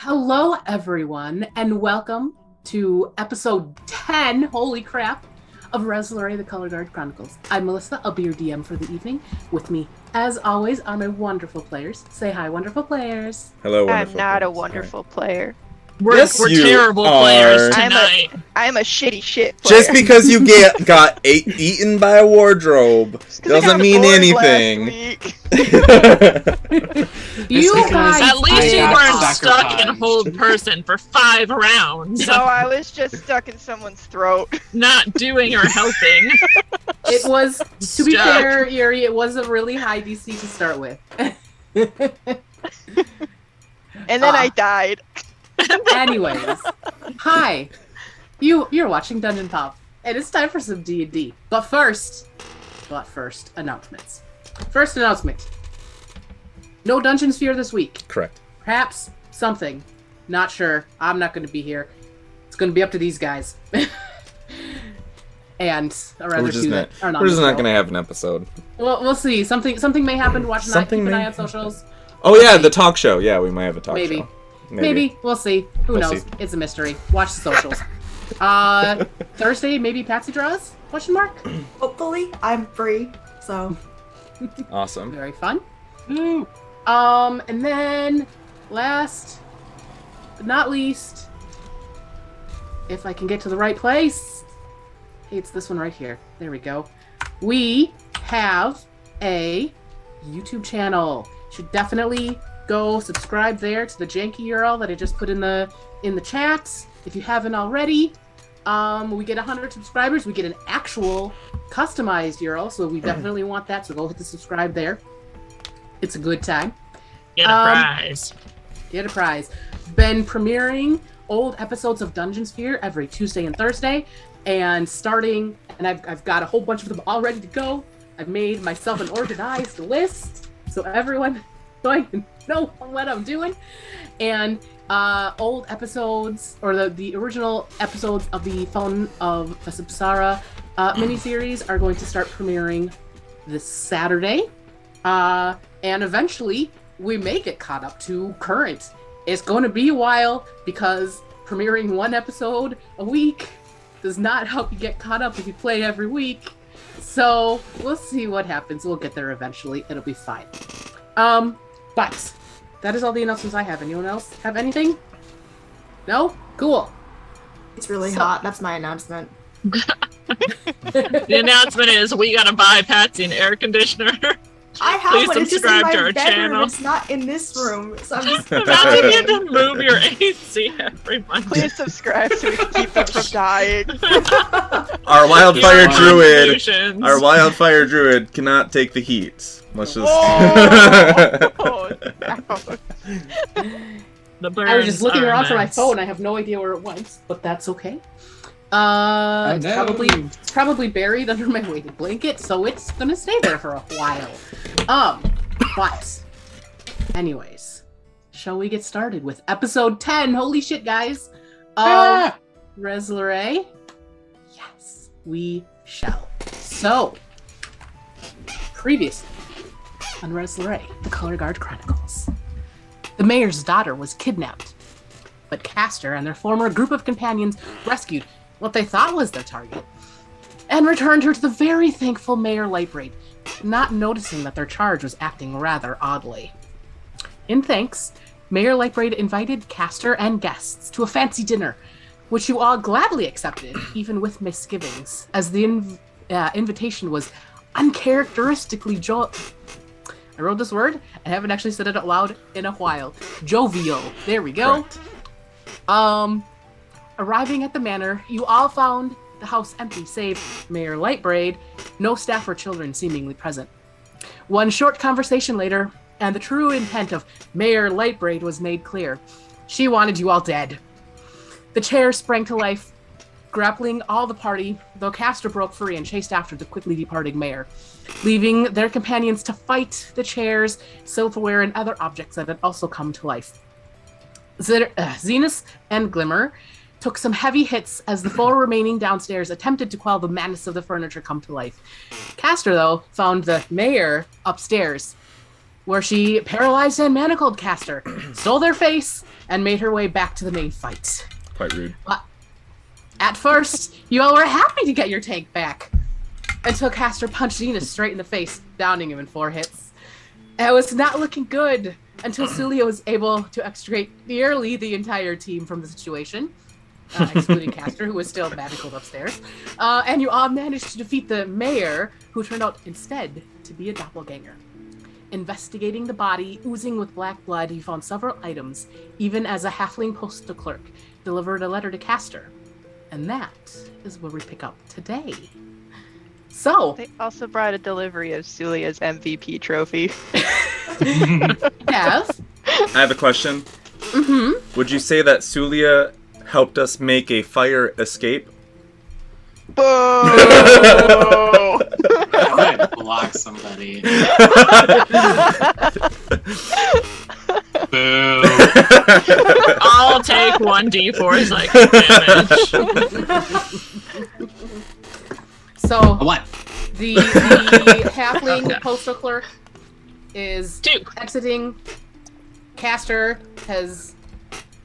Hello, everyone, and welcome to episode 10, holy crap, of Lorei, the Color Guard Chronicles. I'm Melissa, I'll be your DM for the evening. With me, as always, are my wonderful players. Say hi, wonderful players. Hello, wonderful I'm not players. a wonderful player. We're terrible players tonight. I'm a shitty shit player. Just because you got eaten by a wardrobe doesn't mean anything. You guys, At least you weren't stuck sacrificed. in hold person for 5 rounds. No, I was just stuck in someone's throat. Not doing or helping. it was, to be Stuck. fair, Yuri, it was a really high DC to start with. And then I died. Anyways, hi. You're watching Dungeon Pop, and it's time for some D&D. But first, announcements. First announcement. No Dungeon Sphere this week. Correct. Perhaps something. Not sure. I'm not going to be here. It's going to be up to these guys. And our other two that are not. We're just not going to have an episode. Well, we'll see. Something may happen. Watch an eye. Keep an eye on socials. Oh yeah, the talk show. Yeah, we might have a talk Maybe. show. Maybe. We'll see. Who We'll knows? see. It's a mystery. Watch the socials. Thursday, maybe Patsy draws? Question mark? Hopefully, I'm free, so. Awesome. Very fun. And then last but not least, if I can get to the right place. Hey, it's this one right here. There we go. We have a YouTube channel. Should definitely go subscribe there to the janky URL that I just put in the chat. If you haven't already, we get 100 subscribers. We get an actual customized URL, so we definitely want that. So go hit the subscribe there. It's a good time. Get a prize. Get a prize. Been premiering old episodes of Dungeon Sphere every Tuesday and Thursday, and I've got a whole bunch of them all ready to go. I've made myself an organized list, so everyone can know what I'm doing. And old episodes, or the original episodes of the Phone of Vesipsara miniseries are going to start premiering this Saturday. And eventually, we may get caught up to current. It's going to be a while, because premiering one episode a week does not help you get caught up if you play every week. So, we'll see what happens. We'll get there eventually. It'll be fine. But that is all the announcements I have. Anyone else have anything? No? Cool. It's really hot. That's my announcement. The announcement is we gotta buy Patsy an air conditioner. I have Please one. It's just in subscribe my to our bedroom. channel. It's not in this room. So I'm just. Imagine you have to move your AC every month. Please subscribe so we can keep them from dying. Our wildfire druid. Solutions. Our wildfire druid cannot take the heat. Let's just. Oh, The I was just looking burns are around for my immense. phone. I have no idea where it went, but that's okay. It's probably buried under my weighted blanket, so it's gonna stay there for a while. But anyways, shall we get started with episode 10? Holy shit, guys! Of Rhez Lorei? Yes, we shall. So, previously on Rhez Lorei, the Color Guard Chronicles, the mayor's daughter was kidnapped, but Castor and their former group of companions rescued what they thought was their target, and returned her to the very thankful Mayor Lightbraid, not noticing that their charge was acting rather oddly. In thanks, Mayor Lightbraid invited Castor and guests to a fancy dinner, which you all gladly accepted, even with misgivings, as the invitation was uncharacteristically I wrote this word. I haven't actually said it out loud in a while. Jovial. There we go. Correct. Arriving at the manor, you all found the house empty, save Mayor Lightbraid, no staff or children seemingly present. One short conversation later, and the true intent of Mayor Lightbraid was made clear. She wanted you all dead. The chair sprang to life, grappling all the party, though Castor broke free and chased after the quickly departing mayor, leaving their companions to fight the chairs, silverware, and other objects that had also come to life. Zenus and Glimmer took some heavy hits as the 4 remaining downstairs attempted to quell the madness of the furniture come to life. Castor, though, found the mayor upstairs, where she paralyzed and manacled Castor, stole their face, and made her way back to the main fight. Quite rude. At first, you all were happy to get your tank back, until Castor punched Zenus straight in the face, downing him in 4 hits. It was not looking good until Suliya was able to extricate nearly the entire team from the situation, excluding Castor, who was still manacled upstairs. And you all managed to defeat the mayor, who turned out instead to be a doppelganger. Investigating the body oozing with black blood, you found several items, even as a halfling postal clerk delivered a letter to Castor. And that is where we pick up today. So, They also brought a delivery of Suliya's MVP trophy. Kev, I have a question. mm-hmm. Would you say that Suliya helped us make a fire escape? Boo! I might block somebody. Boo. I'll take 1d4 psychic damage. So, What? the halfling postal clerk is 2. exiting. Castor has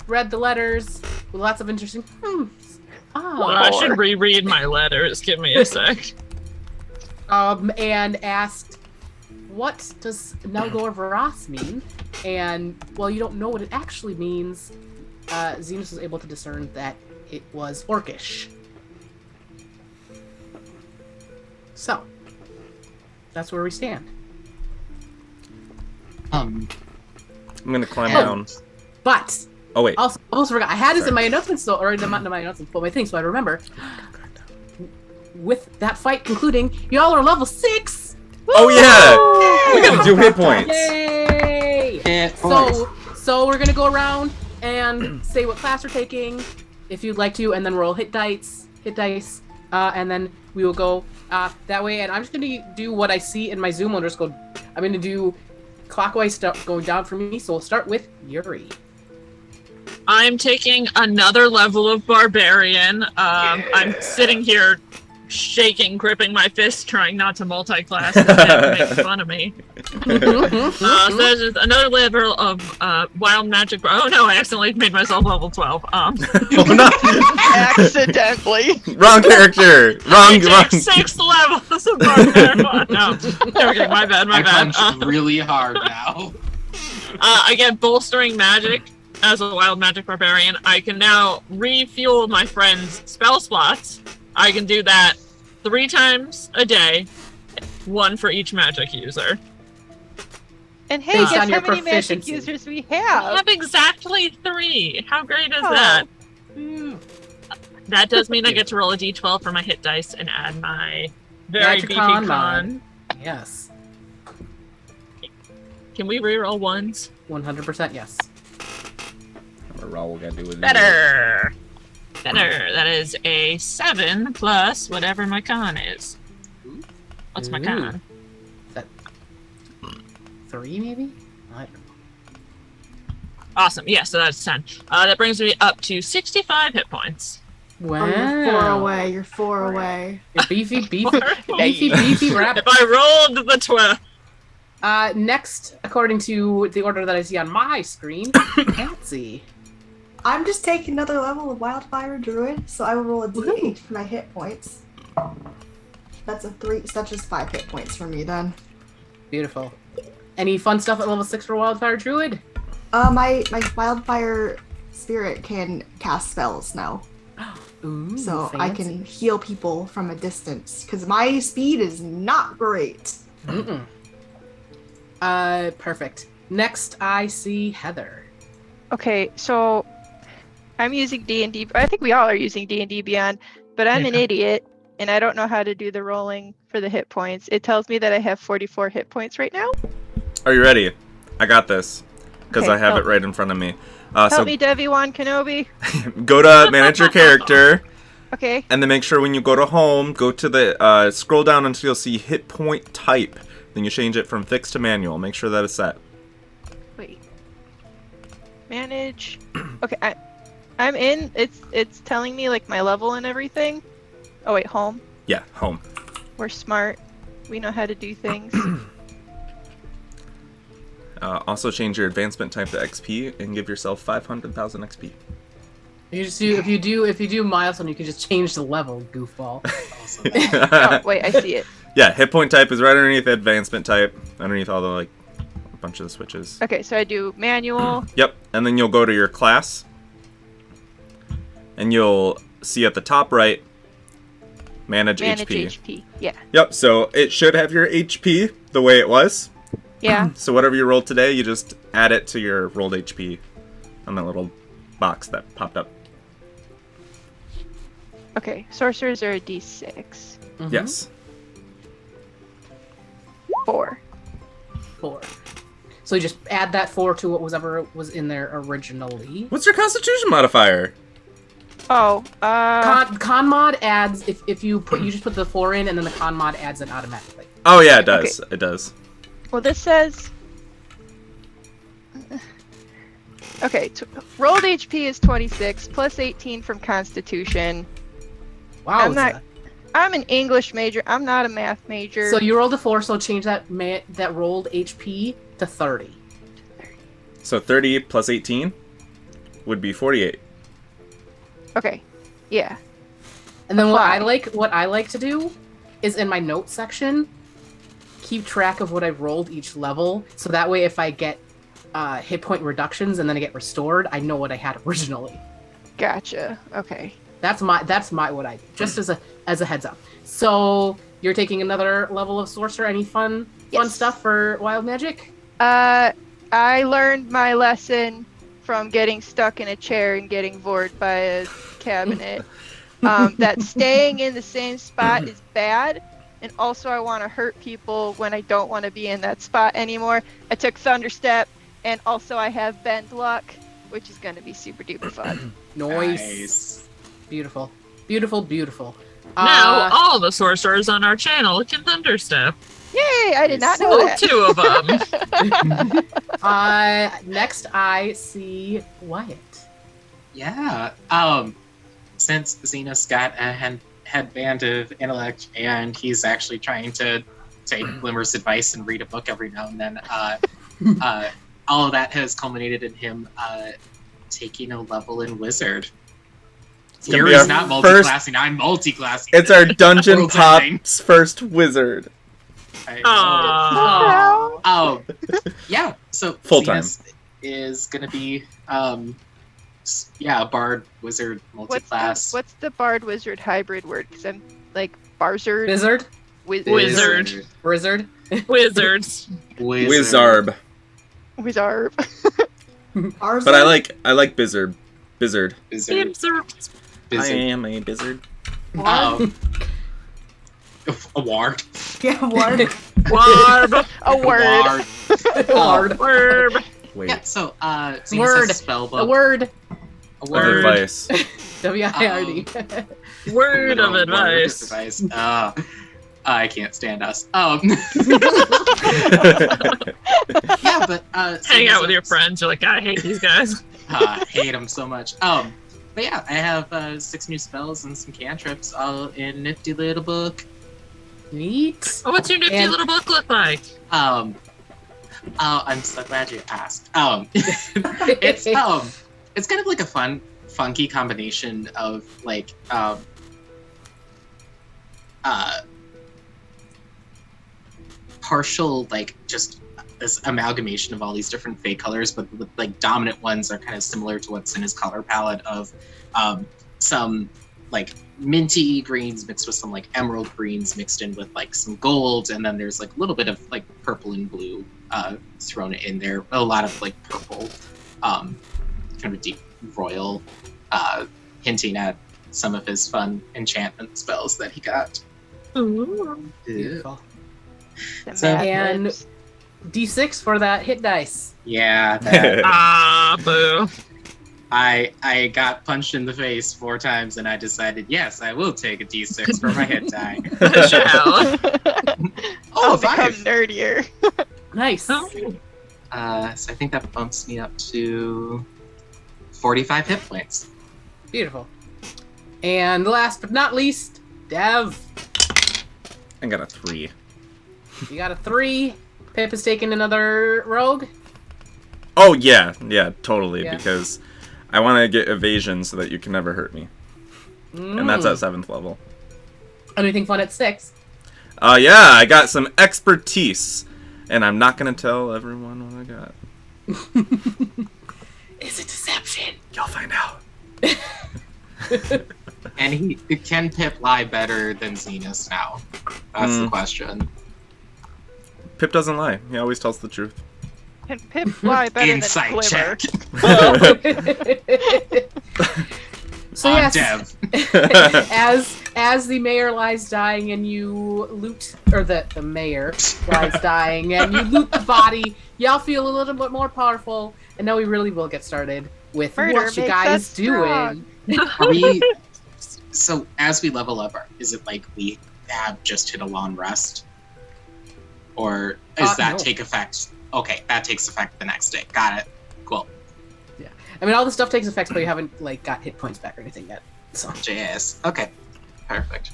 read the letters with lots of interesting Well, I should reread my letters. Give me a sec. And asked, what does Nelgor Varas mean? And, well, you don't know what it actually means. Zenus was able to discern that it was Orcish. So, that's where we stand. I'm gonna climb Oh. down. But, Oh wait. also, I almost forgot, I had this Sorry. in my announcements, so, or not in my announcements, but my thing, so I remember. With that fight concluding, y'all are level 6! Oh yeah! We gotta do hit points. Yay! Hit points. So we're gonna go around and say what class we're taking, if you'd like to, and then roll hit dice, and then we will go that way. And I'm just gonna do what I see in my Zoom. I'll just go. I'm gonna do clockwise stuff going down for me. So we'll start with Yuri. I'm taking another level of barbarian. I'm sitting here shaking, gripping my fist, trying not to multi-class and make fun of me. So there's just another level of wild magic. Oh no, I accidentally made myself level 12. Oh no! Accidentally. Wrong character. I Wrong. take 6 levels of barbarian. No, okay, my bad. I punched really hard now. I get bolstering magic as a wild magic barbarian. I can now refuel my friend's spell slots. I can do that 3 times a day, 1 for each magic user. And hey, Based guess on how your many magic proficiency. users we I have? have exactly 3. How great is Oh. that? That does mean I get to roll a d12 for my hit dice and add my very Add your beefy con con. Yes, Can we reroll ones? 100% yes. Raw gotta do with Better. That is a 7 plus whatever my con is. What's my Ooh. con? 3 maybe? I don't know. Awesome. Yeah, so that's 10. That brings me up to 65 hit points. Wow. Oh, you're 4 away. You're 4 away. You're beefy rabbit. If I rolled the 12. Next, according to the order that I see on my screen, Patsy. I'm just taking another level of Wildfire Druid, so I will roll a d8 for my hit points. That's a 3, so that's just 5 hit points for me then. Beautiful. Any fun stuff at level 6 for Wildfire Druid? My Wildfire Spirit can cast spells now, Ooh, so I fancy. can heal people from a distance, because my speed is not great. Mm-mm. Perfect. Next, I see Heather. Okay, so I'm using D&D. I think we all are using D&D Beyond, but I'm an idiot, and I don't know how to do the rolling for the hit points. It tells me that I have 44 hit points right now. Are you ready? I got this. Because Okay, I have help. it right in front of me. Help me, Devi-Wan Kenobi. Go to manage your character, Okay. and then make sure when you go to home, go to the scroll down until you'll see hit point type. Then you change it from fixed to manual. Make sure that is set. Wait. Manage. Okay, I'm in. It's telling me like my level and everything. Oh wait, home. Yeah, home. We're smart. We know how to do things. Also change your advancement type to XP and give yourself 500,000 XP. You just do if you do milestone, you can just change the level, goofball. Also, Oh, wait, I see it. Yeah, hit point type is right underneath advancement type, underneath all the like a bunch of the switches. Okay, so I do manual. Yep, and then you'll go to your class, and you'll see at the top right, manage HP. HP. Yeah. Yep, so it should have your HP the way it was. Yeah. So whatever you rolled today, you just add it to your rolled HP on that little box that popped up. Okay, sorcerers are a d6. Mhm. Yes. 4. 4. So you just add that 4 to what was ever was in there originally. What's your Constitution modifier? Oh, Con mod adds if you just put the 4 in, and then the con mod adds it automatically. Oh yeah, it does. It does. well, this says. Okay, rolled HP is 26 plus 18 from Constitution. Wow. I'm an English major. I'm not a math major. So you rolled a 4, so change that rolled HP to 30. So 30 plus 18 would be 48. Okay, yeah. And then Apply. what I like to do is in my notes section, keep track of what I've rolled each level, so that way if I get hit point reductions and then I get restored, I know what I had originally. Gotcha. Okay. That's my what I do, just as a heads up. So you're taking another level of sorcerer. Any fun Yes. stuff for wild magic? I learned my lesson from getting stuck in a chair and getting bored by a cabinet. That staying in the same spot is bad, and also I want to hurt people when I don't want to be in that spot anymore. I took Thunderstep, and also I have Bend Luck, which is going to be super duper fun. Nice. Beautiful. Beautiful. Now all the sorcerers on our channel can thunderstep. Yay! I did not know Well, that. 2 of them. Next I see Wyatt. yeah. Since Zenus got a headband of intellect, and he's actually trying to take Glimmer's advice and read a book every now and then, all of that has culminated in him taking a level in Wizard. gonna be Yuri's our not first- multi-classing, I'm multi-classing. It's our dungeon World's ending. pop's first wizard. Aww. Yeah, so Full-time. Zenus is gonna be, bard, wizard, multi-class. What's the bard wizard hybrid word? Because I'm like barzard. Wizard? Wizard. Wizard? Wizards. Wizarb. Wizard. Ours But I like Bizzard. Bizzard. Wizard. Wizards. I Wizard. am a Bizzard. A ward. Yeah, ward. Warb. A word. Ward. Warb. Wait. Yeah, so Zenus Word. has a spell A book. word. A Of word. advice. W-I-R-D. Word of Word advice. I can't stand us. Yeah, but Hang out with your friends. You're like, I hate these guys. hate them so much. But yeah, I have 6 new spells and some cantrips all in nifty little book. Neat. Oh, what's your nifty And- little book look like? Oh, I'm so glad you asked. It's kind of like a funky combination of like partial like just this amalgamation of all these different fake colors, but the like dominant ones are kind of similar to what's in his color palette of some like minty greens mixed with some like emerald greens mixed in with like some gold, and then there's like a little bit of like purple and blue thrown in there. A lot of like purple, kind of a deep royal, hinting at some of his fun enchantment spells that he got. Ooh. Beautiful. The So- Mad and- Libs. D6 for that hit dice. Yeah, that, Ah, boo. I got punched in the face 4 times, and I decided, yes, I will take a d6 for my hit die. Shall. I'll Oh, become 5! nerdier. Nice. Oh. So I think that bumps me up to 45 hit points. Beautiful. And last but not least, Dev. I got a 3. You got a 3. Pip is taking another rogue. Oh, yeah, totally, Yeah. because I want to get evasion so that you can never hurt me. And that's at 7th level. Anything fun at 6? Yeah, I got some expertise, and I'm not going to tell everyone what I got. Is it deception? You'll find out. And can Pip lie better than Zenus now? That's the question. Pip doesn't lie. He always tells the truth. Can Pip fly better Insight than Glimmer? check. So On yes, Dev. as the mayor lies dying and you loot, or the mayor lies dying and you loot the body, y'all feel a little bit more powerful. And now we really will get started with Murder what you makes guys us strong. doing. Are we? So as we level up, is it like we have just hit a long rest, or does that No. take effect? Okay, that takes effect the next day. Got it. Cool. I mean, all the stuff takes effect, but you haven't like got hit points back or anything yet. So JS. Okay. Perfect.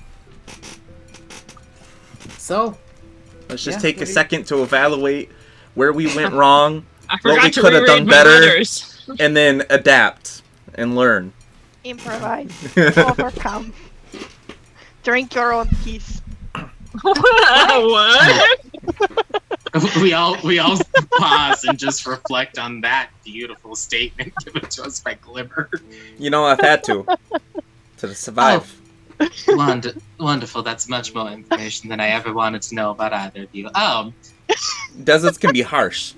Let's just Yeah, take a maybe. second to evaluate where we went wrong, I What we forgot to could have reread done my better. letters. and then adapt and learn. Improvise. Overcome. Drink your own peace. What? we all pause and just reflect on that beautiful statement given to us by Glimmer. You know, I've had to survive. Wonderful. That's much more information than I ever wanted to know about either of you. Deserts can be harsh.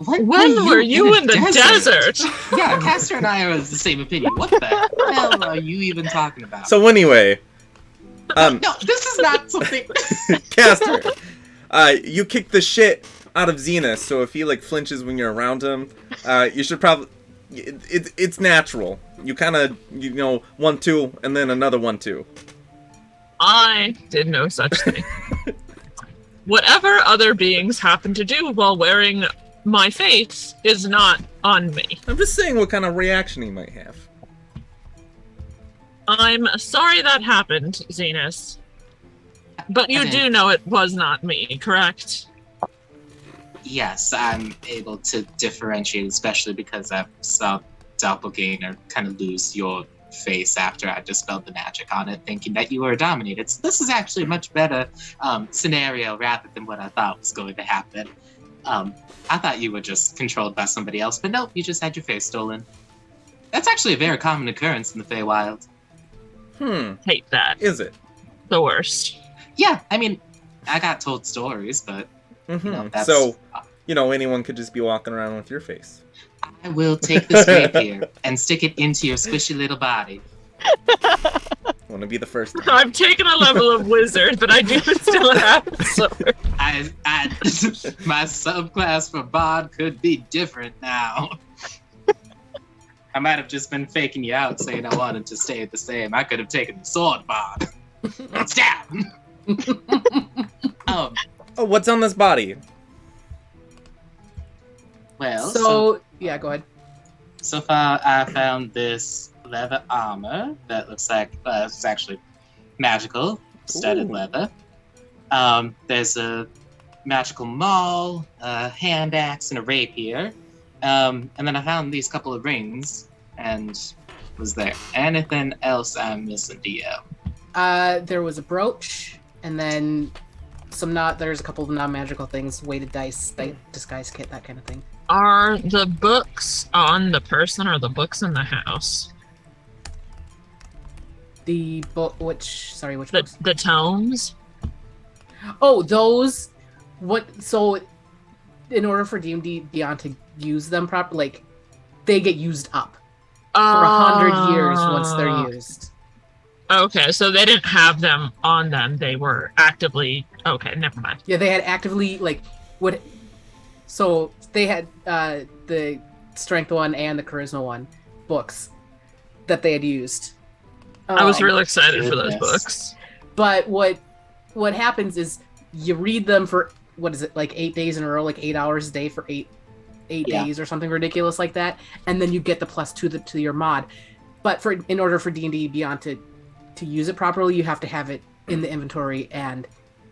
When were you in the desert? Yeah, Castor and I are of the same opinion. What the hell are you even talking about? So anyway, no, this is not something. Castor, you kick the shit out of Zenus, so if he like flinches when you're around him, you should probably. It's natural. You kind of 1-2 and then another 1-2. I did no such thing. Whatever other beings happen to do while wearing my face is not on me. I'm just saying what kind of reaction he might have. I'm sorry that happened, Zenus. But you do know it was not me, correct? Yes, I'm able to differentiate, especially because I saw Doppelganger kind of lose your face after I dispelled the magic on it, thinking that you were dominated. So this is actually a much better scenario rather than what I thought was going to happen. I thought you were just controlled by somebody else, but nope, you just had your face stolen. That's actually a very common occurrence in the Feywild. Hate that. Is it? The worst. Yeah, I mean, I got told stories, but that's... So, anyone could just be walking around with your face. I will take this rapier and stick it into your squishy little body. Want to be the first one. I've taken a level of wizard, but I do still have sword. My subclass for Bard could be different now. I might have just been faking you out, saying I wanted to stay the same. I could have taken the sword Bard. Stab! Oh, what's on this body? Well, So yeah, go ahead. so far I found this leather armor that looks like it's actually magical, studded Ooh. leather. There's a magical maul, a hand axe, and a rapier. And then I found these couple of rings. And was there anything else I'm missing, DM? There was a brooch, and then there's a couple of non-magical things, weighted dice, disguise kit, that kind of thing. Are the books on the person or the books in the house? The book, which books? The tomes? Oh, those. So, in order for D&D Beyond to use them properly, they get used up for 100 years once they're used. Okay, so they didn't have them on them. They were actively... Okay, never mind. Yeah, they had actively, So, they had the Strength one and the Charisma one books that they had used. I was real excited for those goodness. books. But what happens is you read them for 8 days in a row, 8 hours a day for eight Yeah. days or something ridiculous like that, and then you get the +2 to your mod. But in order for D&D Beyond to use it properly, you have to have it in the inventory and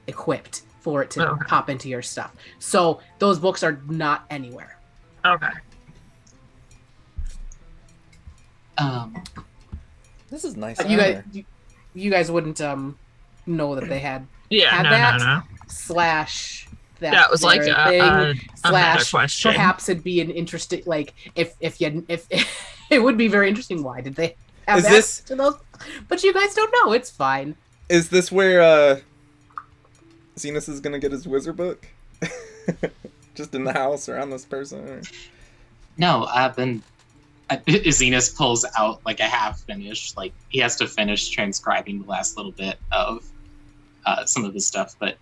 equipped for it to Okay. pop into your stuff. So those books are not anywhere. Okay. This is nice. You guys wouldn't know that they had Yeah, had no, that no. slash That was like their a meta slash question. perhaps it'd be an interesting like if it would be very interesting. Why did they have Is access this- to those? But you guys don't know. It's fine. Is this where Zenus is gonna get his wizard book? Just in the house or on this person? Or... No, Zenus pulls out like a half finished, like he has to finish transcribing the last little bit of some of his stuff, but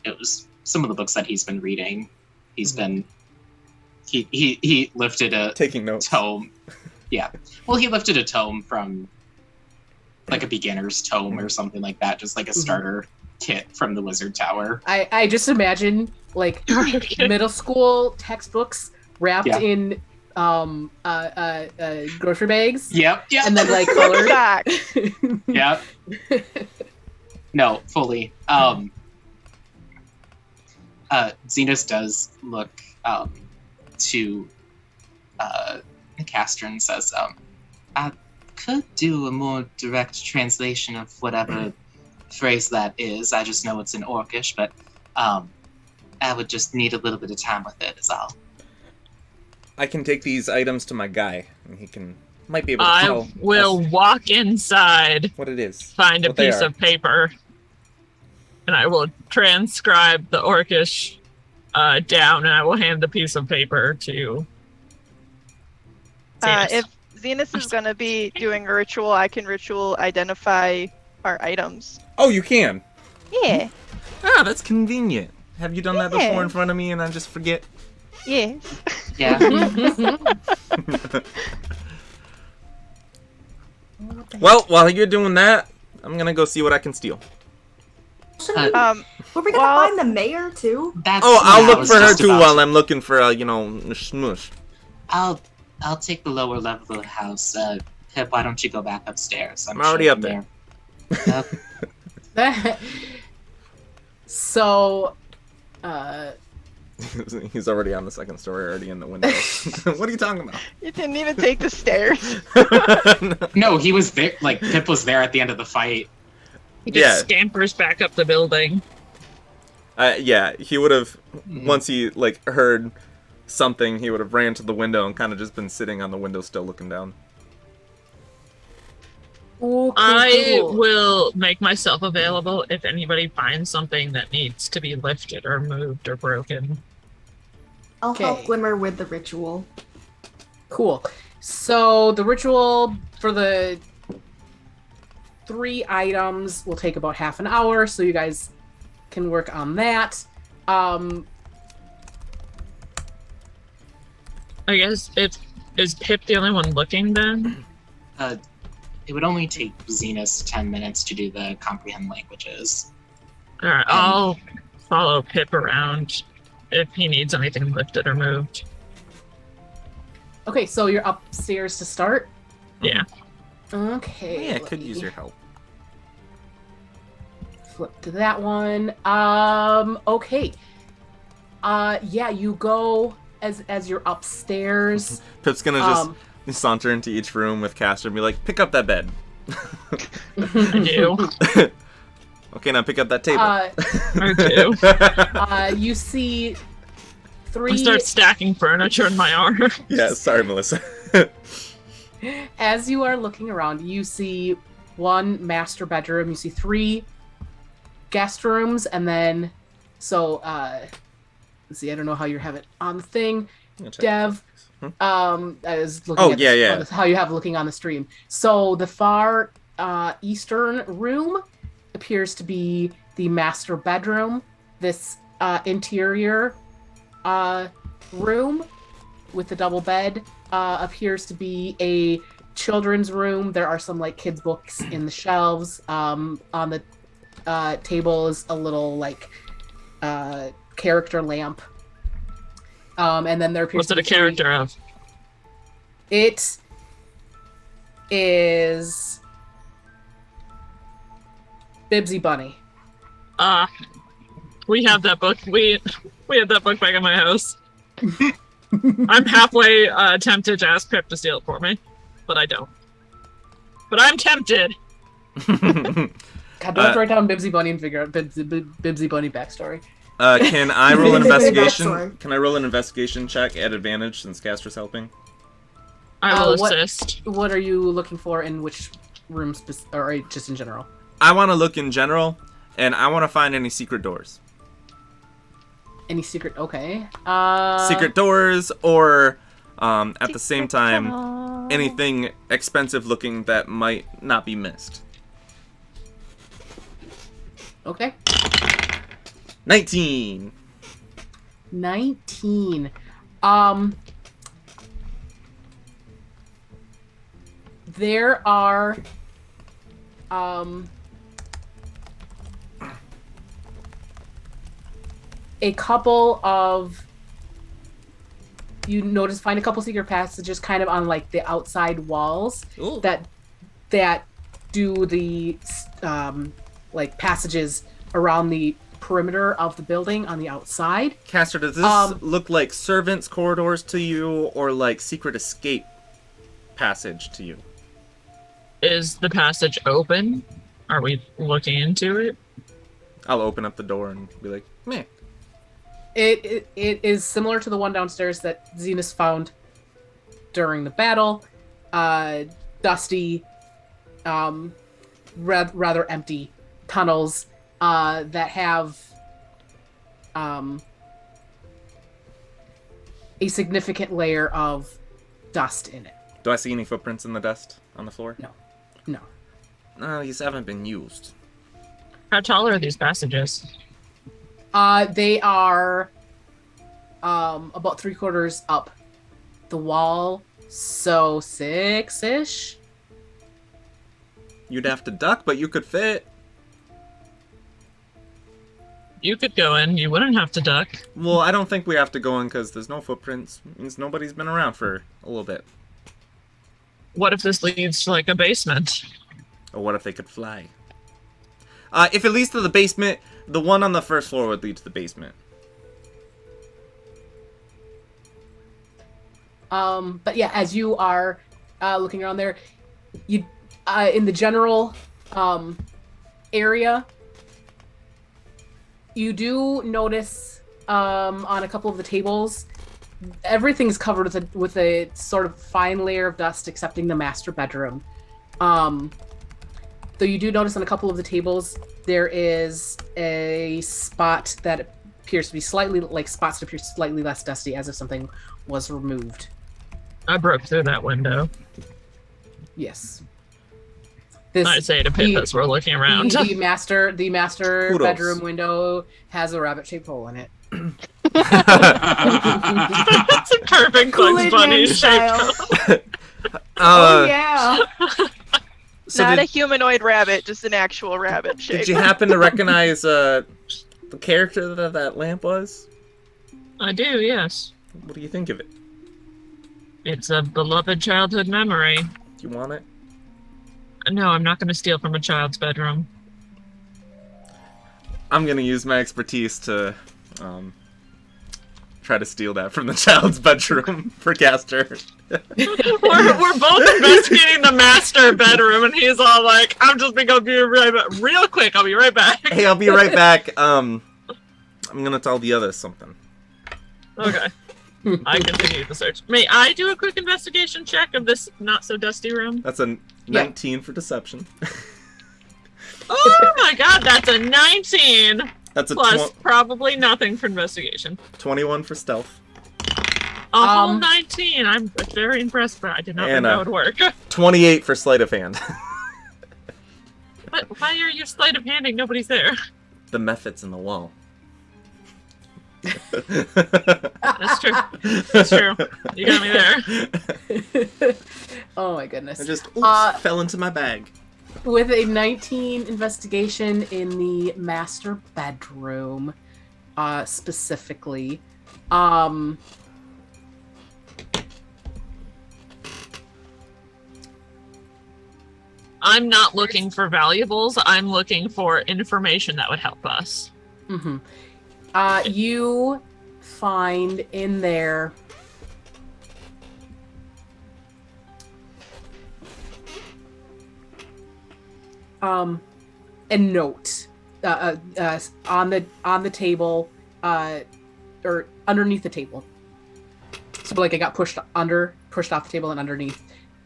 it was some of the books that he's been reading. He's been he lifted a Taking notes. tome. Yeah. Well, he lifted a tome from like a beginner's tome or something like that, just like a starter kit from the Wizard Tower. I just imagine like middle school textbooks wrapped in grocery bags. Yep. And then like colored. Facts. Yep. No, fully. Zenus does look to Castor and says, I could do a more direct translation of whatever phrase that is. I just know it's in Orcish, but I would just need a little bit of time with it, is all. I can take these items to my guy, and he might be able to I tell will us walk inside, what it is. find a what they piece are. of paper, and I will transcribe the Orcish down, and I will hand the piece of paper to Zenus. If Zenus is going to be doing a ritual, I can ritual identify our items. Oh, you can? Yeah. Ah, that's convenient. Have you done that Yeah. before in front of me and I just forget? Yes. Yeah. Well, while you're doing that, I'm gonna go see what I can steal. Were we gonna well- find the mayor too? That's Oh, what I'll I look was for her just too about while to- I'm looking for, smush. I'll take the lower level of the house. Pip, why don't you go back upstairs? I'm already sure up from there. So, He's already on the second story, already in the window. What are you talking about? You didn't even take the stairs. No, he was there. Like Pip was there at the end of the fight. He just Yeah. scampers back up the building. Yeah, he would have, once he, heard something, he would have ran to the window and kind of just been sitting on the windowsill looking down. I cool. will make myself available if anybody finds something that needs to be lifted or moved or broken. I'll Okay. help Glimmer with the ritual. Cool. So the ritual for the 3 items will take about half an hour, so you guys can work on that. I guess is Pip the only one looking then? It would only take Zenus 10 minutes to do the comprehend languages. Alright, I'll follow Pip around if he needs anything lifted or moved. Okay, so you're upstairs to start? Yeah. Okay. Yeah, I let could me use your help. Flip to that one. Okay. Yeah, you go as you're upstairs. Pip's gonna just saunter into each room with Castor and be like, pick up that bed. I do. Okay, now pick up that table. I do. You see I 3 start stacking furniture in my arm. Yeah, sorry, Melissa. as you are looking around, you see 1 master bedroom, you see 3 guest rooms, and then let's see, I don't know how you have it on the thing. Dev, I was looking at how you have looking on the stream. So the far eastern room appears to be the master bedroom. This interior room with the double bed appears to be a children's room. There are some kids books in the shelves. On the table is a little character lamp. And then there appears What's to it a be character of? It is Bibsy Bunny. We have that book. We have that book back at my house. I'm halfway tempted to ask Pip to steal it for me, but I don't. But I'm tempted. God, don't have to write down Bibsy Bunny and figure out Bibsy Bunny backstory. Can I roll an investigation? Backstory. Can I roll an investigation check at advantage since Castor's helping? I will what- assist. What are you looking for in which room, or just in general? I want to look in general, and I want to find any secret doors. Any secret? Okay. Secret doors, or at the same time, anything expensive looking that might not be missed. Okay. 19. 19. There are a couple of, find a couple secret passages kind of on like the outside walls Ooh. that do the like passages around the perimeter of the building on the outside. Castor, does this look like servants' corridors to you, or like secret escape passage to you? Is the passage open? Are we looking into it? I'll open up the door and be like, meh. It is similar to the one downstairs that Zenus found during the battle. Dusty, rather empty tunnels that have a significant layer of dust in it. Do I see any footprints in the dust on the floor? No. No, these haven't been used. How tall are these passages? They are about 3/4 up the wall, so 6-ish. You'd have to duck, but you could fit. You could go in. You wouldn't have to duck. Well, I don't think we have to go in because there's no footprints. It means nobody's been around for a little bit. What if this leads to like a basement? Or what if they could fly? If it leads to the basement, the one on the first floor would lead to the basement. But yeah, as you are looking around there, you in the general area, you do notice on a couple of the tables, everything's covered with a sort of fine layer of dust, excepting the master bedroom. Though you do notice on a couple of the tables, there is a spot that appears to be slightly less dusty, as if something was removed. I broke through that window. Yes. I'd say to Pip as we're looking around. The master Kudos. bedroom window has a rabbit-shaped hole in it. That's a perfect Bugs Bunny shape. Oh yeah. So Not a humanoid rabbit, just an actual rabbit shape. did you happen to recognize the character that lamp was? I do, yes. What do you think of it? It's a beloved childhood memory. Do you want it? No, I'm not going to steal from a child's bedroom. I'm gonna use my expertise to try to steal that from the child's bedroom for Castor. We're both investigating the master bedroom, and he's all like, "I'm just gonna be right back. Real quick, I'll be right back." Hey, I'll be right back. I'm gonna tell the others something. Okay. I continue the search. May I do a quick investigation check of this not so dusty room? That's a 19 for deception. Oh my god, that's a 19! That's a Plus probably nothing for investigation. 21 for stealth. A whole 19! I'm very impressed, but I did not think that would work. 28 for sleight of hand. But why are you sleight of handing? Nobody's there. The method's in the wall. That's true. That's true. You got me there. Oh my goodness. I just fell into my bag. With a 19 investigation in the master bedroom, specifically, I'm not looking for valuables. I'm looking for information that would help us. You find in there a note on the table, or underneath the table. So like it got pushed off the table and underneath.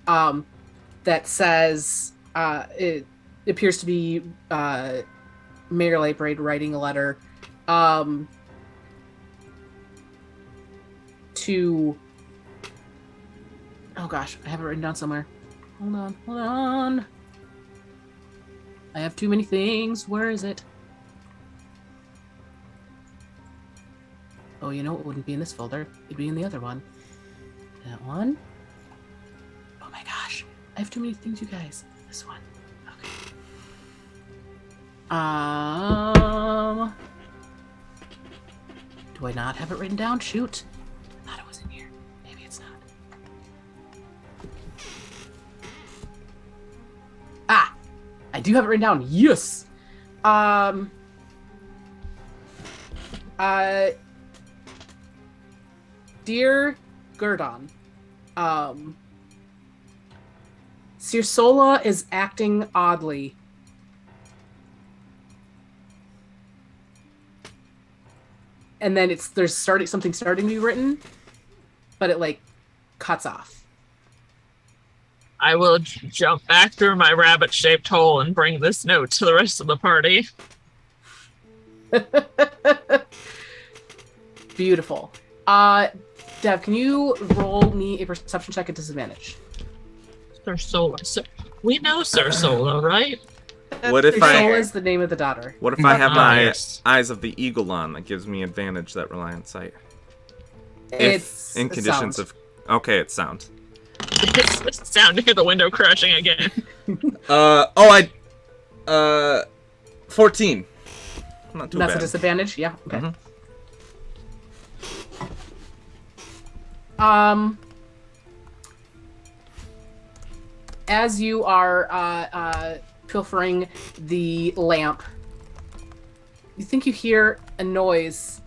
That says it appears to be Mayor Lightbraid writing a letter to. Oh gosh, I have it written down somewhere. Hold on. I have too many things. Where is it? Oh, you know, it wouldn't be in this folder. It'd be in the other one. That one. Oh my gosh. I have too many things, you guys. This one. Okay. Do I not have it written down? Shoot. I thought it was in here. Maybe it's not. Ah! I do have it written down. Yes! Dear Gurdon, Cirsola is acting oddly. And then there's something starting to be written, but it like cuts off. I will jump back through my rabbit-shaped hole and bring this note to the rest of the party. Beautiful. Dev, can you roll me a perception check at disadvantage? Cirsola. We know Cirsola, right? What if Cirsola is the name of the daughter. What if I have my yes. eyes of the eagle on? That gives me advantage that rely on sight. It's in conditions sound. of. Okay, it's sound. It's the sound to hear the window crashing again. 14. Not too That's bad. a disadvantage? Yeah. Okay. Mhm. As you are pilfering the lamp, you think you hear a noise,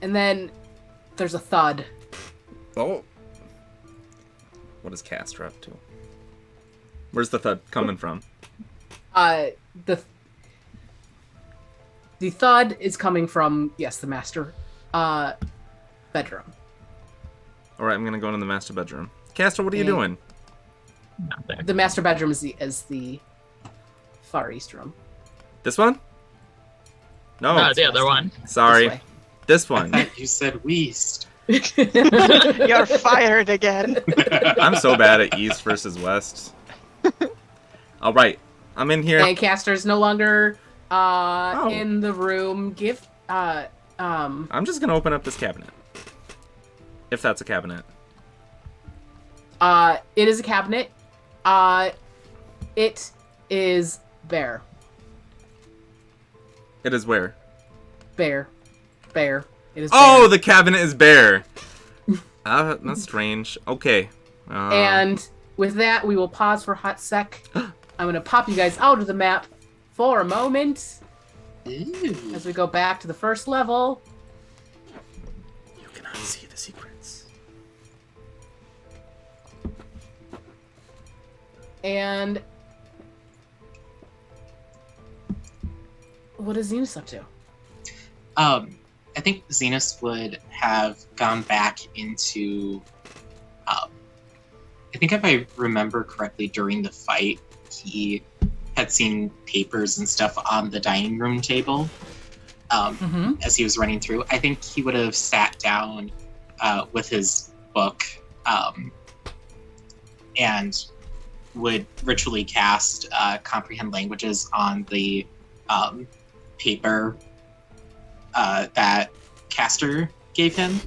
and then there's a thud. Oh. What is Castor up to? Where's the thud coming from? The thud is coming from, yes, the master bedroom. Alright, I'm gonna go into the master bedroom. Castor, what are you Okay. doing? Not there. The master bedroom is the far east room. This one? No. No, the other one. Sorry. This This one. You said Weast. way. You're fired again. I'm so bad at east versus west. Alright, I'm in here. And Castor's no longer Oh. in the room. I'm just gonna open up this cabinet. If that's a cabinet. It is a cabinet. It is bare. It is where? Bare. It is Oh, bare. the cabinet is bare. That's strange. Okay. And with that, we will pause for a hot sec. I'm gonna pop you guys out of the map for a moment Ooh. as we go back to the first level. You cannot see the secrets. And what is Zenus up to? I think Zenus would have gone back into. I think if I remember correctly, during the fight, he had seen papers and stuff on the dining room table as he was running through. I think he would have sat down with his book and would ritually cast comprehend languages on the paper that Castor gave him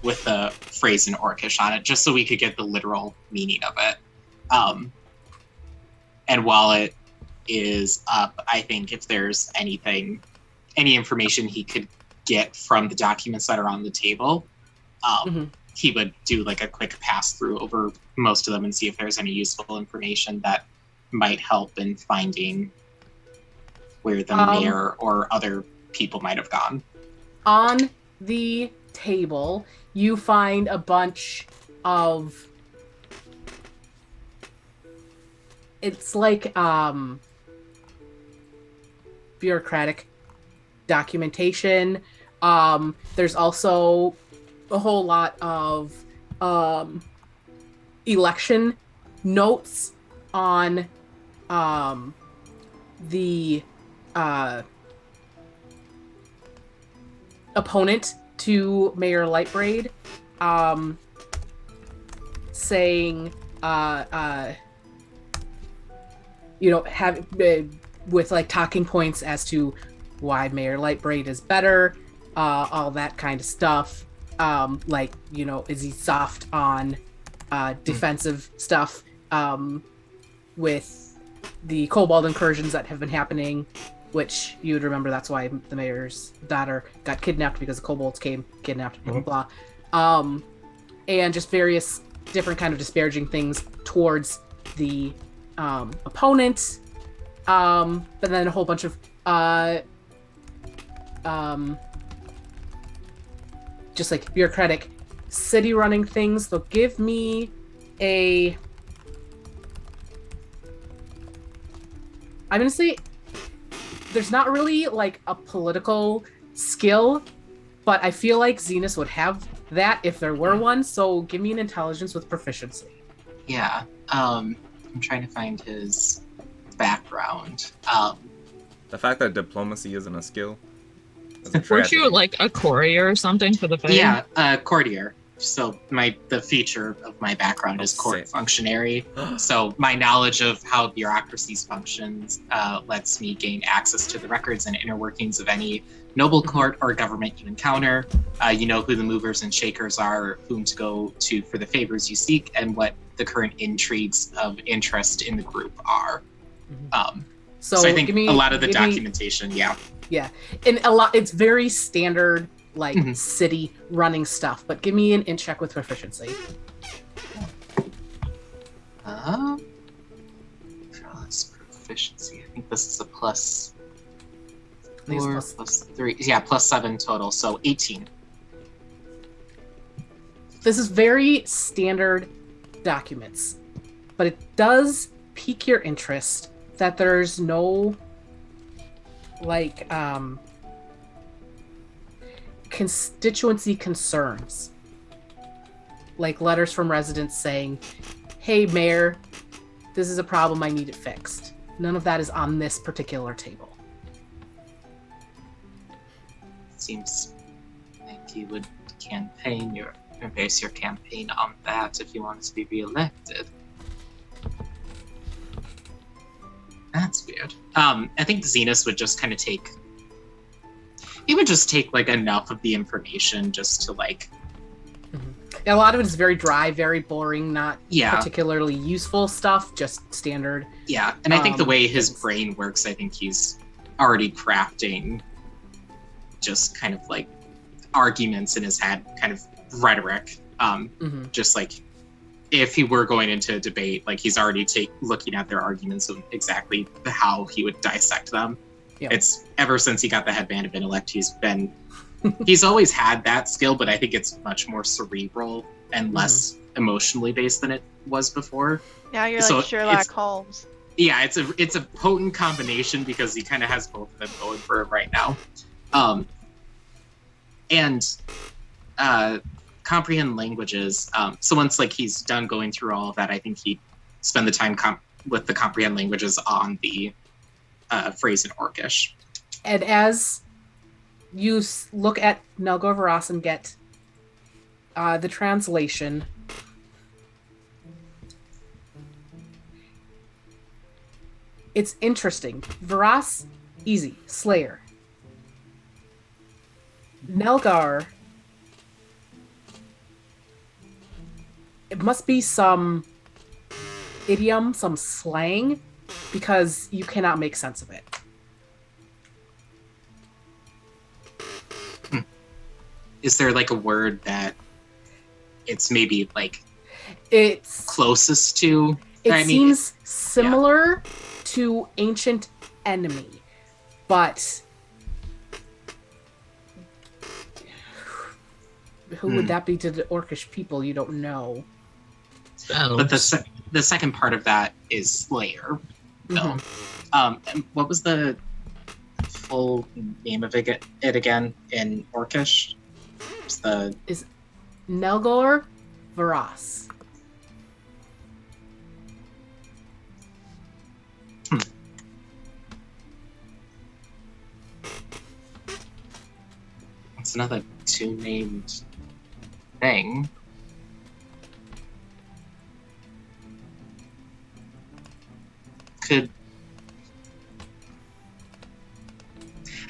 with the phrase in Orcish on it, just so we could get the literal meaning of it. And while it is up, I think if there's any information he could get from the documents that are on the table, he would do like a quick pass through over most of them and see if there's any useful information that might help in finding where the mayor or other people might have gone. On the table, you find a bunch of it's like bureaucratic documentation. There's also a whole lot of election notes on the opponent to Mayor Lightbraid, saying, with like talking points as to why Mayor Lightbraid is better, all that kind of stuff. Is he soft on defensive stuff with the kobold incursions that have been happening, which you would remember that's why the mayor's daughter got kidnapped, because the kobolds came, kidnapped, blah, blah, blah. And just various different kind of disparaging things towards the opponent. But then a whole bunch of just like bureaucratic city running things. They'll give me I'm gonna say there's not really like a political skill, but I feel like Zenus would have that if there were one. So give me an intelligence with proficiency. Yeah. I'm trying to find his background. The fact that diplomacy isn't a skill. Weren't you like a courier or something for the Fae? Yeah, courtier. So the feature of my background is court sick. functionary. So my knowledge of how bureaucracies functions lets me gain access to the records and inner workings of any noble court or government you encounter. You know who the movers and shakers are, whom to go to for the favors you seek, and what the current intrigues of interest in the group are. So I think a lot of the documentation, yeah, and a lot. It's very standard, like city running stuff. But give me an int check with proficiency. Proficiency. I think this is a plus 4, plus 3. Yeah, plus 7 total. So 18. This is very standard documents, but it does pique your interest that there's no like constituency concerns, like letters from residents saying, hey mayor, this is a problem, I need it fixed. None of that is on this particular table. Seems like you would base your campaign on that if you wanted to be reelected. That's weird. I think Zenus would just kind of take like enough of the information just to like. A lot of it is very dry, very boring, not particularly useful stuff, just standard. Yeah, and I think the way his brain works, I think he's already crafting just kind of like arguments in his head, kind of rhetoric. Just like if he were going into a debate, like he's already looking at their arguments of exactly how he would dissect them. Yeah. It's ever since he got the headband of intellect, he's always had that skill, but I think it's much more cerebral and less emotionally based than it was before. Now you're like Sherlock Holmes. Yeah, it's a potent combination because he kind of has both of them going for him right now. Comprehend languages. So once like he's done going through all of that, I think he'd spend the time with the comprehend languages on the phrase in Orcish. And as you look at Nelgor Varas and get the translation, it's interesting. Varas, easy. Slayer. Nelgar, it must be some idiom, some slang, because you cannot make sense of it. Is there like a word that it's maybe like it's closest to? It seems similar to ancient enemy, but who would that be to the Orcish people? You don't know. But the second part of that is Slayer. So, and what was the full name of it again in Orcish? Is Nelgor Varas. It's another two-named thing. I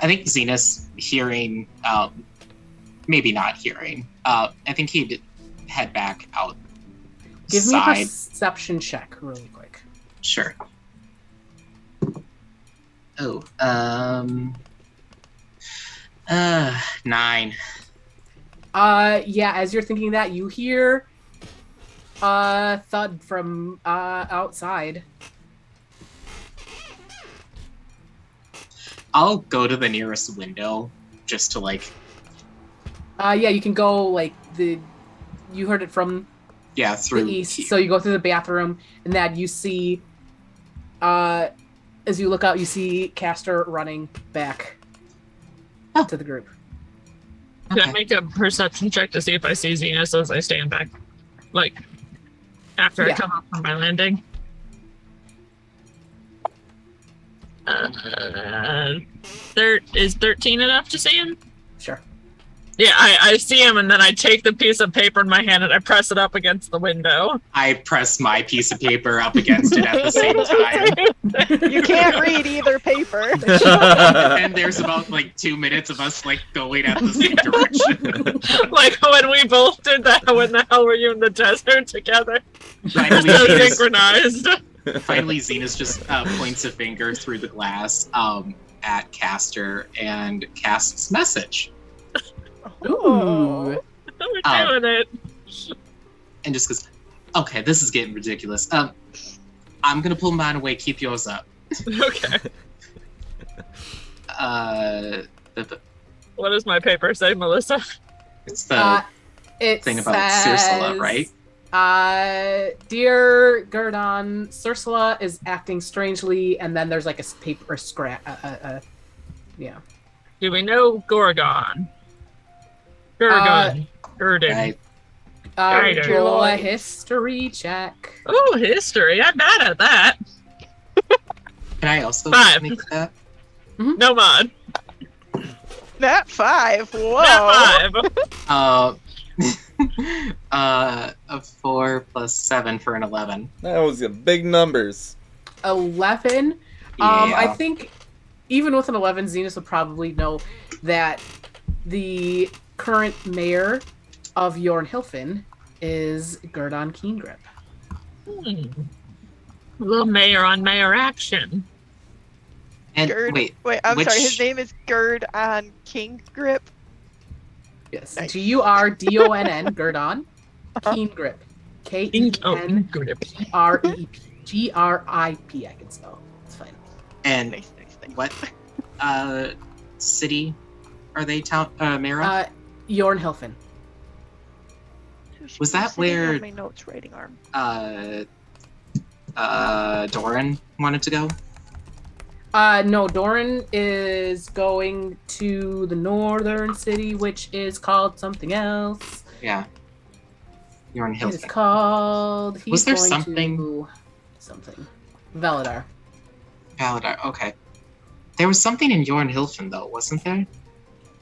think Zenus hearing, maybe not hearing. I think he'd head back out. Give me a perception check really quick. Sure. Oh, 9. Yeah, as you're thinking that, you hear a thud from outside. I'll go to the nearest window just to yeah, you can go you heard it from through the east, so you go through the bathroom, and that you see, as you look out, you see Castor running back to the group. Can I make a perception check to see if I see Zenus as I stand back? After I come up from my landing? Is 13 enough to see him? Sure. Yeah, I see him, and then I take the piece of paper in my hand and I press it up against the window. I press my piece of paper up against it at the same time. You can't read either paper. And there's about 2 minutes of us going at the same direction. Like when we both did that. When the hell were you in the desert together? Finally, So synchronized. Finally, Zenus just points a finger through the glass at Castor and casts message. Ooh. We're doing it. And just goes, okay, this is getting ridiculous. I'm gonna pull mine away, keep yours up. Okay. What does my paper say, Melissa? It's the it thing about says, Suliya, right? Dear Gurdon, Suliya is acting strangely, and then there's a paper scrap. Yeah. Do we know Gorgon? Gurdon. Right. Roll a history check. Oh, history. I'm bad at that. Can I also 5. make that? No mod. Nat 5. Whoa. Nat 5. A 4 plus 7 for an 11. That was big numbers. 11. I think even with an 11, Zenus would probably know that the current mayor of Yornhilfen is Gurdon Keengrip. Little mayor on mayor action. And Wait, I'm sorry, his name is Gurdon Keengrip? Yes. Nice. Gurdon, Gurdon Keengrip. Keengrip. I can spell. It's fine. And Nice. what city are they mayor of? Yornhilfen. Was that where my notes writing arm? Doran wanted to go? No, Doran is going to the northern city, which is called something else. Yeah. Yornhilfen. It's called. Was there going something? to something. Valadar. Valadar. Okay. There was something in Yornhilfen though, wasn't there?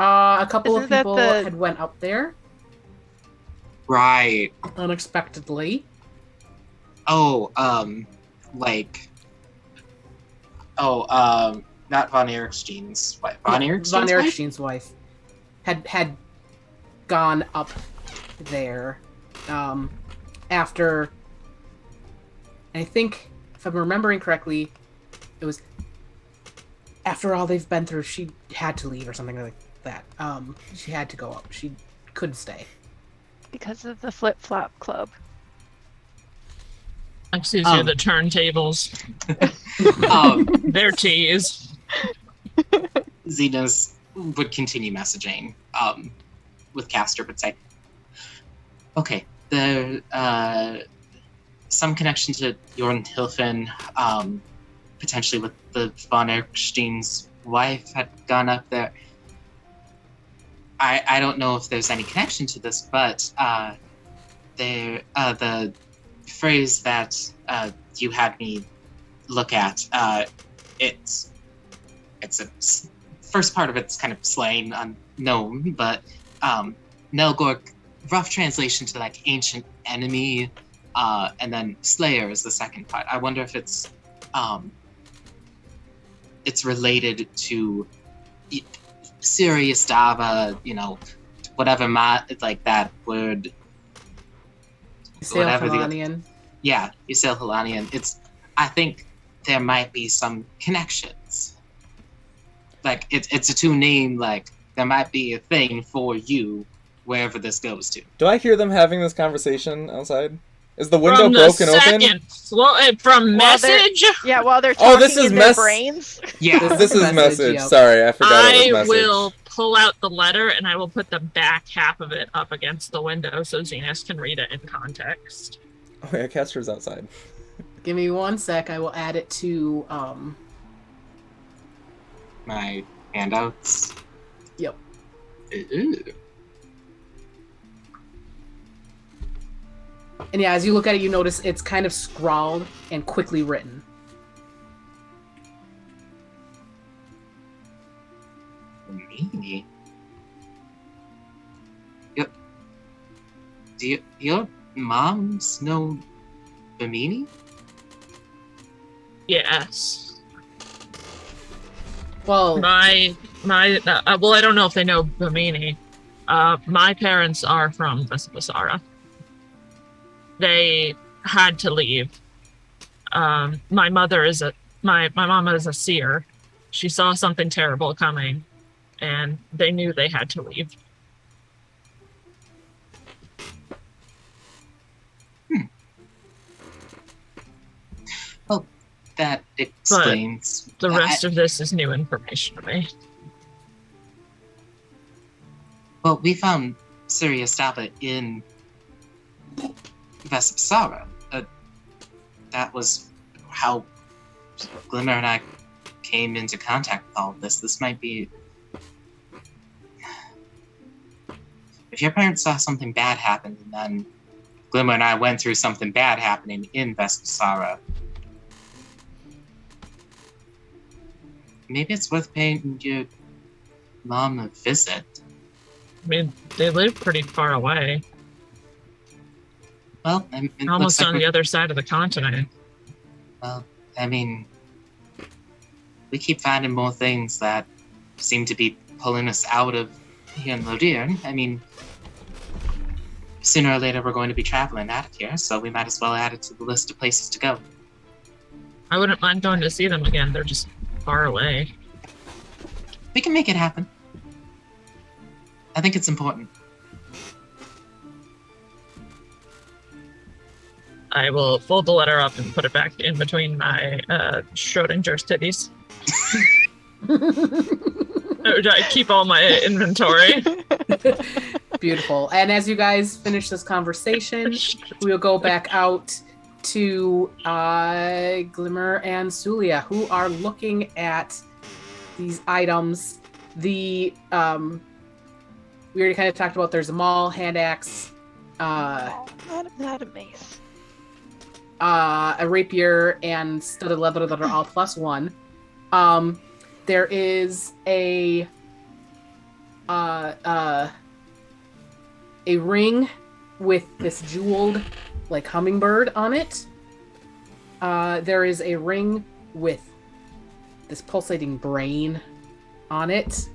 A couple Isn't of that people the- had went up there Right. unexpectedly. Oh, not Von Erichstein's wife. Von Erichstein's wife? Erichstein's wife had gone up there after. I think, if I'm remembering correctly, it was after all they've been through. She had to leave or something like that. She had to go up. She couldn't stay. Because of the Flip Flop Club. Excuse you, the turntables. Their teas. Zenus would continue messaging with Castor, but say, okay, the some connection to Jorn Hilfen, potentially with the von Erkstein's wife had gone up there. I don't know if there's any connection to this, but the phrase that you had me look at, it's a first part of it's kind of slang, unknown, but Nelgork, rough translation to like ancient enemy, and then Slayer is the second part. I wonder if it's related to Sirius Dava, whatever like that word. Whatever Halanian. Yeah, Yusel Halanian. I think there might be some connections. Like it's a two name. Like there might be a thing for you wherever this goes to. Do I hear them having this conversation outside? Is the window From the broken second, open? well, from message. While they're talking this is in their brains. Yeah, This is message. Yep. Sorry, I forgot it was I message. will pull out the letter and I will put the back half of it up against the window so Zenus can read it in context. Oh yeah, Castor's outside. Give me 1 sec. I will add it to my handouts. Yep. Ooh. And yeah, as you look at it, you notice it's kind of scrawled and quickly written. Me? Do your moms know Bimini? Yes. Well, well, I don't know if they know Bimini. My parents are from Vespassara. They had to leave. My mother is my mama is a seer. She saw something terrible coming, and they knew they had to leave. Well, that explains. The rest of this is new information to me. Well, we found Sirius Dava in Vespassara. That was how Glimmer and I came into contact with all of this. This might be... If your parents saw something bad happen, and then Glimmer and I went through something bad happening in Vespassara, maybe it's worth paying your mom a visit. I mean, they live pretty far away. Well, it Almost looks like on the other side of the continent. Well, I mean, we keep finding more things that seem to be pulling us out of here in Lorei. I mean, sooner or later we're going to be traveling out of here, so we might as well add it to the list of places to go. I wouldn't mind going to see them again. They're just far away. We can make it happen. I think it's important. I will fold the letter up and put it back in between my Schrodinger's titties. I keep all my inventory. beautiful. And as you guys finish this conversation, we'll go back out to Glimmer and Suliya, who are looking at these items. We already kind of talked about there's a maul, hand axe, Not a mace. a rapier, and studded leather that are all +1. There is a ring with this jeweled like hummingbird on it. There is a ring with this pulsating brain on it.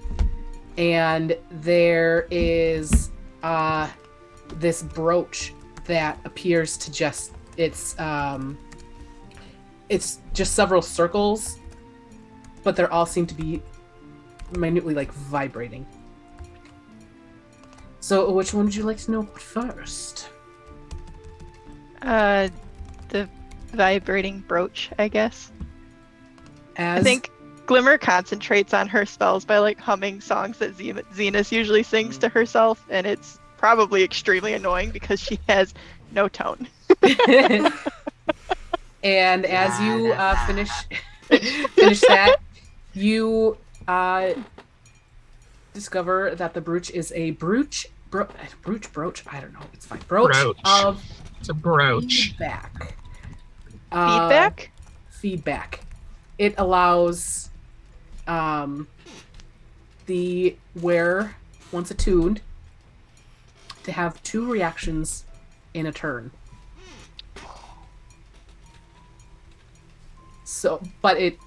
And there is this brooch that appears to just it's just several circles, but they all seem to be minutely like vibrating. So which one would you like to know about first? The vibrating brooch, I guess. As I think Glimmer concentrates on her spells by like humming songs that Zenus usually sings to herself, and it's probably extremely annoying because she has no tone. And as you finish that, you discover that the brooch is a brooch. I don't know. It's fine. Brooch. Of It's a brooch. feedback. Feedback? It allows the wearer, once attuned, to have 2 reactions in a turn. So it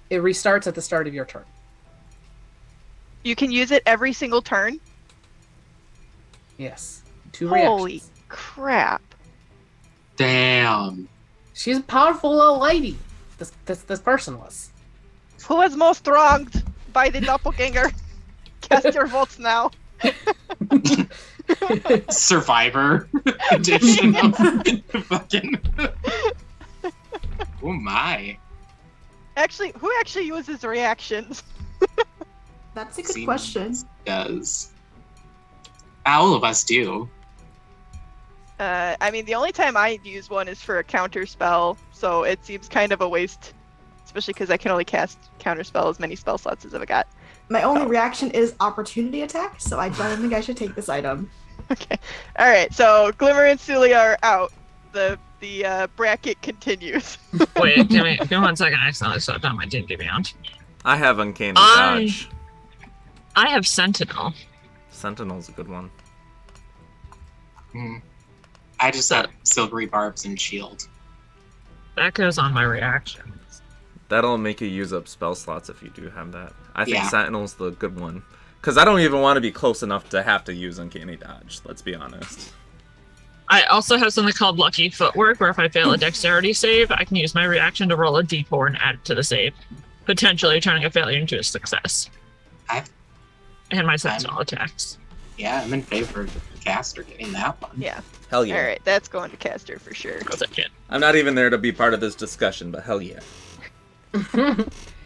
restarts at the start of your turn. You can use it every single turn? Yes. 2 Holy reactions. crap. Damn. She's a powerful little lady. This person was. Who is most wronged by the doppelganger? Cast your votes now. Survivor edition of fucking. Oh my. Actually, who actually uses reactions? That's a good Zenus question. Does. All of us do. I mean, the only time I use one is for a counter spell, so it seems kind of a waste, especially because I can only cast counter spell as many spell slots as I've got. My only reaction is opportunity attack, so I don't think I should take this item. Okay. All right. So Glimmer and Suliya are out. The bracket continues. Wait, give me 1 second. I accidentally shut down my D&D Beyond. I have Uncanny Dodge. I have Sentinel. Sentinel's a good one. I just have silvery barbs and shield. That goes on my reactions. That'll make you use up spell slots if you do have that. I think Yeah. Sentinel's the good one. Because I don't even want to be close enough to have to use Uncanny Dodge, let's be honest. I also have something called Lucky Footwork, where if I fail a dexterity save, I can use my reaction to roll a d4 and add it to the save, potentially turning a failure into a success. And my Sentinel attacks. Yeah, I'm in favor of Castor getting that one. Yeah. Hell yeah. All right. That's going to Castor for sure. Because I can. I'm not even there to be part of this discussion, but hell yeah.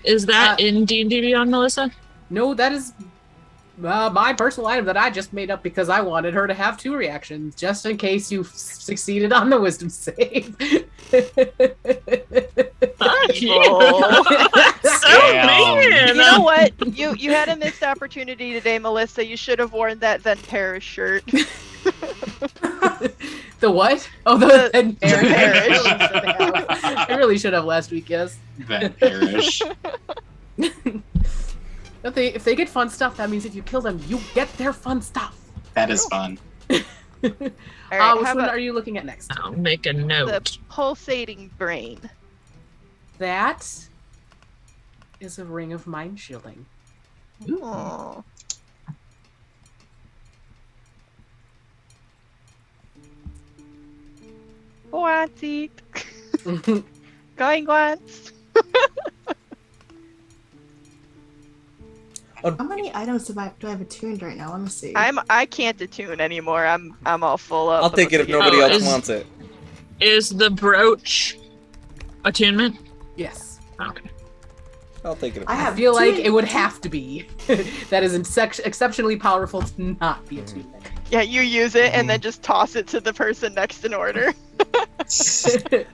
Is that in D&D Beyond, Melissa? No, that is my personal item that I just made up because I wanted her to have 2 reactions, just in case you succeeded on the wisdom save. Fuck you. Oh. So Damn. mean. You know what? You had a missed opportunity today, Melissa. You should have worn that Then Perish shirt. The what? Oh, the The Parish. Parish. I really should have last week, yes. Then perish. If they get fun stuff, that means if you kill them, you get their fun stuff. That is fun. All right. Which How one about are you looking at next? I'll make a the note. pulsating brain? That is a ring of mind shielding. Oh. Patsy. Going once. How many items do I have attuned right now? Let me see. I can't attune anymore. I'm all full up. I'll take it if nobody Oh, else is- wants it. Is the brooch attunement? Yes. Okay. I'll take it. I I have feel like two- it would have to be. That is exceptionally powerful to not be attunement. Yeah, you use it and then just toss it to the person next in order.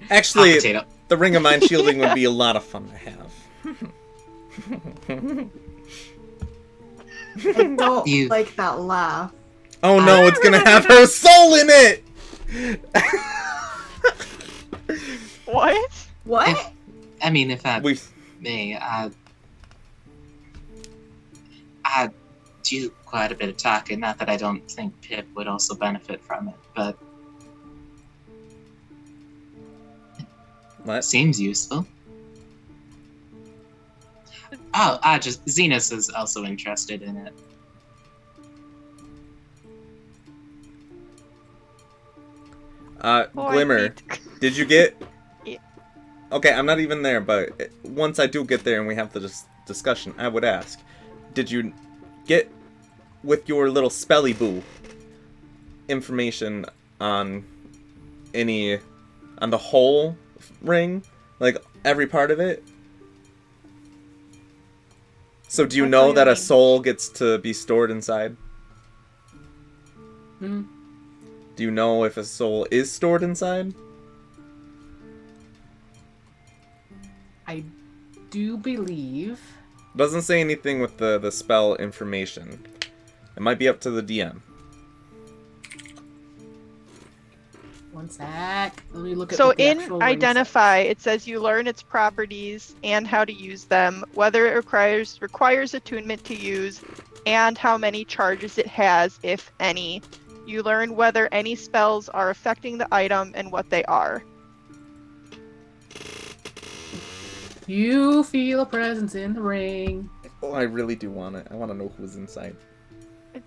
Actually, Potato. the Ring of Mind Shielding would be a lot of fun to have. I don't You- like that laugh. Oh no, it's gonna have her soul in it! What? What? I mean, if I We may, I do quite a bit of talking. Not that I don't think Pip would also benefit from it, but what? seems useful. Oh, Zenus is also interested in it. Glimmer, did you get? Okay, I'm not even there, but once I do get there and we have the discussion, I would ask, did you get with your little spelly boo information on on the whole ring, like every part of it? So do you What know do that you a mean? soul gets to be stored inside? Hmm. Do you know if a soul is stored inside? do believe. Doesn't say anything with the spell information. It might be up to the DM. One sec. Let me look at So what the in actual ring identify, it says you learn its properties and how to use them, whether it requires attunement to use, and how many charges it has, if any. You learn whether any spells are affecting the item and what they are. says. You feel a presence in the ring. Oh, I really do want it. I want to know who's inside.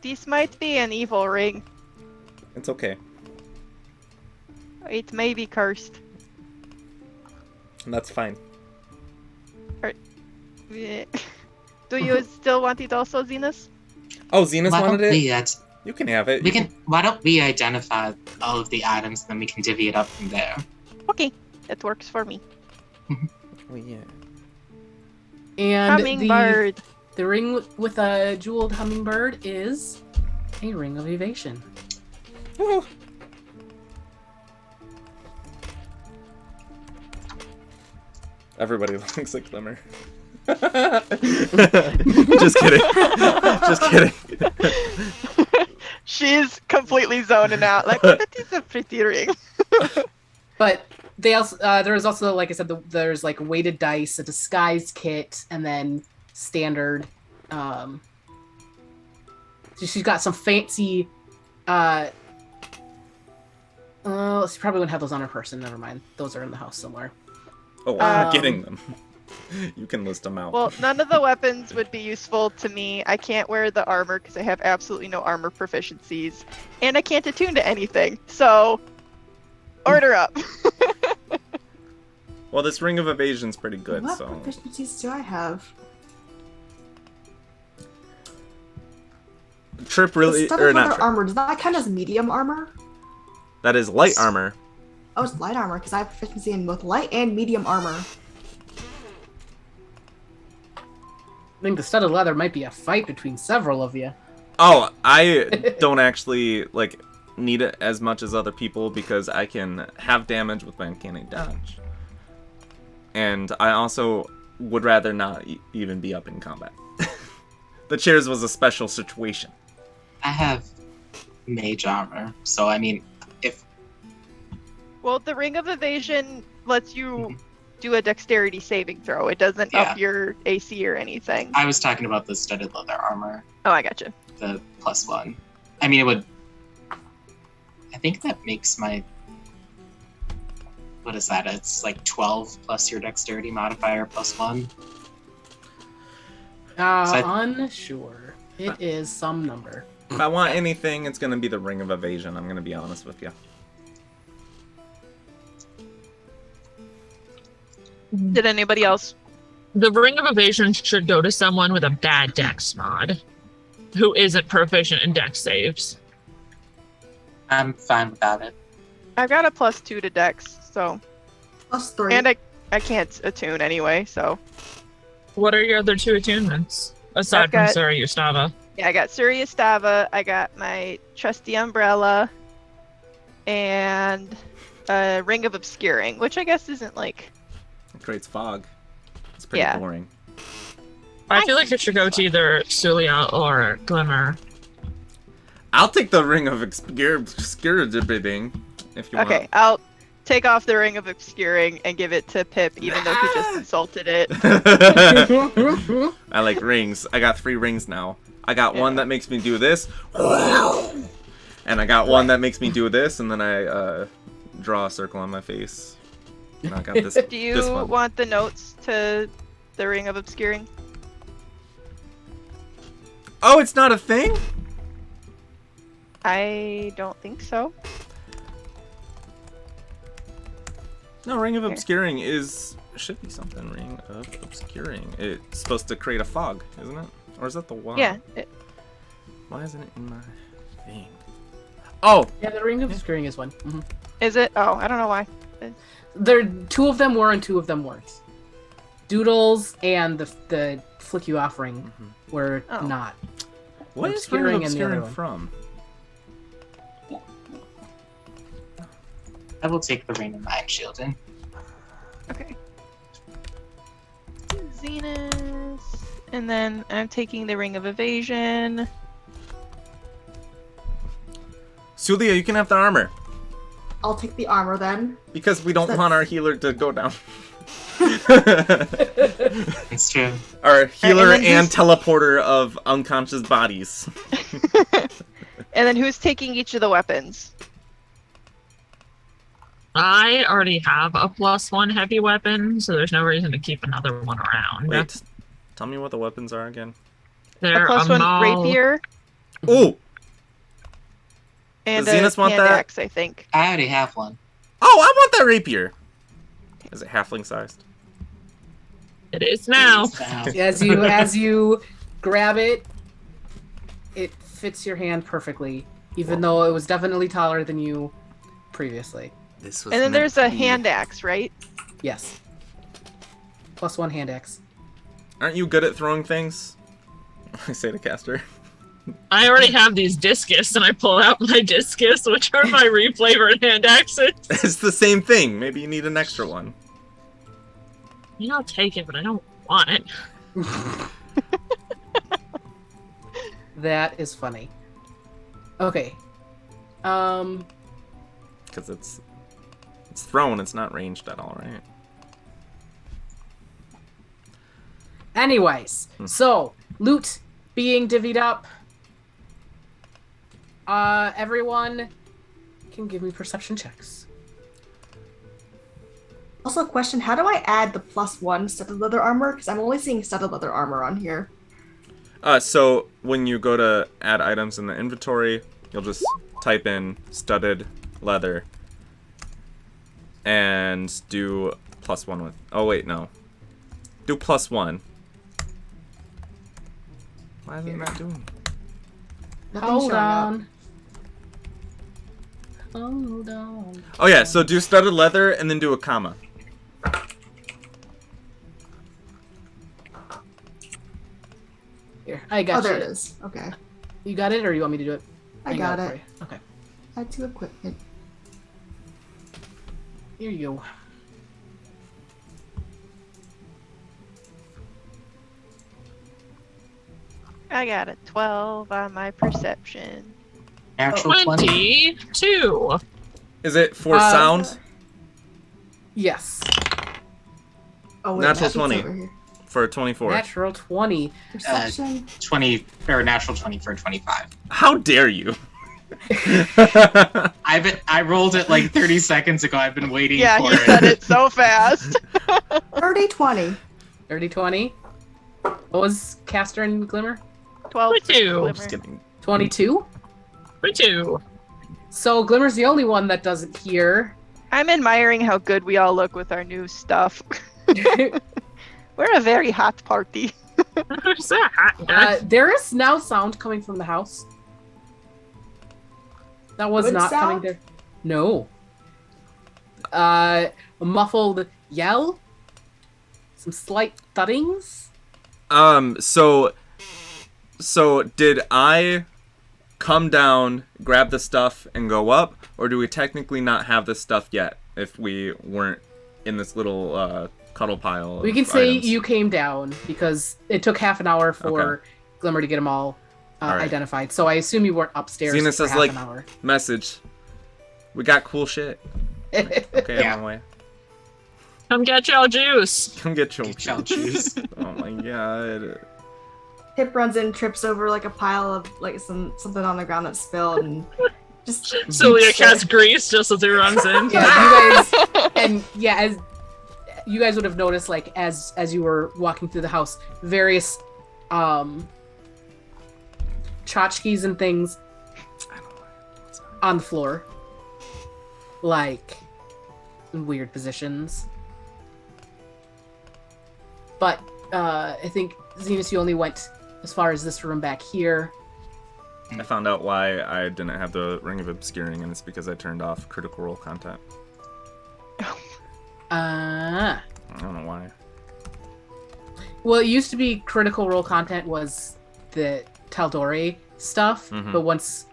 This might be an evil ring. It's okay. It may be cursed. And that's fine. Eh. Do you still want it also, Zenus? Oh, Zenus Why wanted don't we, it? You can have it. Why don't we identify all of the items, then we can divvy it up from there. Okay, that works for me. Oh, yeah. And Hummingbird. the ring with a jeweled hummingbird is a ring of evasion. Oh. Everybody looks like Glimmer. Just kidding. Just kidding. She's completely zoning out. Like, that is a pretty ring. But they also there's also, like I said, there's like weighted dice, a disguise kit, and then standard. So she's got some fancy. She probably wouldn't have those on her person. Never mind. Those are in the house somewhere. Oh, I'm getting them. You can list them out. Well, none of the weapons would be useful to me. I can't wear the armor because I have absolutely no armor proficiencies. And I can't attune to anything. So, order up. Well, this ring of evasion's pretty good, What so. proficiencies do I have? Trip really, Studded or not leather trip. armor, does that count as medium armor? That is light armor. Oh, it's light armor, because I have proficiency in both light and medium armor. I think the studded leather might be a fight between several of you. Oh, I don't actually, like, need it as much as other people because I can have damage with my uncanny dodge. And I also would rather not even be up in combat. The chairs was a special situation. I have mage armor, so I mean, if Well, the Ring of Evasion lets you do a dexterity saving throw. It doesn't up your AC or anything. I was talking about the studded leather armor, Oh, I gotcha. the +1. I mean, it would. I think that makes my. What is that? It's like 12 plus your dexterity modifier +1. Unsure. It is some number. If I want anything, it's going to be the Ring of Evasion. I'm going to be honest with you. Did anybody else? The Ring of Evasion should go to someone with a bad dex mod, who isn't proficient in dex saves. I'm fine without it. I've got a +2 to dex, so. +3. And I can't attune anyway, so. What are your other two attunements? Aside I've got- from Surya Stava. Yeah, I got Suliya Stava, I got my trusty umbrella, and a Ring of Obscuring, which I guess isn't like. It creates fog. It's pretty boring. I feel like it should go to either Suliya or Glimmer. I'll take the Ring of Obscuring if you want. Okay, I'll take off the Ring of Obscuring and give it to Pip, even though he just insulted it. I like rings. I got 3 rings now. I got one that makes me do this. And I got one that makes me do this, and then I draw a circle on my face. And I got this. Do you this one. want the notes to the Ring of Obscuring? Oh, it's not a thing? I don't think so. No, Ring of Here. Obscuring should be something. Ring of Obscuring. It's supposed to create a fog, isn't it? Or is that the one? Yeah. Why isn't it in my thing? Oh! Yeah, the Ring of Obscuring is one. Mm-hmm. Is it? Oh, I don't know why. There, 2 of them were and 2 of them weren't. Doodles and the Flick You Off ring were not. What is Ring of Obscuring and the other Obscuring one. from? I will take the ring of mind shielding. Okay. Zenus. And then I'm taking the Ring of Evasion. Suliya, you can have the armor. I'll take the armor then. Because we don't That's- want our healer to go down. It's true. Our healer and then and who's- teleporter of unconscious bodies. And then who's taking each of the weapons? I already have a +1 heavy weapon, so there's no reason to keep another one around. Wait, tell me what the weapons are again. They're A +1 Maul- rapier Ooh! and Does a Zenus want hand that? axe, I think. I already have one. Oh, I want that rapier! Is it halfling sized? It is now. As you grab it, it fits your hand perfectly, even though it was definitely taller than you previously. This was And then there's a meant to be. hand axe, right? Yes. +1 hand axe. Aren't you good at throwing things? I say to Castor. I already have these discus, and I pull out my discus, which are my reflavored hand axes. It's the same thing. Maybe you need an extra one. Yeah, I'll take it, but I don't want it. That is funny. Okay. Because it's thrown, it's not ranged at all, right? Anyways, so loot being divvied up. Everyone can give me perception checks. Also, a question: how do I add the +1 studded leather armor? Because I'm only seeing studded leather armor on here. So when you go to add items in the inventory, you'll just type in studded leather and do +1 with. Oh wait, no. Do +1. Why isn't that doing? Nothing's Hold showing up. on. Hold on. Oh yeah, so do studded leather and then do a comma. Here, I got Oh, there you. it is. Okay, You got it, or you want me to do it? I got for it. you. Okay. Add to equipment. Here you go. I got a 12 on my perception. Natural 20. 22. Is it for Uh, sound? Yes. Oh wait, Natural that sheet's 20. over here. For 24. Natural 20. Perception. 20 or natural 20 for 25. How dare you? I rolled it like 30 seconds ago. I've been waiting Yeah, for he said it so fast. 30-20. 30-20. What was Castor and Glimmer? 12 for 22. Glimmer. Just kidding. 22. 22. So Glimmer's the only one that doesn't hear. I'm admiring how good we all look with our new stuff. We're a very hot party. Who's that hot guy? There is now sound coming from the house. That was Good not coming sound? there. No. A muffled yell. Some slight thuddings. So did I come down, grab the stuff, and go up, or do we technically not have this stuff yet if we weren't in this little cuddle pile? We can of say items? you came down because it took half an hour for Okay. Glimmer to get them all, Alright. identified. So I assume you weren't upstairs Zenus for is half like- an hour. Message. We got cool shit. Okay, Yeah. I'm on my way. Come get your juice. Come get your Get your juice. Oh my god. Pip runs in, trips over like a pile of like something on the ground that's spilled, and just Suliya casts grease just as he runs in. Yeah, you guys, and yeah, as you guys would have noticed, like as you were walking through the house, various tchotchkes and things on the floor, like in weird positions. But I think Zenus, you only went as far as this room back here. I found out why I didn't have the Ring of Obscuring, and it's because I turned off Critical Role content. I don't know why. Well, it used to be Critical Role content was the Taldori stuff, Mhm. but once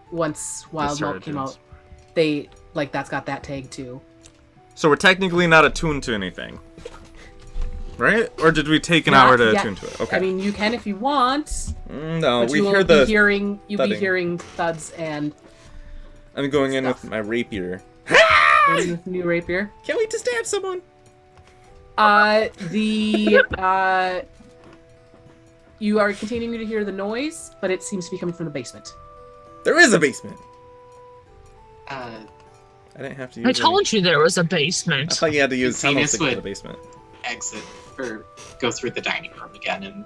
Wild Milk came out, they that's got that tag too. So we're technically not attuned to anything. right? Or did we take an Not hour to yet. attune to it? Okay. I mean, you can if you want. No, But we you will hear be the. hearing. You'll be thudding. hearing thuds and I'm going in stuff. with my rapier. with new rapier. Can't wait to stab someone. You are continuing to hear the noise, but it seems to be coming from the basement. There is a basement. Uh, I didn't have to use. I told you there was a I basement. thought you had to use tunnels to Zenus get to the would- basement. exit or go through the dining room again and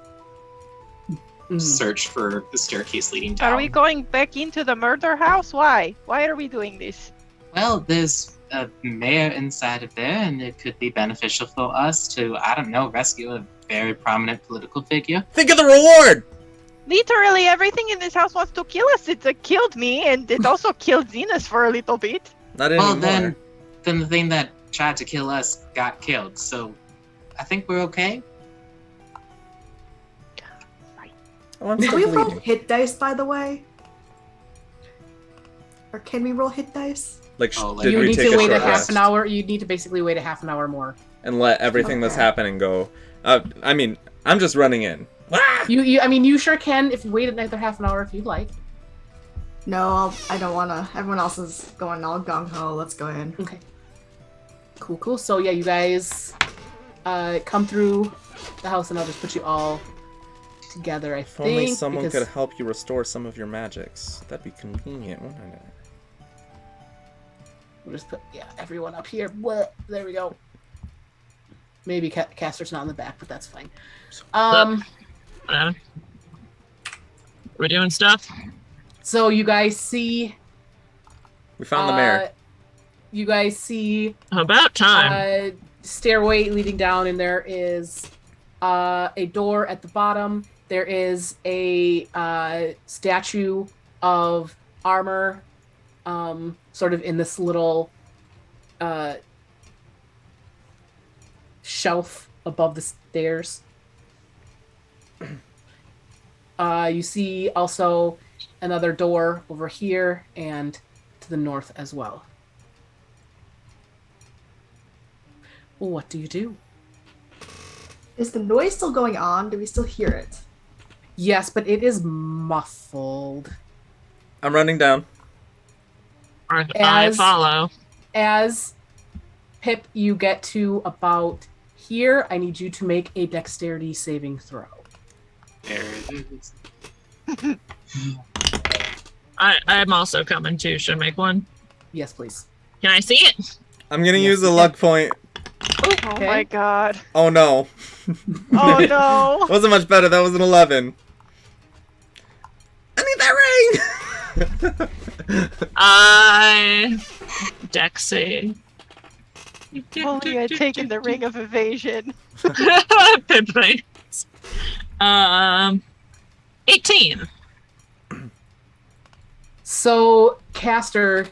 Mhm. search for the staircase leading down. Are we going back into the murder house? Why? Why are we doing this? Well, there's a mayor inside of there, and it could be beneficial for us to, I don't know, rescue a very prominent political figure. Think of the reward. Literally everything in this house wants to kill us. It killed me, and it also killed Zenus for a little bit. Not Well, anymore. then the thing that tried to kill us got killed, so I think we're okay. Oh, I'm Can still we roll bleeding. hit dice, by the way? Or can we roll hit dice? Like, Oh, like- did You we need take to a wait a short half rest an hour. You need to basically wait a half an hour more. and let everything that's Okay. happening go? I mean, I'm just running in. Ah! I mean, you sure can if you wait another half an hour if you'd like. No, I don't wanna. Everyone else is going all gung ho. Let's go in. Okay. Cool. So yeah, you guys come through the house, and I'll just put you all together. I If think. only someone because- could help you restore some of your magics. That'd be convenient, wouldn't it? We'll just put everyone up here. Blah. There we go. Maybe Castor's not in the back, but that's fine. Whatever. Are we doing stuff? So you guys see. We found the mayor. You guys see About time. stairway leading down, and there is a door at the bottom. There is a statue of armor, sort of in this little shelf above the stairs. You see also another door over here and to the north as well. What do you do? Is the noise still going on? Do we still hear it? Yes, but it is muffled. I'm running down. I as- follow. As Pip, you get to about here, I need you to make a dexterity saving throw. There it is. I'm also coming too. Should I make one? Yes, please. Can I see it? I'm gonna Yes, use a you luck point. Oh Okay. my god. Oh no. Oh no. Wasn't much better. That was an 11. I need that ring. I Dex save. Only I had taken the ring of evasion. Pipperin. 18. So, Castor,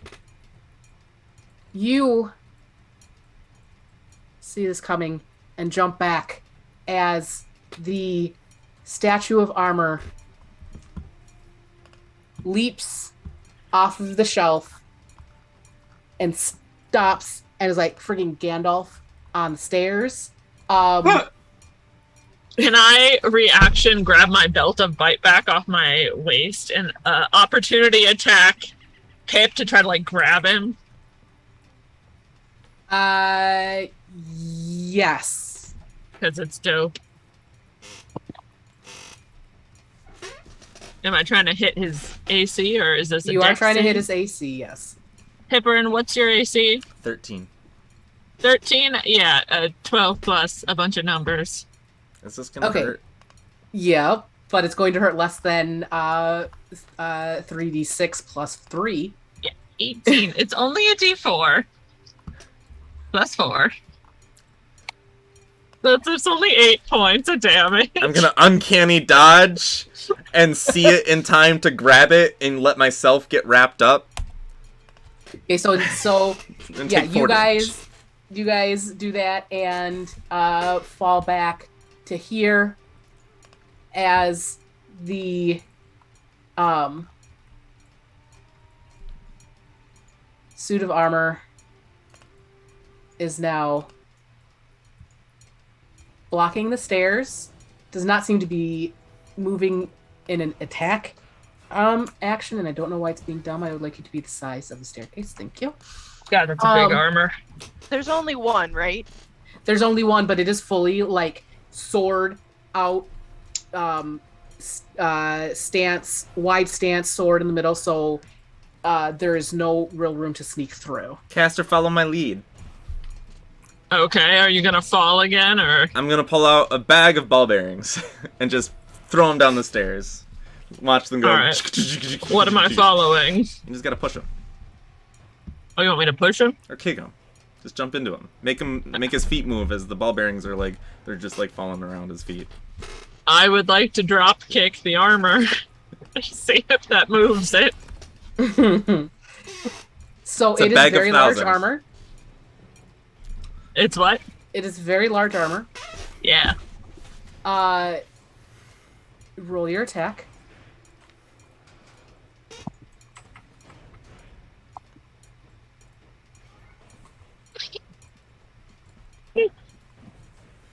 you see this coming and jump back as the statue of armor leaps off of the shelf and stops and is like freaking Gandalf on the stairs. Can I reaction grab my belt of bite back off my waist and opportunity attack Pip to try to like grab him? Yes. Because it's dope. Am I trying to hit his AC or is this a You are dex trying to save? hit his AC, yes. Pipperin, what's your AC? 13. 13? Yeah, 12 plus a bunch of numbers. Is this gonna Okay. hurt? Yeah, but it's going to hurt less than 3d6 plus 3. 18. It's only a d4. Plus 4. That's only 8 points of damage. I'm gonna uncanny dodge and see it in time to grab it and let myself get wrapped up. Okay, so And yeah, take 4 damage. you guys do that and fall back to here as the suit of armor is now blocking the stairs. Does not seem to be moving in an attack action, and I don't know why it's being dumb. I would like you to be the size of the staircase. Thank you. God, that's a big armor. There's only one, right? There's only one, but it is fully like sword out, stance, wide stance, sword in the middle. So there is no real room to sneak through. Castor, follow my lead. Okay, are you gonna fall again, or? I'm gonna pull out a bag of ball bearings and just throw them down the stairs. Watch them go. All right. What am I following? You just gotta push them Oh, you want me to push him? or kick him. Just jump into him. Make his feet move as the ball bearings are like they're just like falling around his feet. I would like to drop kick the armor. See if that moves it. So It's a it is bag of very large thousands. armor. It's what? It is very large armor. Yeah. Roll your attack.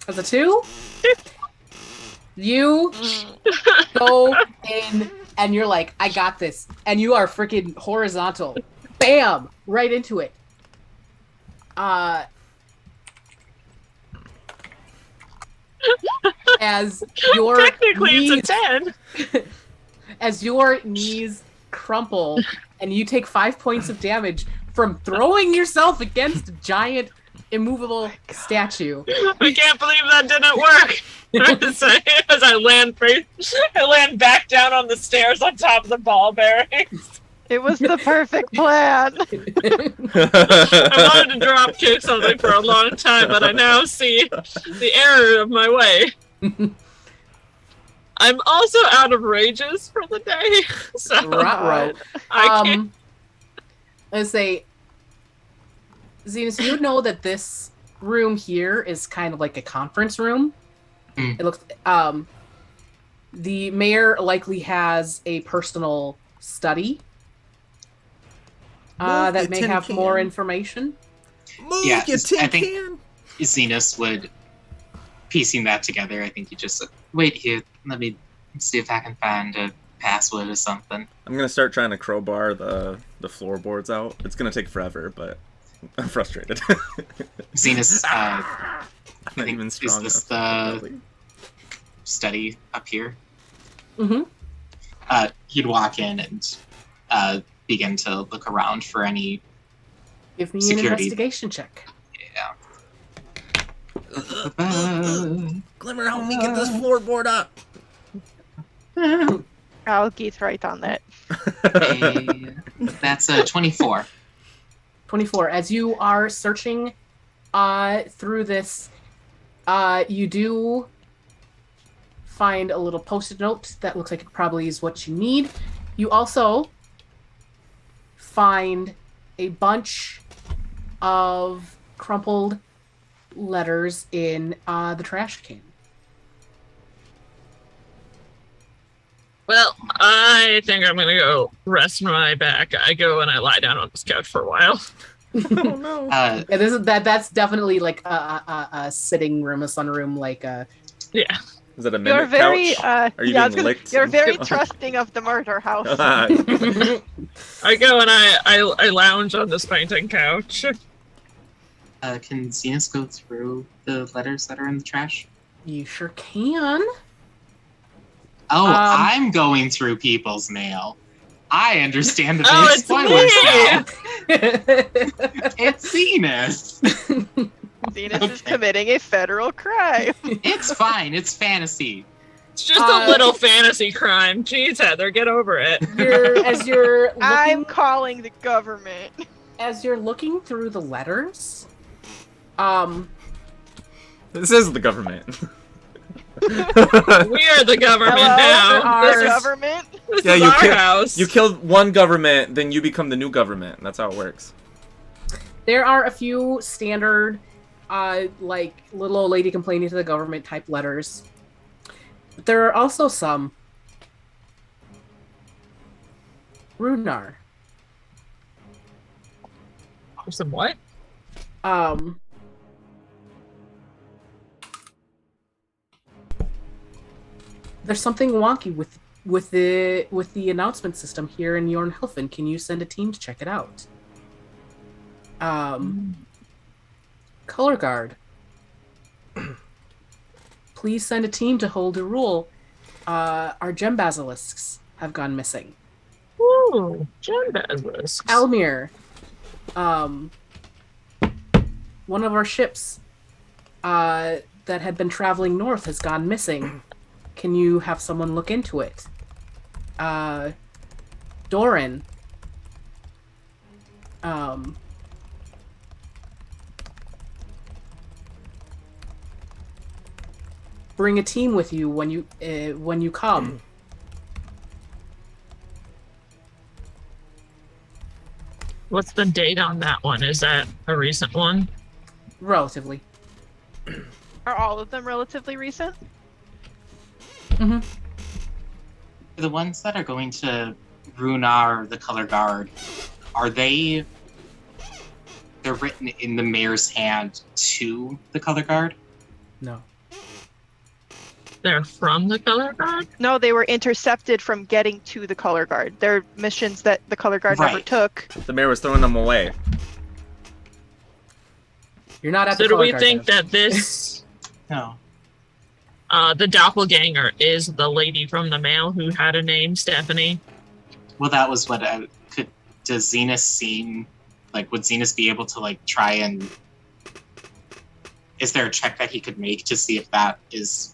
As a 2, you go in and you're like, I got this. And you are freaking horizontal. Bam! Right into it. As your Technically, knees, it's a 10. as your knees crumple and you take 5 points of damage from throwing yourself against a giant immovable statue. I can't believe that didn't work. As I land back down on the stairs on top of the ball bearings. It was the perfect plan. I wanted to drop kick something for a long time, but I now see the error of my way. I'm also out of rages for the day, so Ruh-roh. I can't. Let's say, Zenus, you know that this room here is kind of like a conference room. Mm. It looks. The mayor likely has a personal study Move that your may tin have can. more information. Move Yeah, your tin I think- can. Zenus would, piecing that together, I think you just wait here. Let me see if I can find a password or something. I'm gonna start trying to crowbar the floorboards out. It's gonna take forever, but I'm frustrated. Zenus, I'm not think- even is strong this enough. the- study up here. Mm-hmm. He'd walk in and begin to look around for any. Give me an Security. investigation check. Glimmer, help me get this floorboard up. I'll get right on that. That's a 24. 24. As you are searching through this, you do find a little post-it note that looks like it probably is what you need. You also find a bunch of crumpled letters in the trash can. Well, I think I'm gonna go rest my back. I go and I lie down on this couch for a while. Oh no. Yeah, that's definitely like a sitting room, a sunroom, like a. Yeah. Is that a You're mimic very, couch? Are you yeah, I being was gonna- licked? you're very trusting of the murder house. I go and I lounge on this painting couch. Can Zenus go through the letters that are in the trash? You sure can. Oh, Um, I'm going through people's mail. I understand the big Oh, it's spoilers me! now. It's Zenus. Zenus is committing a federal crime. It's fine. It's fantasy. It's just a little fantasy crime. Jeez, Heather, get over it. As you're I'm looking, calling the government. as you're looking through the letters, This is the government. We are the government Hello, now. there This the is, government. this Yeah, is you our kill- house. You killed one government, then you become the new government. That's how it works. there are a few standard, like little old lady complaining to the government type letters. But there are also some Runar. Some what? There's something wonky with the announcement system here in Jornhelfen. Can you send a team to check it out? Color guard. Please send a team to hold a rule. Our gem basilisks have gone missing. Ooh, gem basilisks. Elmir. One of our ships that had been traveling north has gone missing. Can you have someone look into it? Doran. Bring a team with you when you come. What's the date on that one? Is that a recent one? Relatively. Are all of them relatively recent? Mm-hmm. The ones that are going to Runar, the color guard, are they're written in the mayor's hand to the color guard? No. They're from the color guard? No, they were intercepted from getting to the color guard. They're missions that the color guard never Right. took. The mayor was throwing them away. You're not at So the do color we guard think then. that this, No. the doppelganger is the lady from the mail who had a name, Stephanie? Well, that was what I could. Does Zenus seem like? Would Zenus be able to like try and? Is there a check that he could make to see if that is?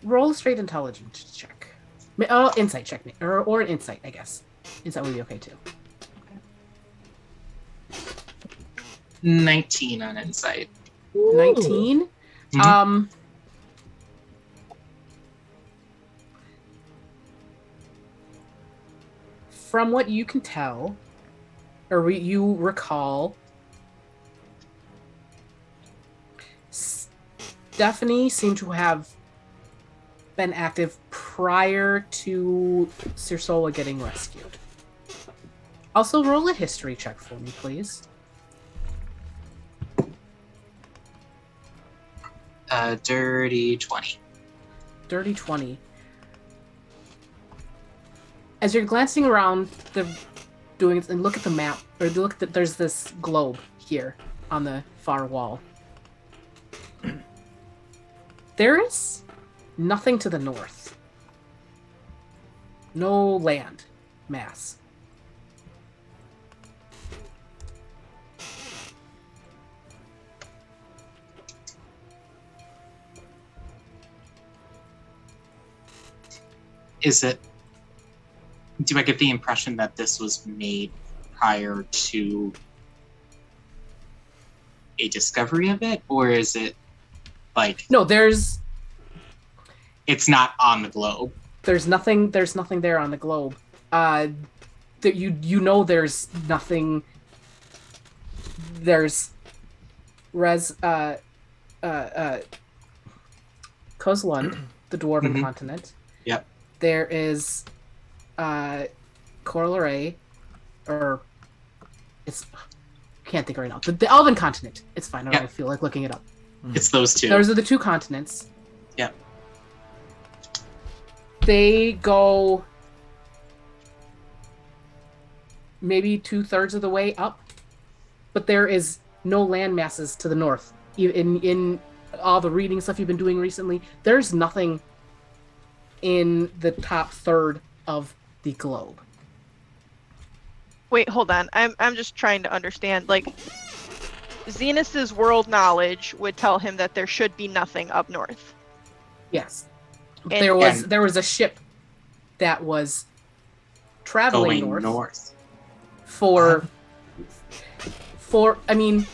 Roll a straight intelligence check. Oh, insight check, or an insight, I guess. Insight would be okay too. 19 on insight. 19. Mhm. From what you can tell, or you recall, Stephanie seemed to have been active prior to Sirsola getting rescued. Also, roll a history check for me, please. Dirty 20. Dirty 20. As you're glancing around the doing it and look at the map, or look at there's this globe here on the far wall. There is nothing to the north. No land mass. Is it? Do I get the impression that this was made prior to a discovery of it, or is it like No, there's not on the globe? there's nothing there on the globe. That you know there's nothing. There's Rhez Kozlund, the dwarven Mhm. continent. Yep. There is Lorei, or it's can't think right now. The Elven continent. It's fine. I don't Yep. feel like looking it up. It's those two. Those are the two continents. Yep. They go maybe 2/3 of the way up, but there is no land masses to the north. In all the reading stuff you've been doing recently, there's nothing in the top third of the globe. Wait, hold on. I'm just trying to understand. Like, Zenus's world knowledge would tell him that there should be nothing up north. Yes, And- there was a ship that was traveling going north. for I mean,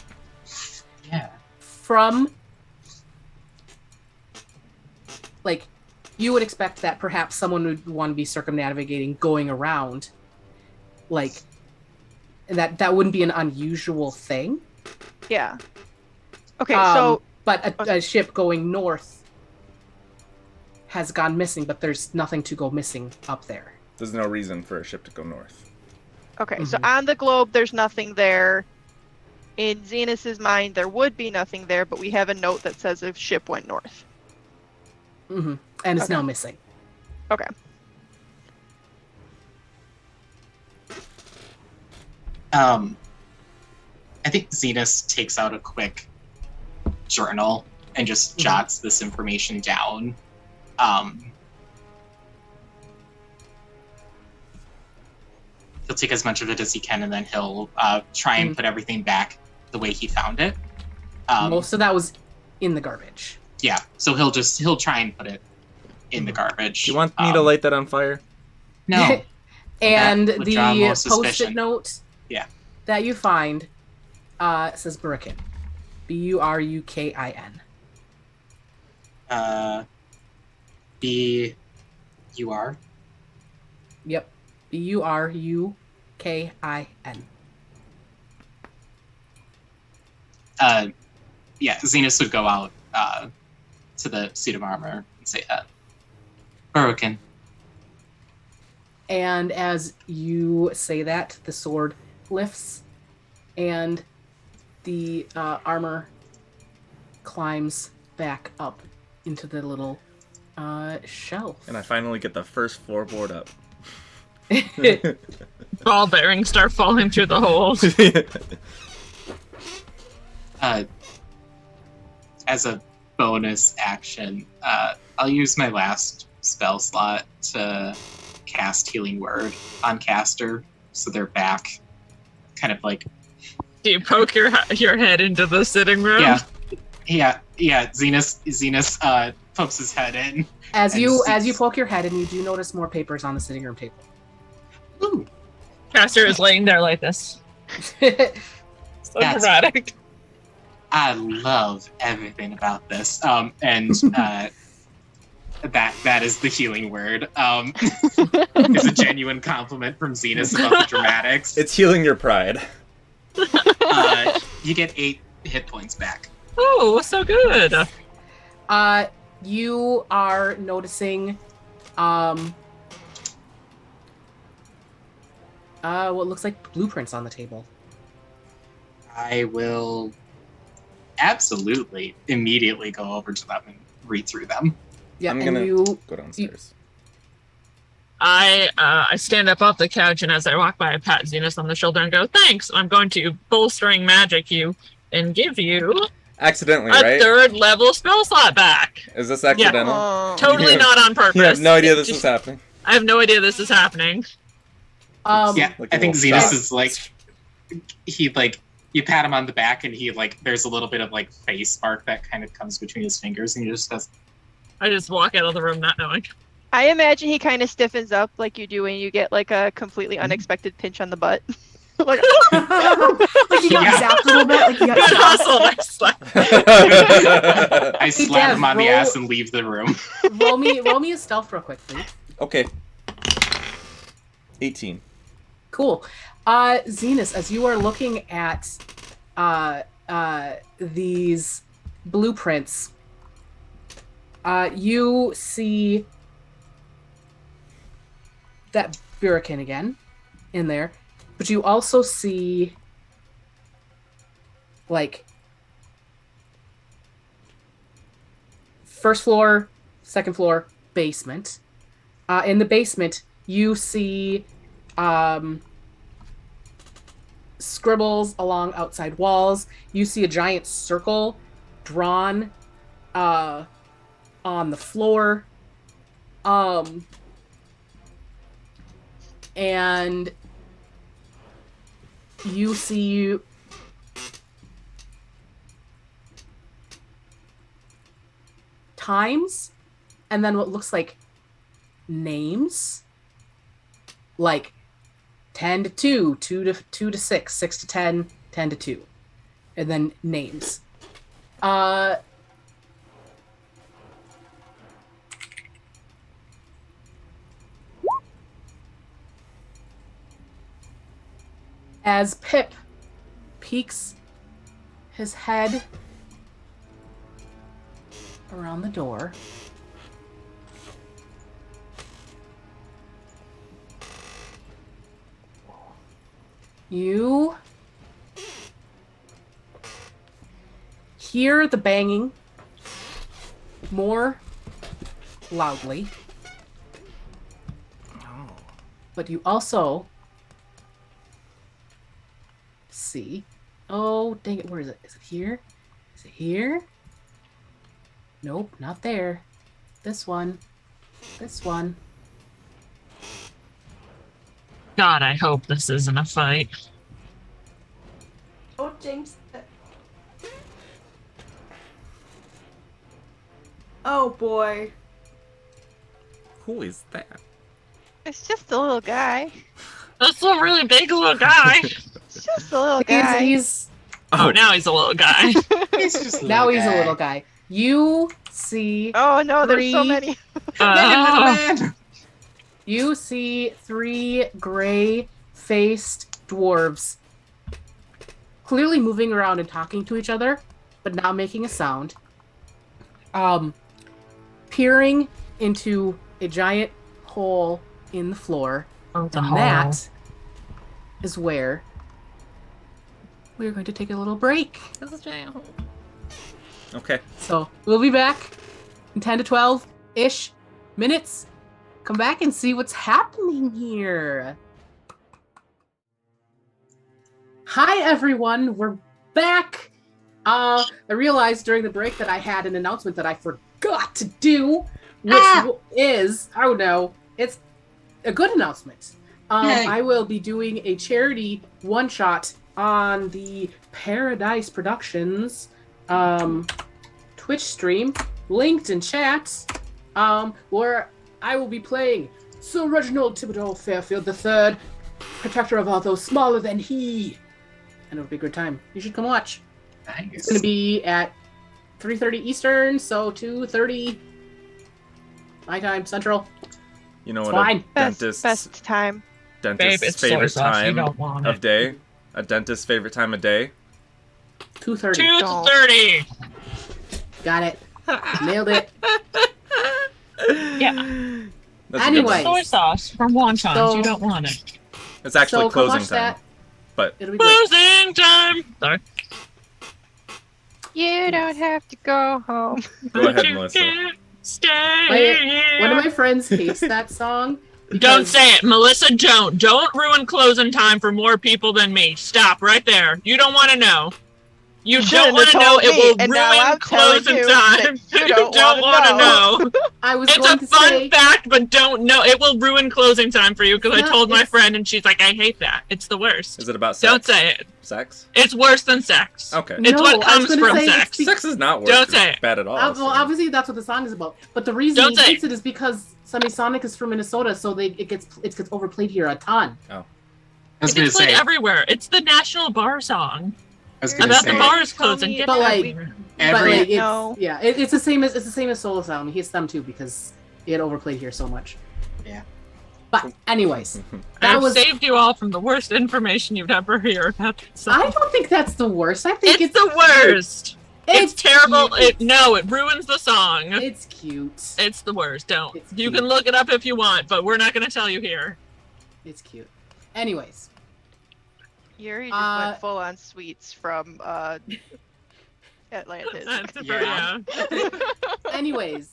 Yeah. from like you would expect that perhaps someone would want to be circumnavigating going around, like, and that wouldn't be an unusual thing. Yeah. Okay, so but a ship going north has gone missing, but there's nothing to go missing up there. There's no reason for a ship to go north. so on the globe there's nothing there. in Zenus's mind, there would be nothing there, but we have a note that says a ship went north. Mm-hmm. And it's Okay. now missing. Okay. I think Zenus takes out a quick journal and just jots this information down. He'll take as much of it as he can, and then he'll try and put everything back the way he found it. Most of that was in the garbage. Yeah, so he'll try and put it in the garbage. Do you want me to light that on fire? No. And That would draw more the post-it suspicion. note Yeah. that you find says Burukin. Burukin. B-U-R? Yep. Burukin. Yeah, Zenus would go out to the suit of armor and say, Burukin. And as you say that, the sword lifts and the armor climbs back up into the little shelf. And I finally get the first floorboard up. Ball bearings start falling through the holes. As a bonus action, I'll use my last spell slot to cast Healing Word on Castor, so they're back. Kind of like... Do you poke your head into the sitting room? Yeah. Zenus pokes his head in. As you poke your head, and you do notice more papers on the sitting room table. Ooh. Castor is laying there like this. So dramatic. I love everything about this. And that is the Healing Word. It's a genuine compliment from Zenus about the dramatics. It's healing your pride. You get 8 hit points back. Oh, so good. You are noticing what looks like blueprints on the table. I will absolutely immediately go over to them and read through them. Yeah, I'm and gonna you go downstairs. I stand up off the couch, and as I walk by, I pat Zenus on the shoulder and go, "Thanks. I'm going to bolstering magic you and give you Accidentally, a right? 3rd level spell slot back." Is this accidental? Oh. Totally not on purpose. You have no idea this Just- is happening. I have no idea this is happening. Yeah, like a I think little Zenus shot. is like, he like, you pat him on the back and he like, there's a little bit of like face spark that kind of comes between his fingers and he just goes, I just walk out of the room not knowing. I imagine he kind of stiffens up like you do when you get like a completely unexpected pinch on the butt. Like, Like you got Yeah. zapped a little bit. Like you got Good shot. hustle, nice slap. I slap Dev, him on the roll- ass and leave the room. roll me a stealth real quick, please. Okay. 18. Cool. Zenus, as you are looking at these blueprints, you see that Burukin again in there, but you also see like first floor, second floor, basement. In the basement, you see scribbles along outside walls. You see a giant circle drawn on the floor. And you see times and then what looks like names, like 10 to 2, 2 to 6, 6 to 10, 10 to 2, and then names. As Pip peeks his head around the door, you hear the banging more loudly. Oh. But you also see. Oh, dang it. Where is it? Is it here? Is it here? Nope, not there. This one. This one. God, I hope this isn't a fight. Oh, James. Oh boy. Who is that? It's just a little guy. That's a really big little guy. It's just a little guy. He's Oh, now he's a little guy. He's just now he's a little guy. You see Oh no, there's so Three. many. Oh. You see 3 gray-faced dwarves clearly moving around and talking to each other, but not making a sound. Peering into a giant hole in the floor. Oh, the And hole. that is where we're going to take a little break. Okay. So we'll be back in 10 to 12-ish minutes. Come back and see what's happening here. Hi, everyone. We're back. I realized during the break that I had an announcement that I forgot to do, which is, oh no, it's a good announcement. Yay. I will be doing a charity one-shot on the Paradise Productions Twitch stream, linked in chat, where I will be playing Sir Reginald Thibodeau Fairfield III, protector of all those smaller than he. And it'll be a good time. You should come watch. Nice. It's going to be at 3:30 Eastern, so 2:30 my time, Central. You know It's what? fine. Best time. Dentist's Babe, it's soy favorite sauce. You time don't want of it. day. A dentist's favorite time of day. 2:30. 2:30. Got it. Nailed it. Yeah. That's a good Anyway. one. Soy sauce from wontons. So- You don't want it. It's actually So come closing watch time. that. But It'll be great. Closing time. Sorry. You don't have to go home. go ahead, You Melissa. can't stay. One of my friends hates that song. Don't because- say it, Melissa. Don't ruin closing time for more people than me. Stop right there. You don't want to know. You don't shouldn't want to have know. told It me, will and now ruin I'm telling closing you time. that you You don't don't want to wanna know. I was It's going a to fun say fact, but don't know. It will ruin closing time for you because I No, told my it's- friend and she's like, I hate that. It's the worst. Is it about sex? Don't say it. Sex? It's worse than sex. Okay. It's No, what I was comes gonna from say it's sex. be- Sex is not worse. Don't It's say it. bad at all. well, so- obviously that's what the song is about. But the reason Don't he say hates it is because Semisonic is from Minnesota, so it gets overplayed here a ton. I was It gonna gets played say. everywhere. It's the national bar song I was gonna about say. the bars Tell closing. me Get But, that like, we- But Every like, it's, No. yeah, it's the same as Soul Sound. He hates them too because it overplayed here so much. Yeah. But anyways, that I've was. saved you all from the worst information you'd ever hear about that song. I don't think that's the worst. I think It's the worst. It's terrible. cute. It ruins the song. It's cute. It's the worst. Don't. It's You cute. can look it up if you want, but we're not going to tell you here. It's cute. Anyways, Yuri just went full on sweets from Atlantis. Yeah. anyways,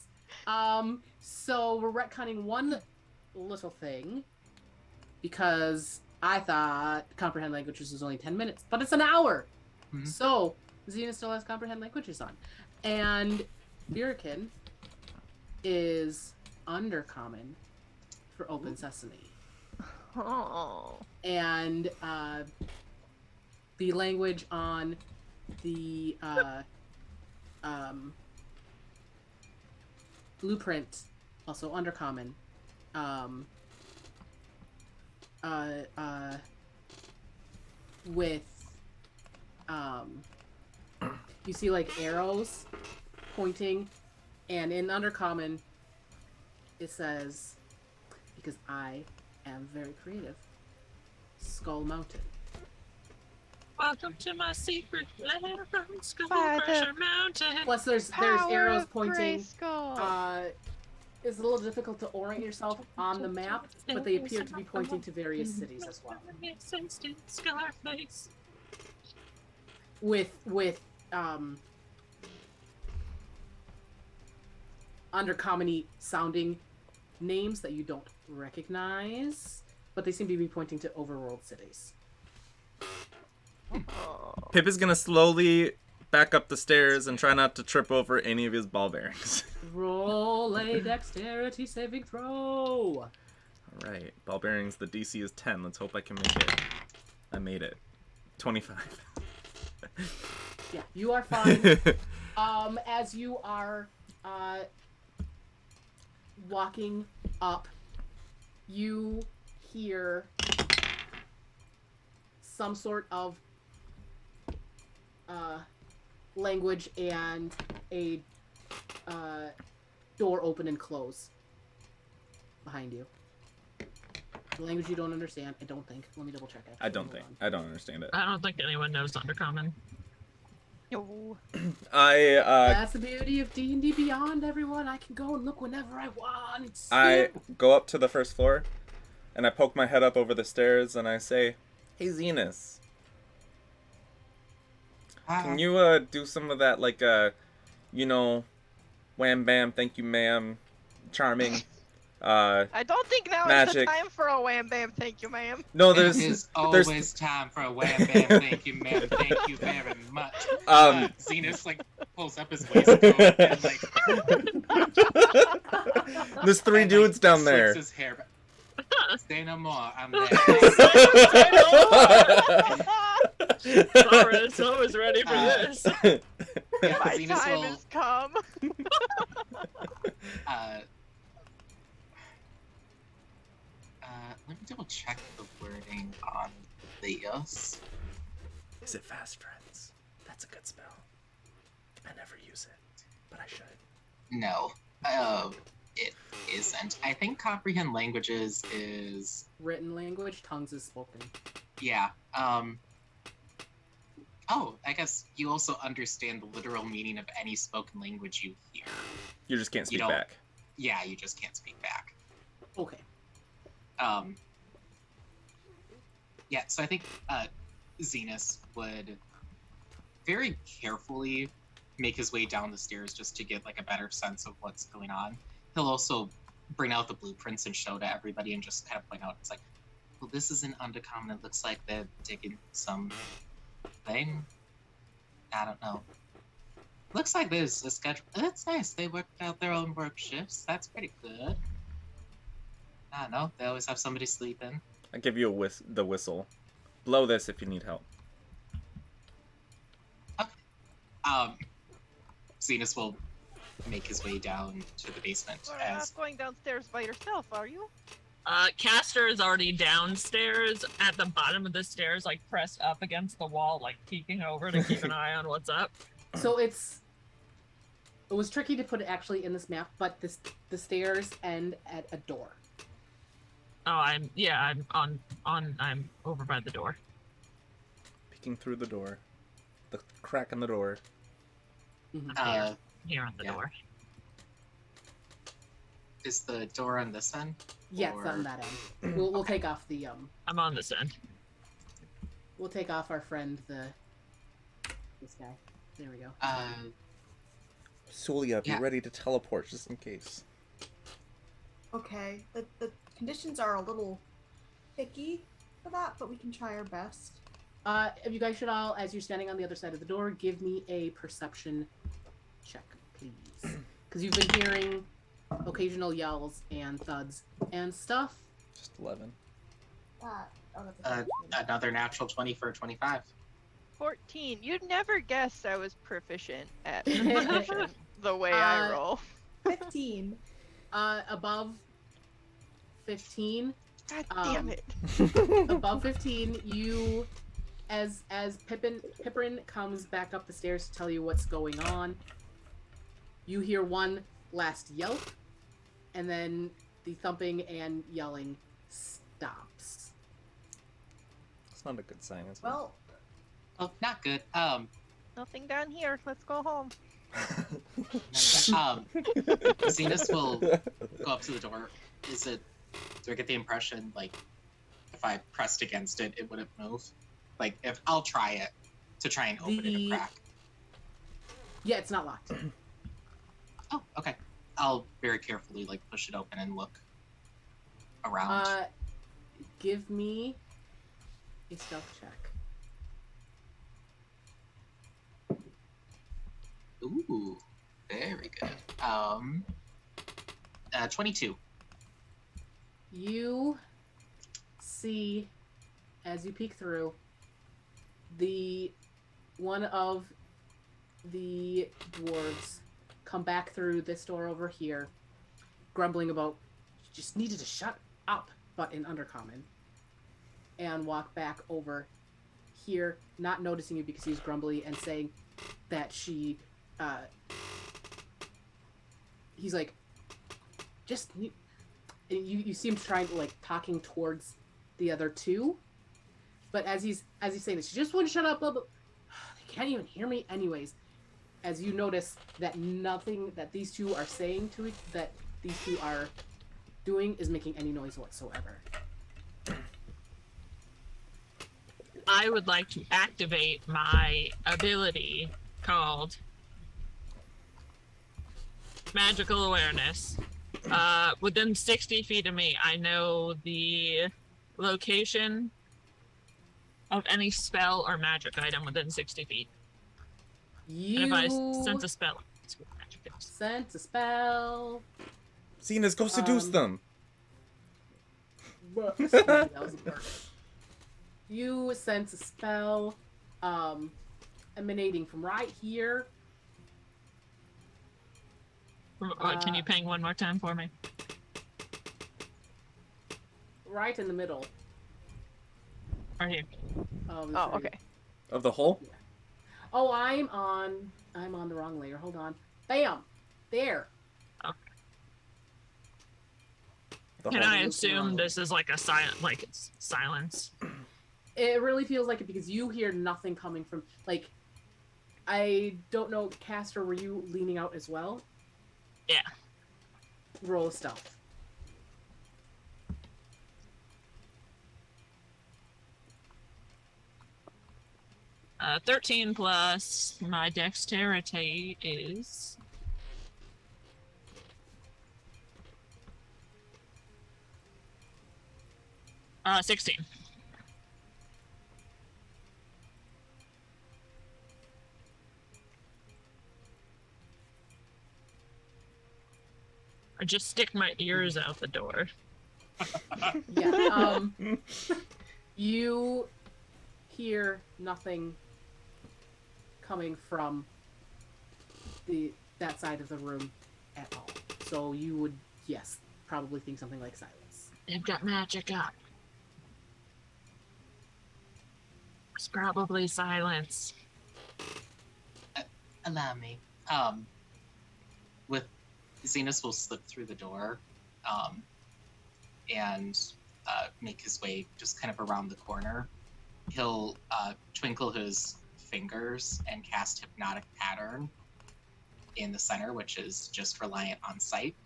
so we're retconning one little thing because I thought comprehend languages was only 10 minutes, but it's an hour. Mhm. So Zenus still has comprehend languages on, and Burikin is undercommon for Open Sesame, Oh. and the language on the blueprint, also undercommon. With you see like arrows pointing, and in undercommon it says, because I am very creative, Skull Mountain. Welcome to my secret land from Skull By the Crusher Mountain. Plus there's Power arrows of pointing. Grayskull. It's a little difficult to orient yourself on the map, but they appear to be pointing to various cities as well. Scarface. With undercommon-y sounding names that you don't recognize, but they seem to be pointing to overworld cities. Pip is gonna slowly back up the stairs and try not to trip over any of his ball bearings. Roll a dexterity saving throw. Alright, ball bearings, the DC is 10. Let's hope I can make it. I made it. 25. Yeah, you are fine. As you are walking up, you hear some sort of language and a door open and close behind you. The language you don't understand, I don't think. Let me double check. I don't understand it. I don't think anyone knows Undercommon. No. That's the beauty of D&D Beyond, everyone. I can go and look whenever I want. I go up to the first floor, and I poke my head up over the stairs, and I say, "Hey, Zenus, can you do some of that, like, wham bam, thank you, ma'am, charming, I don't think now is the magic." time for a wham bam, thank you, ma'am. No, It is always time for a wham bam. Thank you, ma'am. Thank you very much. Zenus like pulls up his waistcoat and like there's 3 and, dudes down slicks there. his hair back. Say no more. I'm there. Sorry, I was ready for this. Yeah, My Zenus time will, has come. let me double check the wording on this. Is it fast friends? That's a good spell. I never use it, but I should. No, it isn't. I think comprehend languages is Written language, tongues is spoken. yeah. Oh, I guess you also understand the literal meaning of any spoken language you hear. You just can't speak don't- back. Yeah, you just can't speak back. Okay. Yeah, so I think Zenus would very carefully make his way down the stairs just to get like a better sense of what's going on. He'll also bring out the blueprints and show to everybody and just kind of point out, it's like, well, this is an undercommon. It looks like they're digging some thing. I don't know. Looks like there's a schedule. That's nice. They worked out their own work shifts. That's pretty good. I don't know. They always have somebody sleeping. I give you the whistle. Blow this if you need help. Zenus will make his way down to the basement You're as not going downstairs by yourself, are you? Castor is already downstairs at the bottom of the stairs, like pressed up against the wall, like peeking over to keep an eye on what's up. So it was tricky to put it actually in this map, but the stairs end at a door. Oh, I'm over by the door. Peeking through the door. The crack in the door. Here at the Yeah. door. is the door on this end? Yeah, it's Or- on that end. We'll take off the I'm on this end. we'll take off our friend this guy. There we go. Suliya, be Yeah. ready to teleport just in case. Okay, the conditions are a little picky for that, but we can try our best. You guys should all, as you're standing on the other side of the door, give me a perception check, please. Because you've been hearing occasional yells and thuds and stuff. Just 11. That's a Another natural 20 for a 25. 14. You'd never guess I was proficient at perception the way I roll. 15. Above 15. God damn it. Above 15, you, as Pipperin comes back up the stairs to tell you what's going on, you hear one last yelp, and then the thumping and yelling stops. It's not a good sign, is it? Well, Oh, not good. Nothing down here. Let's go home. Zenus will go up to the door. Do I get the impression, like, if I pressed against it, it wouldn't move? Like, if I'll try it to try and open it a crack. Yeah, it's not locked. Oh, okay. I'll very carefully like push it open and look around. Give me a stealth check. Ooh, very good. 22. You see, as you peek through, one of the dwarves come back through this door over here, grumbling about, "You just needed to shut up," but in Undercommon, and walk back over here, not noticing you because he's grumbly, and saying that he's like, just, you seem to try, like, talking towards the other two, but as he's saying this, "You just want to shut up, blah, blah." They can't even hear me anyways. As you notice that nothing that these two are saying to that these two are doing is making any noise whatsoever. I would like to activate my ability called Magical Awareness. Within 60 feet of me, I know the location of any spell or magic item within 60 feet. You And if I sense a spell, that's what magic is. sense a spell. Zenus, go seduce them. Excuse me, that was a burn. You sense a spell emanating from right here. Can you ping one more time for me? Right in the middle. Right here. Of Oh, okay. Of the hole? Oh, I'm on the wrong layer. Hold on. Bam! There. The Can hole. I assume this is like a it's silence? It really feels like it because you hear nothing coming from, like, I don't know, Castor, were you leaning out as well? Yeah. Roll a stealth. Uh, 13 plus my dexterity is 16. I just stick my ears out the door. Yeah. You hear nothing coming from that side of the room at all. So you would, yes, probably think something like silence. They've got magic up. It's probably silence. Allow me. With Zenus will slip through the door, and make his way just kind of around the corner. He'll twinkle his fingers and cast Hypnotic Pattern in the center, which is just reliant on sight.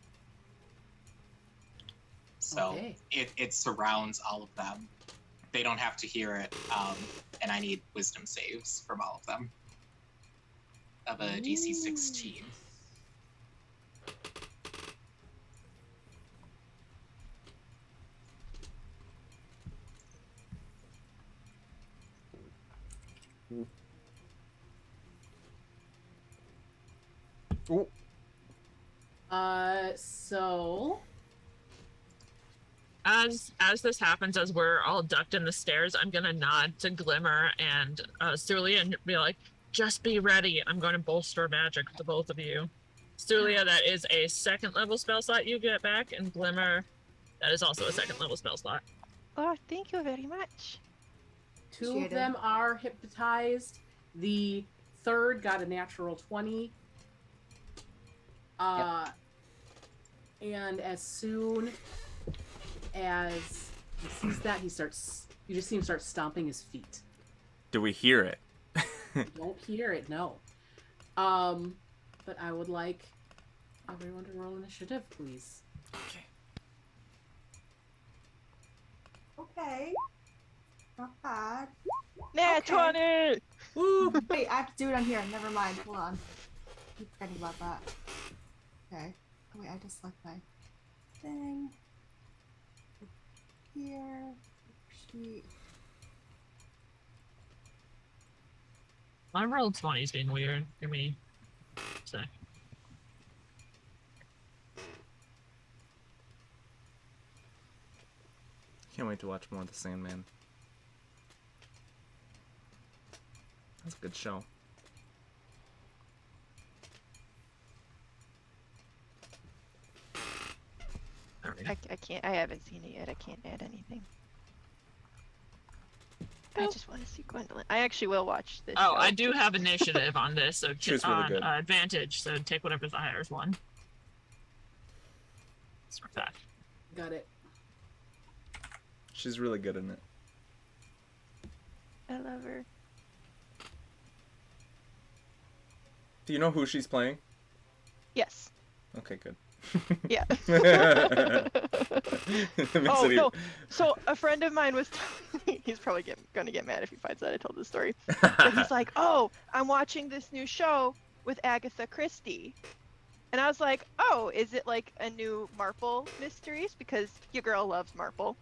So Okay. it surrounds all of them. They don't have to hear it, and I need wisdom saves from all of them. Of a DC 16. Ooh. So As this happens, as we're all ducked in the stairs, I'm gonna nod to Glimmer and Suliya and be like, "Just be ready. I'm going to bolster magic for the both of you." Suliya, that is a 2nd level spell slot you get back, and Glimmer, that is also a 2nd level spell slot. Oh, thank you very much. two Appreciate of them it. are hypnotized. The third got a natural 20. And as soon as he sees that, you just see him start stomping his feet. Do we hear it? You don't hear it, no. But I would like everyone to roll initiative, please. Okay. Okay. Not bad. Nat Okay. 20! Woo! Wait, I have to do it on here. Never mind. Hold on. Keep forgetting about that. Okay. Oh wait, I just select my thing. Here. Sheet. My roll 20's been weird. Give me a sec. Can't wait to watch more of The Sandman. That's a good show. Alright. I can't. I haven't seen it yet. I can't add anything. I just want to see Gwendolyn. I actually will watch this. Oh, show. I do have initiative on this, so She's really on good. advantage. So take whatever's the highest one. Start that. Got it. She's really good in it. I love her. Do you know who she's playing? Yes. Okay, good. Yeah. Makes Oh it no! So a friend of mine was telling me, he's probably gonna get mad if he finds out I told this story. But he's like, "Oh, I'm watching this new show with Agatha Christie," and I was like, "Oh, is it like a new Marple mysteries? Because your girl loves Marple."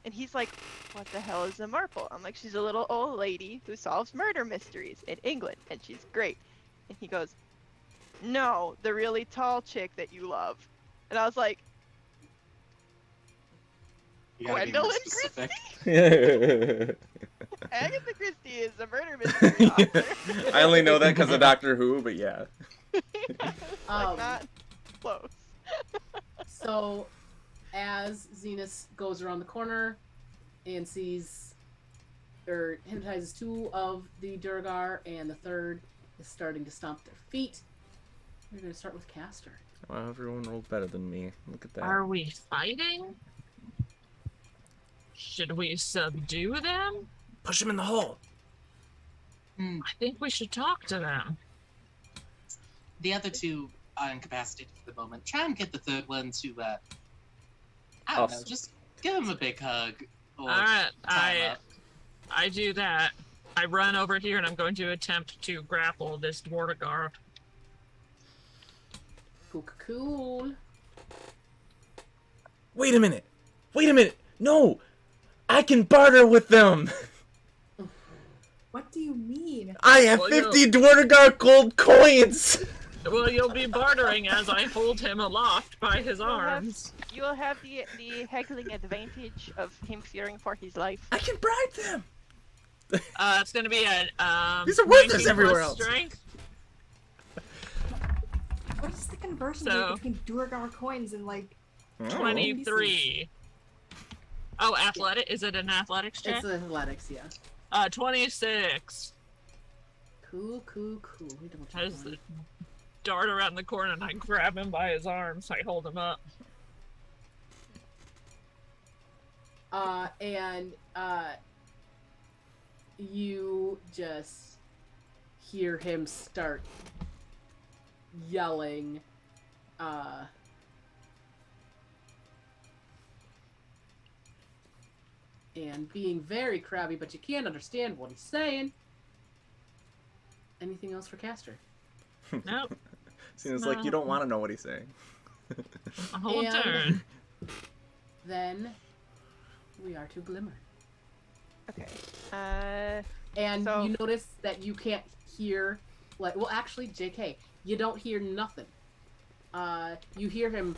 And he's like, "What the hell is a Marple?" I'm like, "She's a little old lady who solves murder mysteries in England, and she's great." And he goes, "No, the really tall chick that you love." And I was like, You gotta be more Gwendolyn specific. Agatha Christie is a murder mystery author. I only know that because of Doctor Who, but yeah. Like, not close. So, as Zenus goes around the corner and sees, or hypnotizes two of the Durgar, and the third is starting to stomp their feet, we're going to start with Castor. Well, everyone rolled better than me. Look at that. Are we fighting? Should we subdue them? Push him in the hole. I think we should talk to them. The other two are incapacitated for the moment. Try and get the third one to, I don't know, just give him a big hug. Or Alright, tie him up. I do that. I run over here and I'm going to attempt to grapple this Dwargar. Cool. Wait a minute. Wait a minute. No. I can barter with them. What do you mean? I have Well, 50 Dwargar gold coins. Well, you'll be bartering as I hold him aloft by his arms. You will have the heckling advantage of him fearing for his life. I can bribe them. It's gonna be a These are worthless 19 everywhere plus else. Strength. What is the conversion So- rate between Durgar coins and like? Oh. 23. Oh, athletic? Is it an athletics check? It's athletics, yeah. 26. Cool. We double check I just one. dart around the corner and I grab him by his arms. I hold him up. You just hear him start yelling, and being very crabby, but you can't understand what he's saying. Anything else for Castor? Nope. Seems like you don't want to know what he's saying. A whole And- turn. Then we are to Glimmer. Okay. And So- you notice that you can't hear, like, well, actually, JK, you don't hear nothing. You hear him,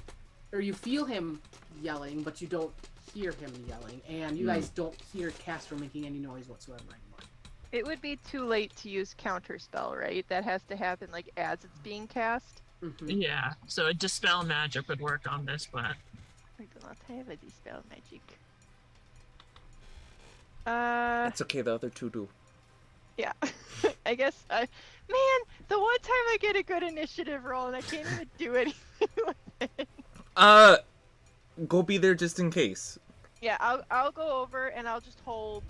or you feel him yelling, but you don't hear him yelling, and you guys don't hear Castor making any noise whatsoever anymore. It would be too late to use counterspell, right? That has to happen like as it's being cast. Mhm. Yeah, so a dispel magic would work on this, but I do not have a dispel magic. It's okay, the other two do. Yeah. I guess man, the one time I get a good initiative roll and I can't even do anything with it. Go be there just in case. Yeah, I'll go over and I'll just hold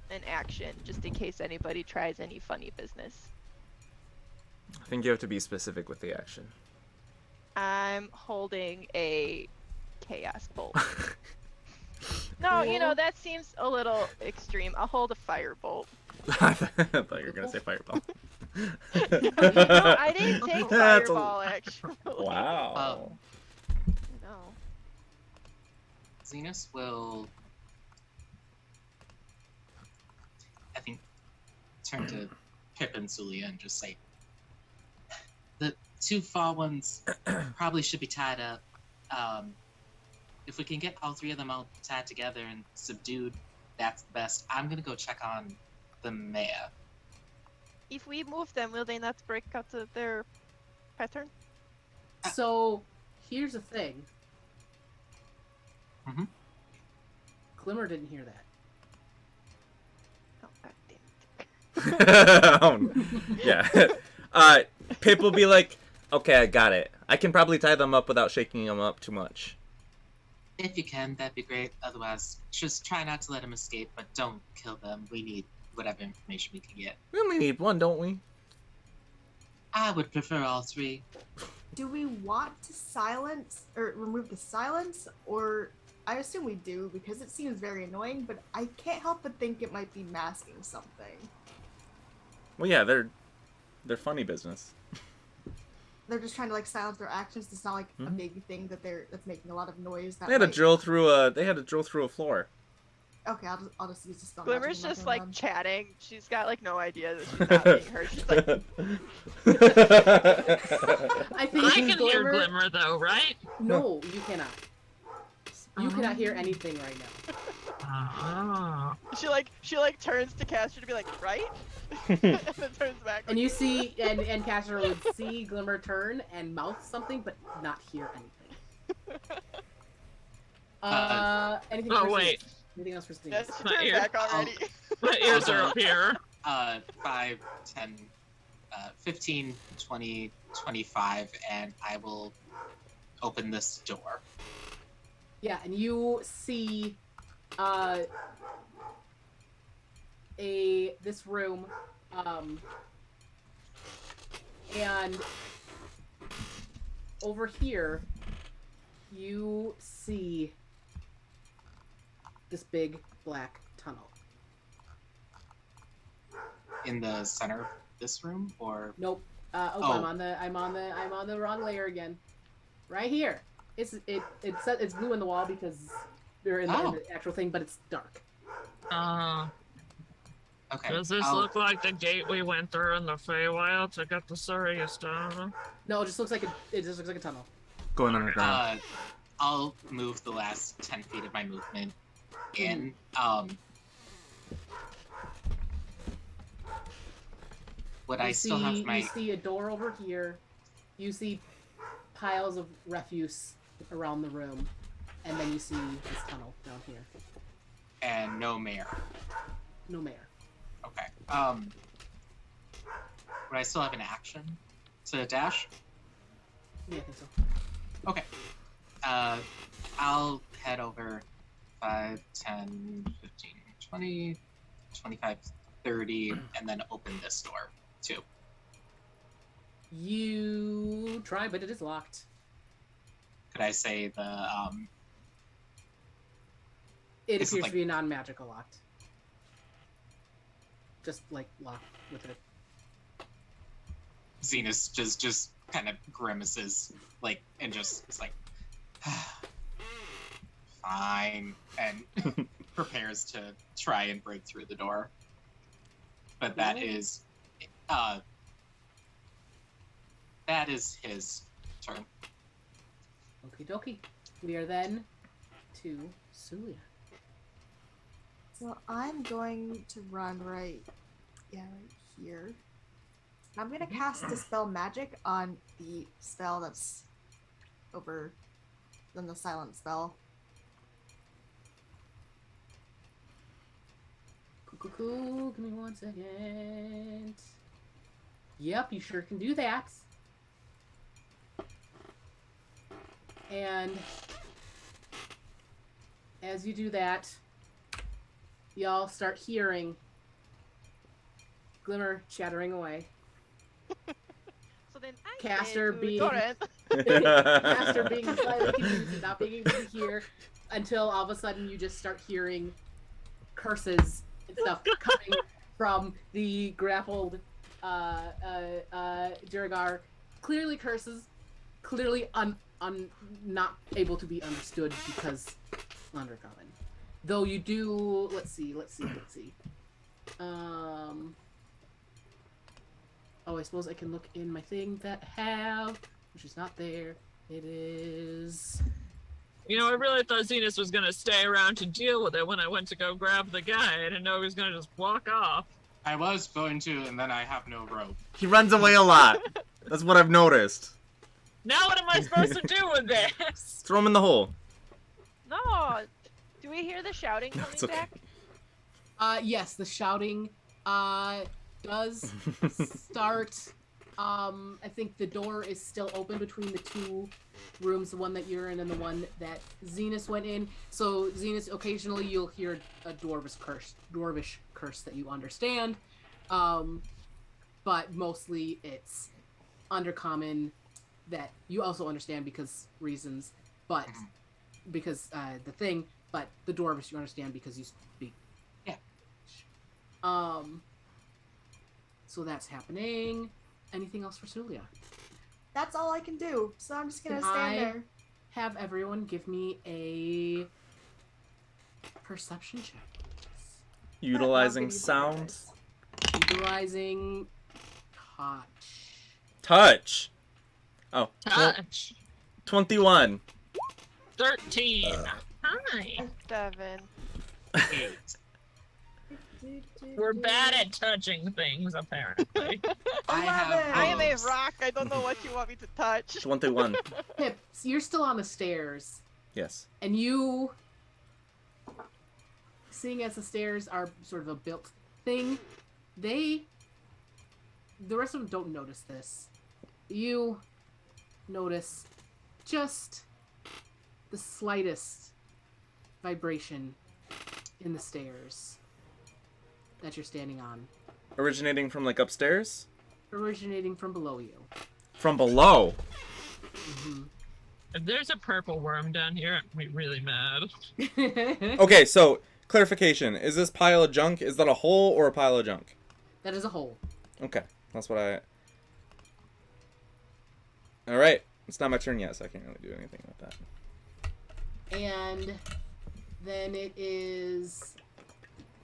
an action just in case anybody tries any funny business. I think you have to be specific with the action. I'm holding a chaos bolt. No, you know, that seems a little extreme. I'll hold a firebolt. I thought you were gonna say fireball. No, I didn't take That's a- fireball, actually. Wow. Zenus will, I think, turn to Pip and Suliya and just say, the two fall ones probably should be tied up. If we can get all three of them all tied together and subdued, that's the best. I'm gonna go check on the mayor. If we move them, will they not break out of their pattern? So, here's the thing. Mhm. Glimmer didn't hear that. Oh, God damn it. Oh, no. Yeah. Pip will be like, okay, I got it. I can probably tie them up without shaking them up too much. If you can, that'd be great. Otherwise, just try not to let them escape, but don't kill them. We need whatever information we can get. We only need one, don't we? I would prefer all three. Do we want to silence or remove the silence, or I assume we do because it seems very annoying, but I can't help but think it might be masking something. Well, yeah, they're funny business. They're just trying to like silence their actions. It's not like a big thing that's making a lot of noise. That They had to might... drill through a floor. Okay, I'll just use the spell. Glimmer's magic in just my like turn chatting. She's got like no idea that she's not being heard. She's like, I think I can hear Glimmer though, right? No, you cannot. You cannot hear anything right now. Ah. she like turns to Castor to be like, right? And then turns back. And you see, and Castor would see Glimmer turn and mouth something, but not hear anything. Anything Oh, for wait. Zenus? Anything else for Zenus? Yeah, she My turned ear. back already. My ears are up here. 5, 10, 15, 20, 25, and I will open this door. Yeah, and you see this room, and over here you see this big black tunnel. In the center of this room, or Nope. Oh. I'm on the wrong layer again. Right here. It's blue in the wall because they're in the actual thing, but it's dark. okay. Does this look like the gate we went through in the Feywild to get the Suliya stone? No, it just looks like a tunnel. Going underground. I'll move the last 10 feet of my movement in. Would I still have my... You see a door over here. You see piles of refuse around the room. And then you see this tunnel down here. And no mayor. No mayor. Okay. Would I still have an action to dash? Yeah, I think so. Okay. I'll head over 5, 10, 15, 20, 25, 30, and then open this door, too. You try, but it is locked. Could I say the, It Is it appears like- to be non-magical locked. Just, like, locked with it. Zenus just kind of grimaces, like, and just is like, fine, and prepares to try and break through the door. But that is his turn. Okie dokie. We are then to Suliya. So I'm going to run right here. I'm gonna cast Dispel Magic on the spell that's over than the silent spell. Cool. Give me 1 second. Yep, you sure can do that. And as you do that, y'all start hearing Glimmer chattering away. So then I Castor say to being- Torrent, Castor being slightly confused and not being able to hear until all of a sudden you just start hearing curses and stuff coming from the grappled Duragar. Clearly curses, clearly not able to be understood because Undercommon. Though you do, let's see. Oh, I suppose I can look in my thing that I have, which is not there. It is. You know, I really thought Zenus was gonna stay around to deal with it when I went to go grab the guy. I didn't know he was gonna just walk off. I was going to, and then I have no rope. He runs away a lot. That's what I've noticed. Now what am I supposed to do with this? Throw him in the hole. No. Do we hear the shouting coming It's okay. back? Yes, the shouting does start. I think the door is still open between the two rooms, the one that you're in and the one that Zenus went in. So Zenus, occasionally you'll hear a dwarvish curse that you understand, but mostly it's undercommon that you also understand because reasons, but because but the dwarvish you understand because you speak. Yeah. So that's happening. Anything else for Suliya? That's all I can do. So I'm just gonna Can stand I there. have everyone give me a perception check. Utilizing How could you sound. Utilizing touch. Touch. Oh. Touch. 21. 13. Hi. 7. 8. We're bad at touching things, apparently. I am a bows. rock. I don't know what you want me to touch. 21. Pip, so you're still on the stairs, Yes. and you, seeing as the stairs are sort of a built thing, the rest of them don't notice this. You notice just the slightest vibration in the stairs that you're standing on, Originating from like upstairs? originating from below you. From below. If there's a purple worm down here, I'm gonna be really mad. Okay, so clarification. Is this pile of junk, is that a hole or a pile of junk? That is a hole. Okay. That's what I... Alright. It's not my turn yet, so I can't really do anything with that. And then it is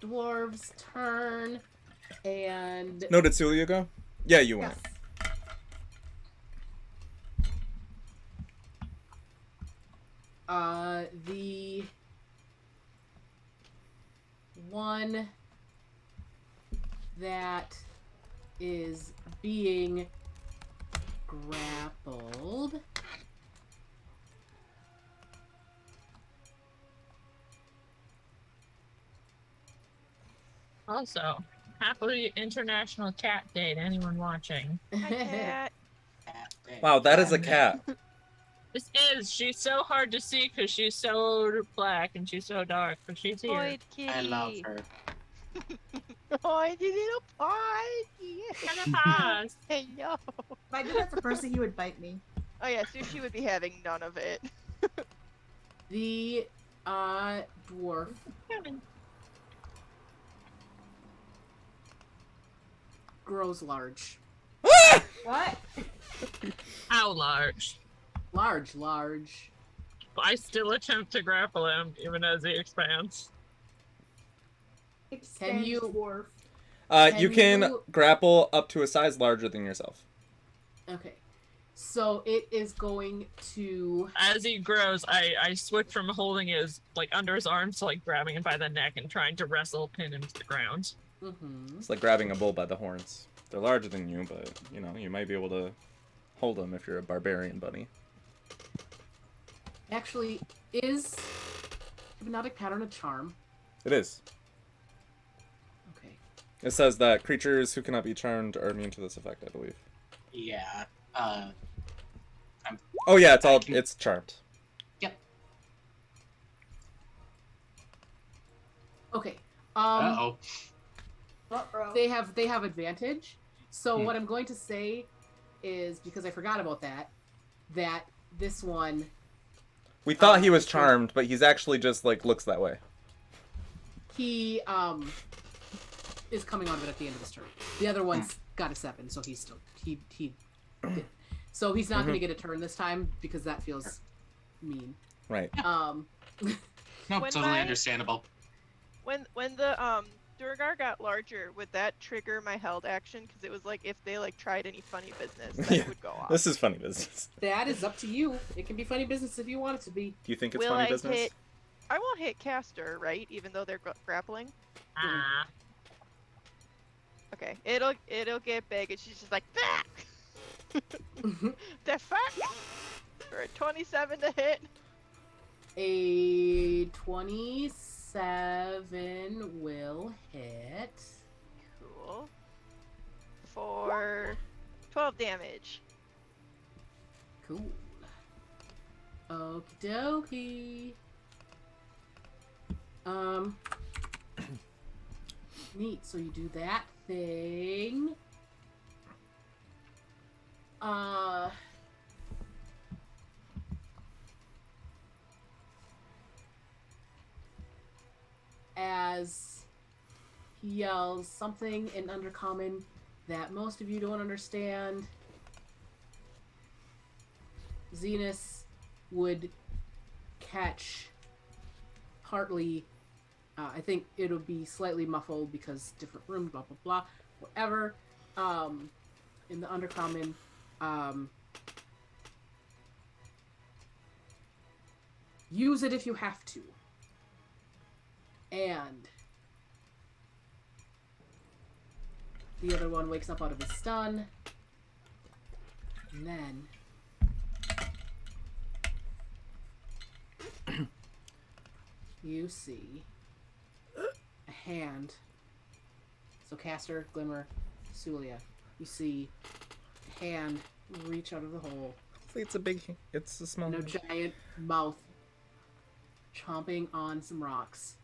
dwarves' turn, and No, did Suliya go? Yeah, you went. The one that is being grappled Also, happy International Cat Day to anyone watching. Hi, cat. Wow, that is a cat. This is. She's so hard to see because she's so black and she's so dark, but she's here. Boyd kitty. I love her. Oh, the little party. Pause. Hello. If I did that to Percy, he would bite me. Oh yeah, Sushi would be having none of it. the dwarf grows large. What? How large? Large. But I still attempt to grapple him, even as he expands. Extend you- dwarf. You can you- grapple up to a size larger than yourself. Okay. So it is going to As he grows, I switch from holding his, like, under his arms to, like, grabbing him by the neck and trying to pin him to the ground. It's like grabbing a bull by the horns. They're larger than you, but, you know, you might be able to hold them if you're a barbarian bunny. actually is hypnotic pattern a charm. It is. Okay. It says that creatures who cannot be charmed are immune to this effect, I believe. Yeah. Oh yeah, I can- it's charmed. Yep. Okay. Uh-oh. Uh-oh. They have advantage. So what I'm going to say is, because I forgot about that this one We thought he was charmed, but he's actually just like looks that way. he is coming out of it at the end of his turn. The other one's got a 7, so he's still he did. So he's not going to get a turn this time because that feels mean. Right. No, When totally my- understandable. When the Durgar got larger, would that trigger my held action? Because it was like if they like tried any funny business, that Yeah, would go off. This is funny business. That is up to you. It can be funny business if you want it to be. Do you think it's Will funny I business? hit? I won't hit Castor, right? Even though they're grappling. Ah. Okay, it'll get big, and she's just like, "Bah!" The fuck? For a 27 to hit. A 27 will hit. Cool. For 12 damage. Cool. Okie dokie. Neat. So you do that thing. As he yells something in Undercommon that most of you don't understand, Zenus would catch partly. I think it'll be slightly muffled because different room, blah blah blah, whatever. In the Undercommon, use it if you have to. And the other one wakes up out of his stun. And then you see a hand. So Castor, Glimmer, Suliya. You see a hand reach out of the hole. It's a big. It's a small. And a giant mouth chomping on some rocks.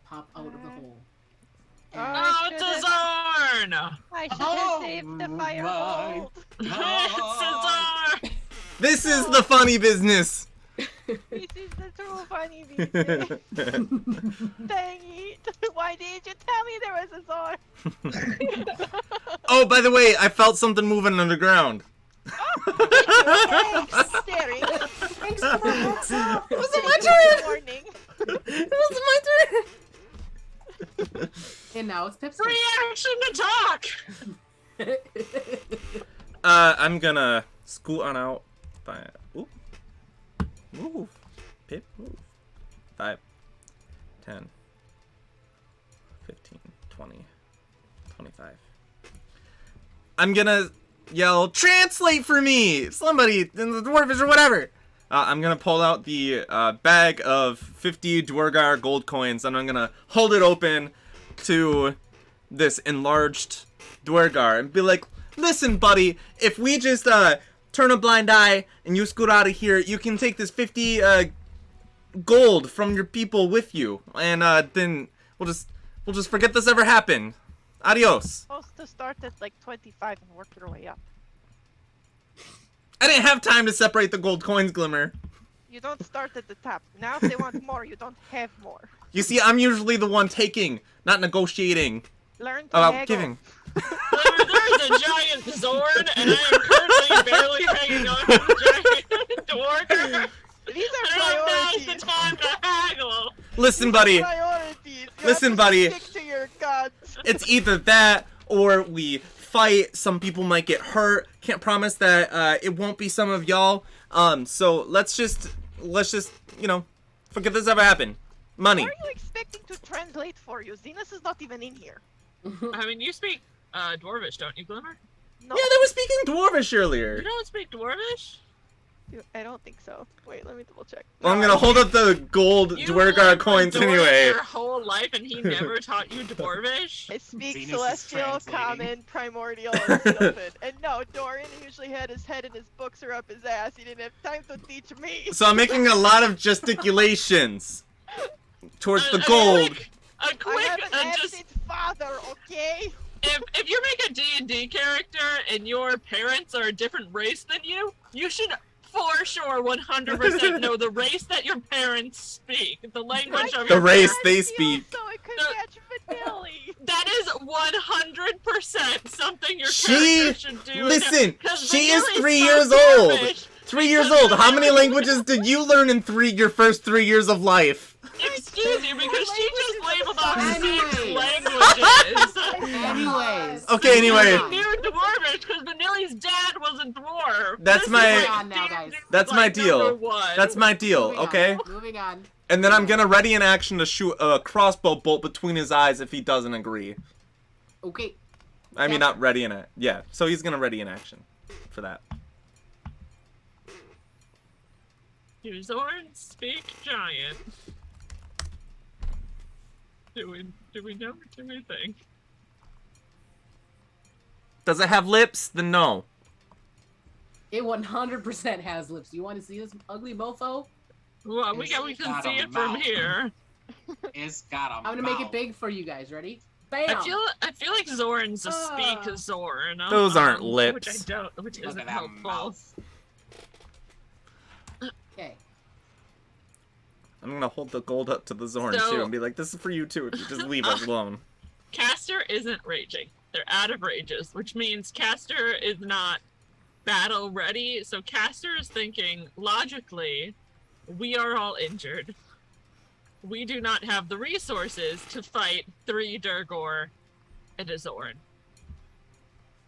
Pop out of the hole. Oh, it's a Zorn! I should Oh have saved the firebolt. It's a Zorn! This is the funny business. This is the true funny business. Dang it! Why didn't you tell me there was a Zorn? Oh, by the way, I felt something moving underground. Thanks, staring. Thanks for the heads up. It wasn't my turn. Warning. It wasn't my turn. And now it's Pip's Free action to talk! turn. I'm gonna scoot on out. Oop. Move. Pip, move. 5, 10, 15, 20, 25. I'm gonna yell, translate for me! Somebody in the dwarvish or whatever! I'm gonna pull out the bag of 50 Dwargar gold coins and I'm gonna hold it open to this enlarged Dwargar and be like, listen, buddy, if we just turn a blind eye and you scoot out of here, you can take this 50 gold from your people with you, and then we'll just forget this ever happened. Adios. Supposed to start at like 25 and work your way up. I didn't have time to separate the gold coins, Glimmer. You don't start at the top. Now if they want more, you don't have more. You see, I'm usually the one taking, not negotiating Learn to about haggle. giving. There's a giant Zorn, and I am currently barely hanging on to the giant Dwarker. These are Now's the priorities. time to haggle. Listen, buddy, Priorities. You Listen, have to buddy. Stick to your guns. it's either that or we fight. Some people might get hurt. Can't promise that it won't be some of y'all. So let's just forget this ever happened. Money. What are you expecting to translate for you? Zenus is not even in here. I mean, you speak Dwarvish, don't you, Glimmer? No, Yeah, they were speaking Dwarvish You earlier. don't speak Dwarvish? I don't think so. Wait, let me double check. Well, I'm gonna hold up the gold You Dwargar lived coins with Dwarven anyway. your whole life, and he never taught you Dwarvish? I speak Zenus is Celestial, translating. Common, Primordial, and Sylvan. And no, Dorian usually had his head in his books or up his ass. He didn't have time to teach me. So I'm making a lot of gesticulations towards the gold. A I quick, have an just absent father, okay? if you make a D&D character and your parents are a different race than you should for sure 100% know the race that your parents speak, the language of The your race parents. they speak. So I could No. catch Fidelli. That is 100% something your She- character should do. listen, Because she is Vanilli's 3 so years old. Dwarvish. 3 years old. How many languages did you learn in your first 3 years of life? Excuse me, because she just labeled off 6 Anyways. languages. Anyways. Okay, anyway. I knew Dwarvish because Vanilli's dad was a dwarf. That's This is my- like Moving on now, guys. That's my like deal. number 1. That's my deal, Moving on, okay? Moving on. And then I'm gonna ready in action to shoot a crossbow bolt between his eyes if he doesn't agree. Okay. I mean, not ready in it. Yeah, so he's gonna ready in action for that. Do Zorn speak giant? Do we know? Do we think? Does it have lips? Then no. It 100% has lips. You want to see this ugly mofo? Well, we It's can got see a it from mouth. here. It's got a I'm gonna make it big for you guys. Ready? Bam! I feel like Zorn's a speak Zorn. Those aren't Which I lips. don't. Which Look isn't at that helpful. mouth. Okay. I'm gonna hold the gold up to the Zorn So- too and be like, "This is for you too. If you just leave us alone." Castor isn't raging. They're out of rages, which means Castor is not battle ready. So Castor is thinking logically, we are all injured. We do not have the resources to fight 3 Durgor and a Zorn.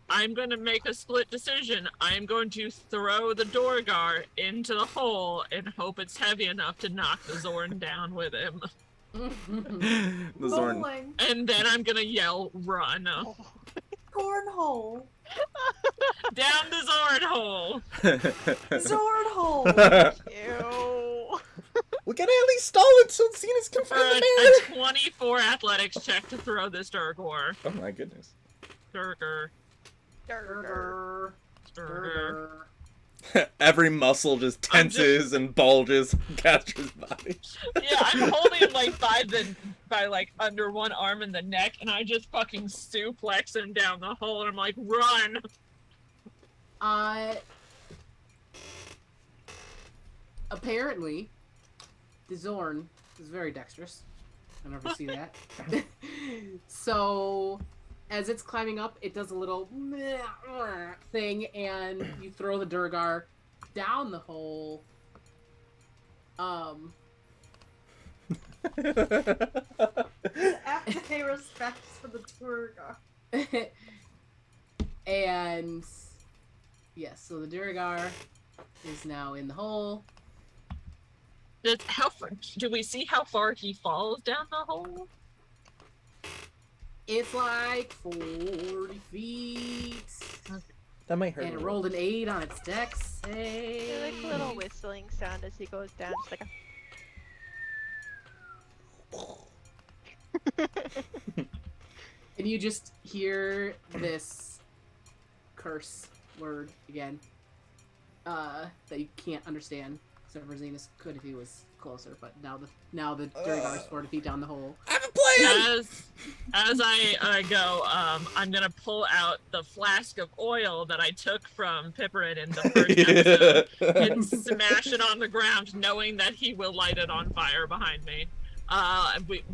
I'm going to make a split decision. I'm going to throw the Dorgar into the hole and hope it's heavy enough to knock the Zorn down with him. The Zorn. Bowling. And then I'm going to yell, run. Cornhole. Down the Zorn hole. Zordhole. Ew. We gotta at least stall it so Zenus can For find a the man. 24 athletics check to throw this Durgor. Oh my goodness. Durger. Durger. Durr. Durger. Every muscle just tenses and bulges on Castor's body. Yeah, I'm holding him like by like under one arm and the neck, and I just fucking suplex him down the hole, and I'm like, run! Apparently, the Zorn is very dexterous. I never see that. So, as it's climbing up, it does a little thing, and you throw the Durgar down the hole. After pay respects for the tour guide. And yes, so the Durgar is now in the hole. How far, do we see how far he falls down the hole? It's like 40 feet. That might hurt. And it rolled an 8 on its dex I save. like a little whistling sound as he goes down. It's like a And you just hear this curse word again. That you can't understand. Except for Zenus could if he was closer, but now the Durgar is 40 feet down the hole. I have a plan! As I go, I'm gonna pull out the flask of oil that I took from Pipperin in the first episode and smash it on the ground, knowing that he will light it on fire behind me.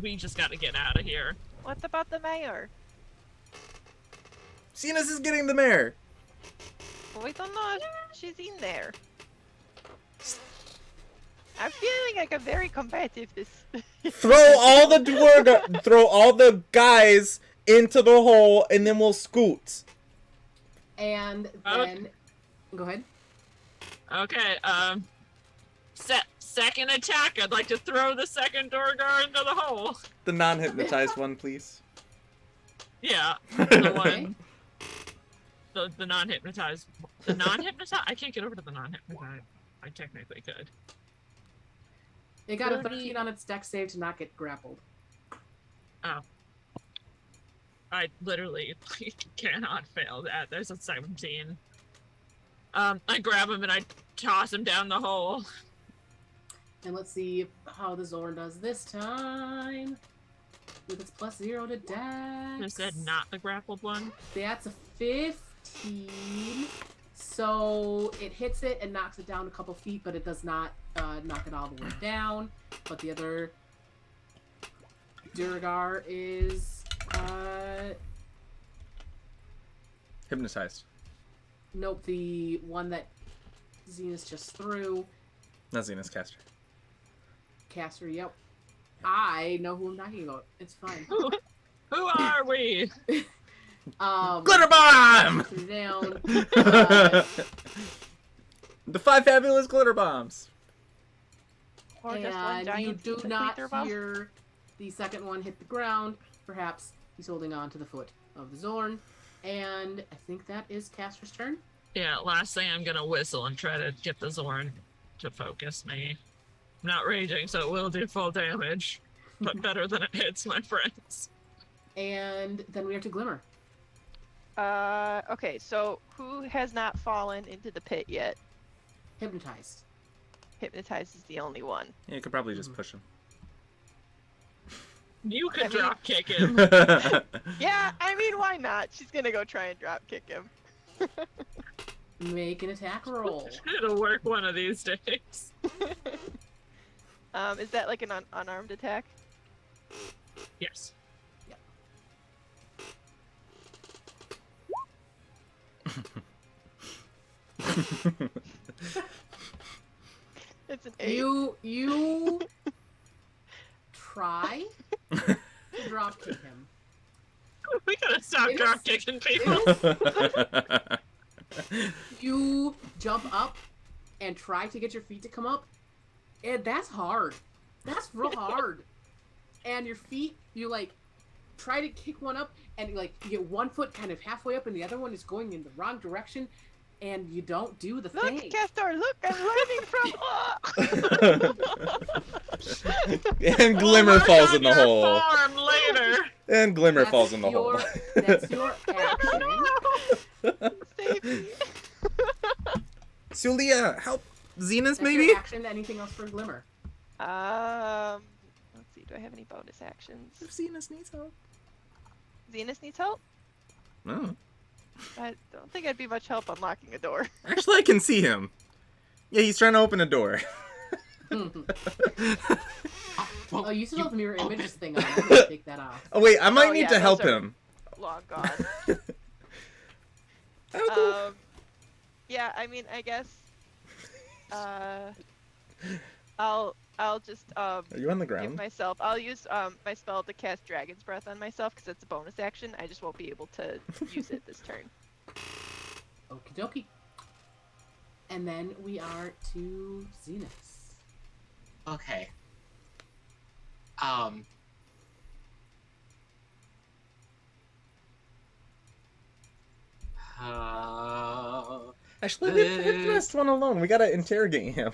We just gotta get out of here. what about the mayor? Zenus is getting the mare. We don't know if she's in there. I'm feeling like I'm very combative this. Throw all the guys into the hole, and then we'll scoot. And then go ahead. Okay, second attack. I'd like to throw the second Durgar into the hole. The non-hypnotized one, please. Yeah, the one. The non-hypnotized. The non-hypnotized? I can't get over to the non-hypnotized. I technically could. It got a 13 on its dex save to not get grappled. Oh. I literally cannot fail that. There's a 17. I grab him and I toss him down the hole. And let's see how the Zorn does this time. With its +0 to dex. I said not the grappled one. That's a 15. So it hits it and knocks it down a couple feet, but it does not knock it all the way down. But the other Durgar is Hypnotized. nope, the one that Zenus just threw. Not Zenus, Castor. Castor, yep. I know who I'm talking about. It's fine. Who are we? Glitter bomb! Threw down. The 5 fabulous glitter bombs. Or just one And you giant do not glitter bomb. hear the second one hit the ground. Perhaps he's holding on to the foot of the Zorn. And I think that is Castor's turn. Yeah, last thing I'm gonna whistle and try to get the Zorn to focus me. I'm not raging, so it will do full damage. But better than it hits, my friends. And then we have to Glimmer. Okay, so who has not fallen into the pit yet? Hypnotized. Hypnotized is the only one. Yeah, you could probably just push him. You could I mean- drop kick him. Yeah, I mean, why not? She's gonna go try and drop kick him. Make an attack roll. It'll work one of these days. Is that like an unarmed attack? Yes. It's an 8. You try to drop kick him. We gotta stop It drop is- kicking people. You jump up and try to get your feet to come up, and that's hard. That's real hard. And your feet, you like try to kick one up, and like you get one foot kind of halfway up, and the other one is going in the wrong direction, and you don't do the Look, thing. Castor, look, I'm learning from. And Glimmer falls in the hole. Farm later. And Glimmer That's falls in the hole. That's your action. Save me. Suliya, help Zenus That's maybe? your action. Anything else for Glimmer? Let's see. Do I have any bonus actions? If Zenus needs help. Zenus needs help. No. I don't think I'd be much help unlocking a door. Actually, I can see him. Yeah, he's trying to open a door. Oh, you still have the mirror images thing on. I'm gonna take that off. Oh wait, I might Oh, need yeah, to help those are- him. Long gone. Oh, Yeah, I mean, I guess. I'll just Are you on the give ground? myself. I'll use my spell to cast Dragon's Breath on myself because it's a bonus action. I just won't be able to use it this turn. Okie dokie. And then we are to Zenus. Okay. Actually, leave the rest one alone. We gotta interrogate him.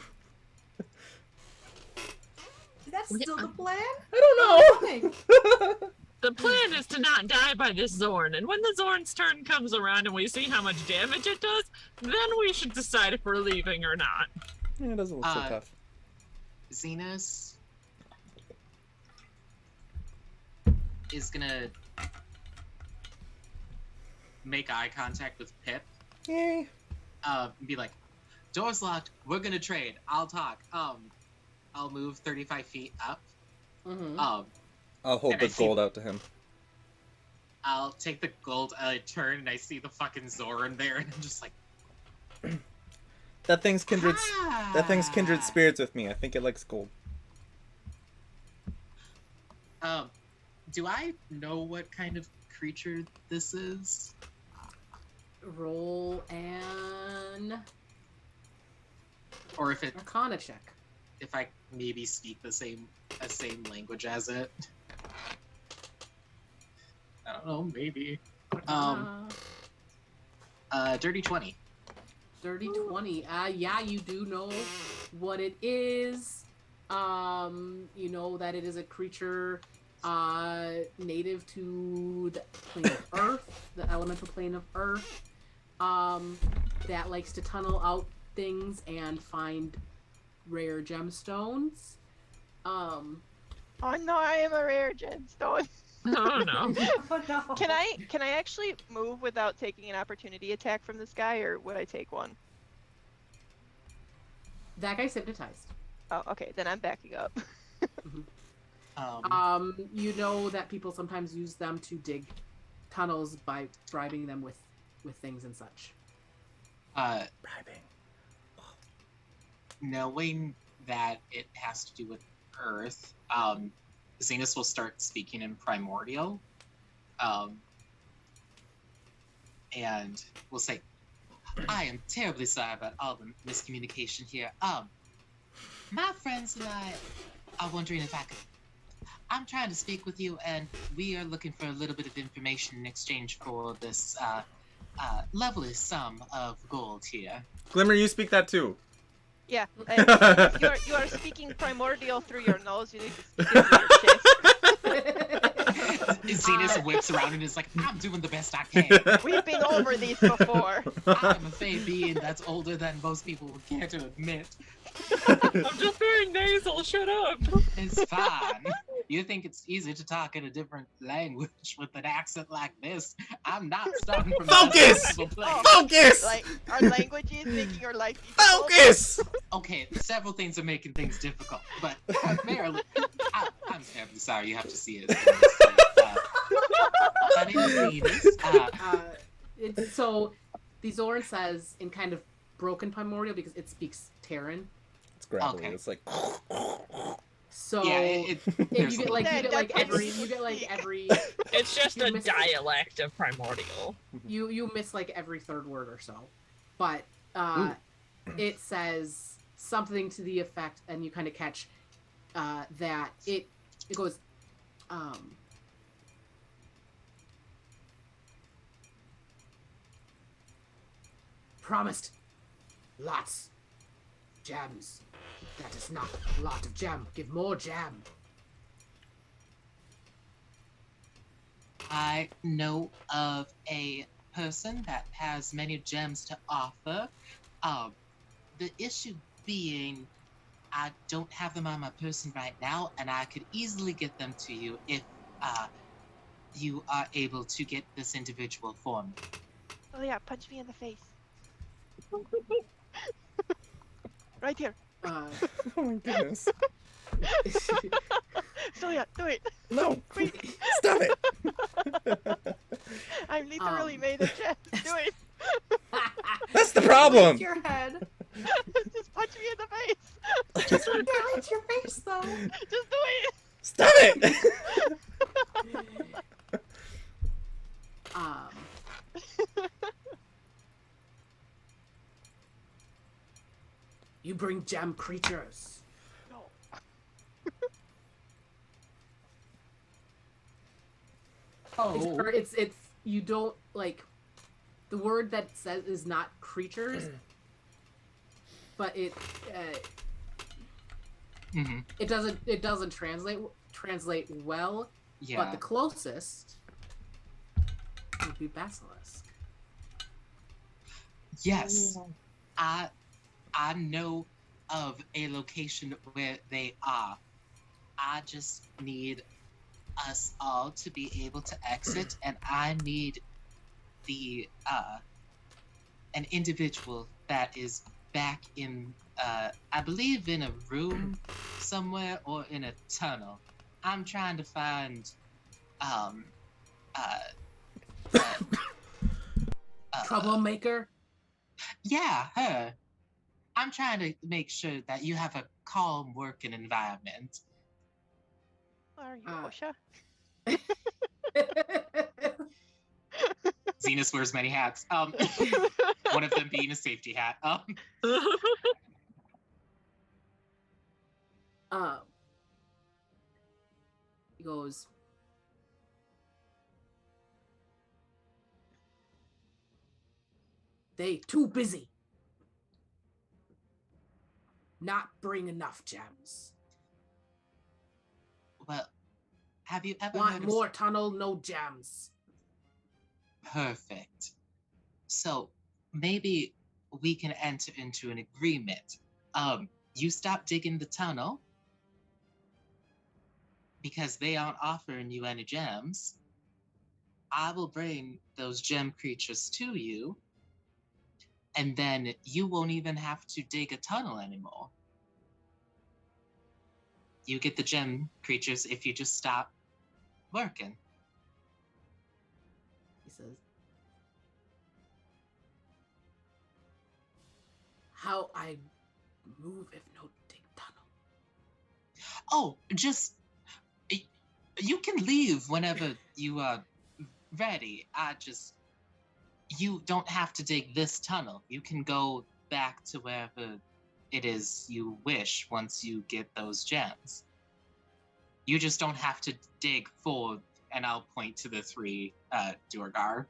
Is that still the plan? I don't know. Okay. The plan is to not die by this Zorn, and when the Zorn's turn comes around and we see how much damage it does, then we should decide if we're leaving or not. Yeah, it doesn't look so Uh, tough. Zenus is gonna make eye contact with Pip. Yay. Be like, door's locked, we're gonna trade, I'll talk. I'll move 35 feet up. Mm-hmm. I'll hold and the I see- gold out to him. I'll take the gold, I turn and I see the fucking Zorn there and I'm just like, That thing's kindred. That thing's kindred "Ah." spirits with me. I think it likes gold. Do I know what kind of creature this is? Roll an Or if it Arcana check. if I maybe speak the same language as it. I don't know, maybe. Dirty 20. Dirty 20. Yeah, you do know what it is. You know that it is a creature native to the plane of Earth, the elemental plane of Earth, that likes to tunnel out things and find rare gemstones. Oh no, I am a rare gemstone. Oh no. Oh no. Can I actually move without taking an opportunity attack from this guy, or would I take one? That guy's hypnotized. Oh, okay, then I'm backing up. You know that people sometimes use them to dig tunnels by bribing them with things and such. Bribing. knowing that it has to do with Earth, Zenus will start speaking in Primordial. And will say, I am terribly sorry about all the miscommunication here. My friends and I are wondering if I could... I'm trying to speak with you, and we are looking for a little bit of information in exchange for this lovely sum of gold here. Glimmer, you speak that too. Yeah, you are speaking primordial through your nose. You need to speak it through your chest. Zenus whips around and is like, I'm doing the best I can. We've been over these before. I'm a Fey being that's older than most people would care to admit. I'm just very nasal. Shut up. It's fine. You think it's easy to talk in a different language with an accent like this? I'm not starting from Focus! the possible place. Focus! Like, our languages making your life difficult. Focus! Okay, several things are making things difficult, but primarily, I'm terribly sorry you have to see it. My name is Zenus. So, the Zoran says in kind of broken primordial because it speaks Terran. It's gravelly. Okay. It's like. So Yeah, if you get like every It's just You a missed- dialect of primordial. you miss like every third word or so, but it says something to the effect, and you kind of catch that it goes promised lots jams. That is not a lot of jam. Give more jam. I know of a person that has many gems to offer. The issue being, I don't have them on my person right now, and I could easily get them to you if you are able to get this individual for me. Oh yeah, punch me in the face. Right here. Oh my goodness. Suliya, do it. No! Wait. Stop it! I'm literally made of gems. Do it. That's the problem! Your head. Just punch me in the face. Just dilate your face, though. Just do it. Stop it! You bring jam creatures. No. Oh, It's you don't like the word that says is not creatures, but it doesn't translate well. yeah. But the closest would be basilisk. Yes. I know of a location where they are. I just need us all to be able to exit, and I need the an individual that is back in I believe in a room somewhere or in a tunnel. I'm trying to find Troublemaker. yeah, her. I'm trying to make sure that you have a calm working environment. Are you Ah. Osha? Zenus wears many hats. One of them being a safety hat. He goes. They too busy. Not bring enough gems. Well, have you ever Want heard more of... tunnel, no gems. Perfect. So maybe we can enter into an agreement. You stop digging the tunnel because they aren't offering you any gems. I will bring those gem creatures to you, and then you won't even have to dig a tunnel anymore. You get the gem creatures if you just stop working. He says. How I move if no dig tunnel? Oh, just you can leave whenever you are ready. You don't have to dig this tunnel. You can go back to wherever it is you wish once you get those gems. You just don't have to dig for, and I'll point to the 3 Duergar.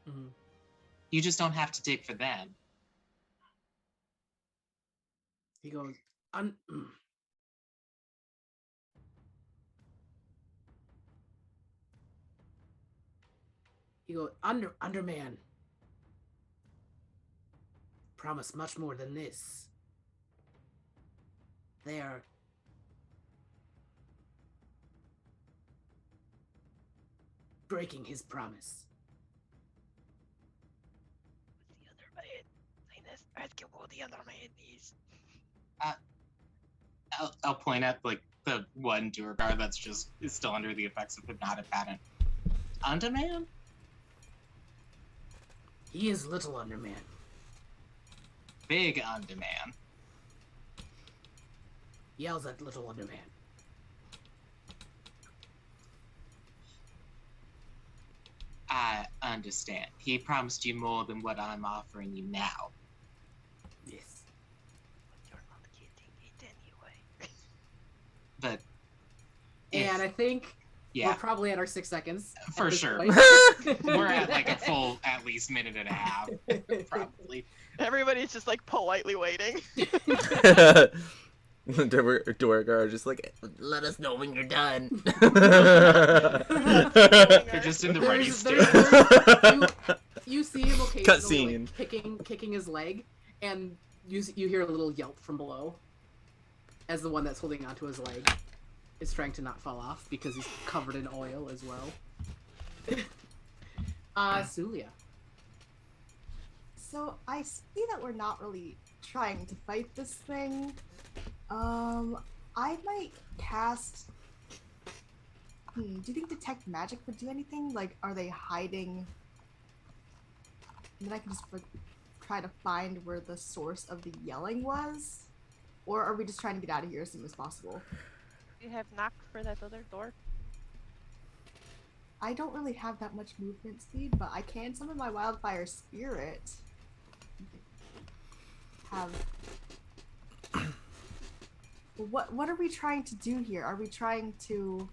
Mm-hmm. You just don't have to dig for them. He goes, Underman. Promise much more than this. They are breaking his promise. The other man. Zenus, ask him what the other man is. I'll point at like the one Duergar that's just is still under the effects of hypnotic pattern. Underman? He is little Underman. Big Underman. Yells at little Underman. I understand. He promised you more than what I'm offering you now. Yes. But you're not getting it anyway. But And I think yeah, we're probably at our 6 seconds. for at this sure. point. We're at like a full at least minute and a half, probably. Everybody's just like politely waiting. Duergar are just like, let us know when you're done. They're just in the ready state. You see him occasionally Cutscene. like, kicking his leg, and you hear a little yelp from below as the one that's holding onto his leg is trying to not fall off because he's covered in oil as well. Suliya. So I see that we're not really trying to fight this thing. I might cast. Do you think detect magic would do anything? Like, are they hiding? And then I can just like, try to find where the source of the yelling was, or are we just trying to get out of here as soon as possible? You have knocked for that other door. I don't really have that much movement speed, but I can summon my wildfire spirit. What are we trying to do here? Are we trying to?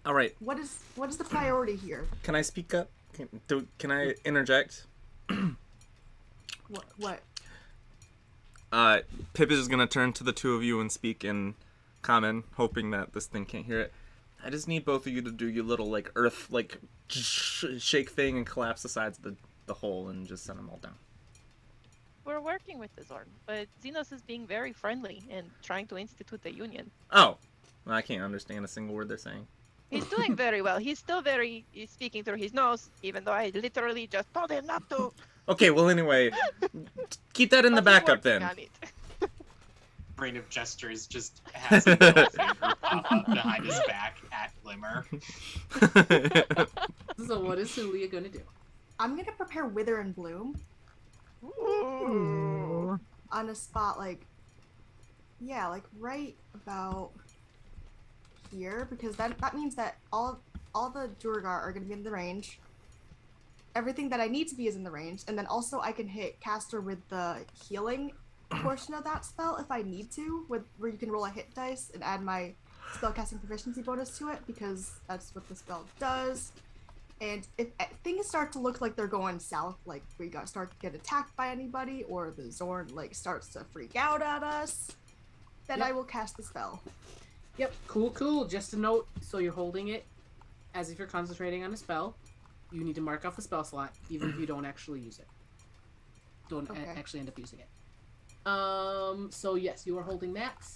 All right. What is the priority here? Can I speak up? Can I interject? What? Pip is gonna turn to the two of you and speak in common, hoping that this thing can't hear it. I just need both of you to do your little like earth like shake thing and collapse the sides of the hole and just send them all down. We're working with the Zorn, but Zenus is being very friendly and trying to institute a union. Oh, I can't understand a single word they're saying. He's doing very well. He's speaking through his nose, even though I literally just told him not to. Okay, well anyway, keep that in the But he's backup working then. on it. Brain of Gestures just has a little finger pop up behind his back at Glimmer. So what is Suliya gonna do? I'm gonna prepare Wither and Bloom Ooh. on a spot like right about here, because that means that all the Duergar are gonna be in the range. Everything that I need to be is in the range, and then also I can hit Castor with the healing portion of that spell if I need to, where you can roll a hit dice and add my spellcasting proficiency bonus to it, because that's what the spell does. And if things start to look like they're going south, like we start to get attacked by anybody, or the Zorn like starts to freak out at us, then Yep. I will cast the spell. Yep, cool. Just a note, so you're holding it as if you're concentrating on a spell. You need to mark off the spell slot, even if you don't actually use it. Don't Okay. actually end up using it. So yes, you are holding that.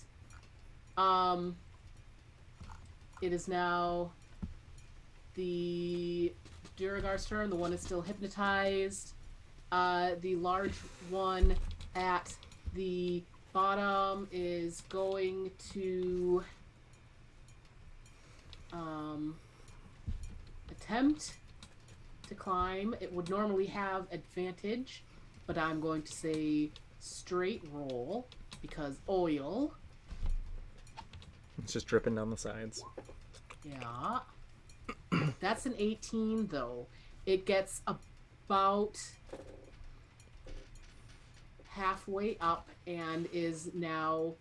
It is now the Duergar's turn. The one is still hypnotized. The large one at the bottom is going to attempt to climb. It would normally have advantage, but I'm going to say straight roll because oil. It's just dripping down the sides. Yeah. That's an 18, though. It gets about halfway up and is now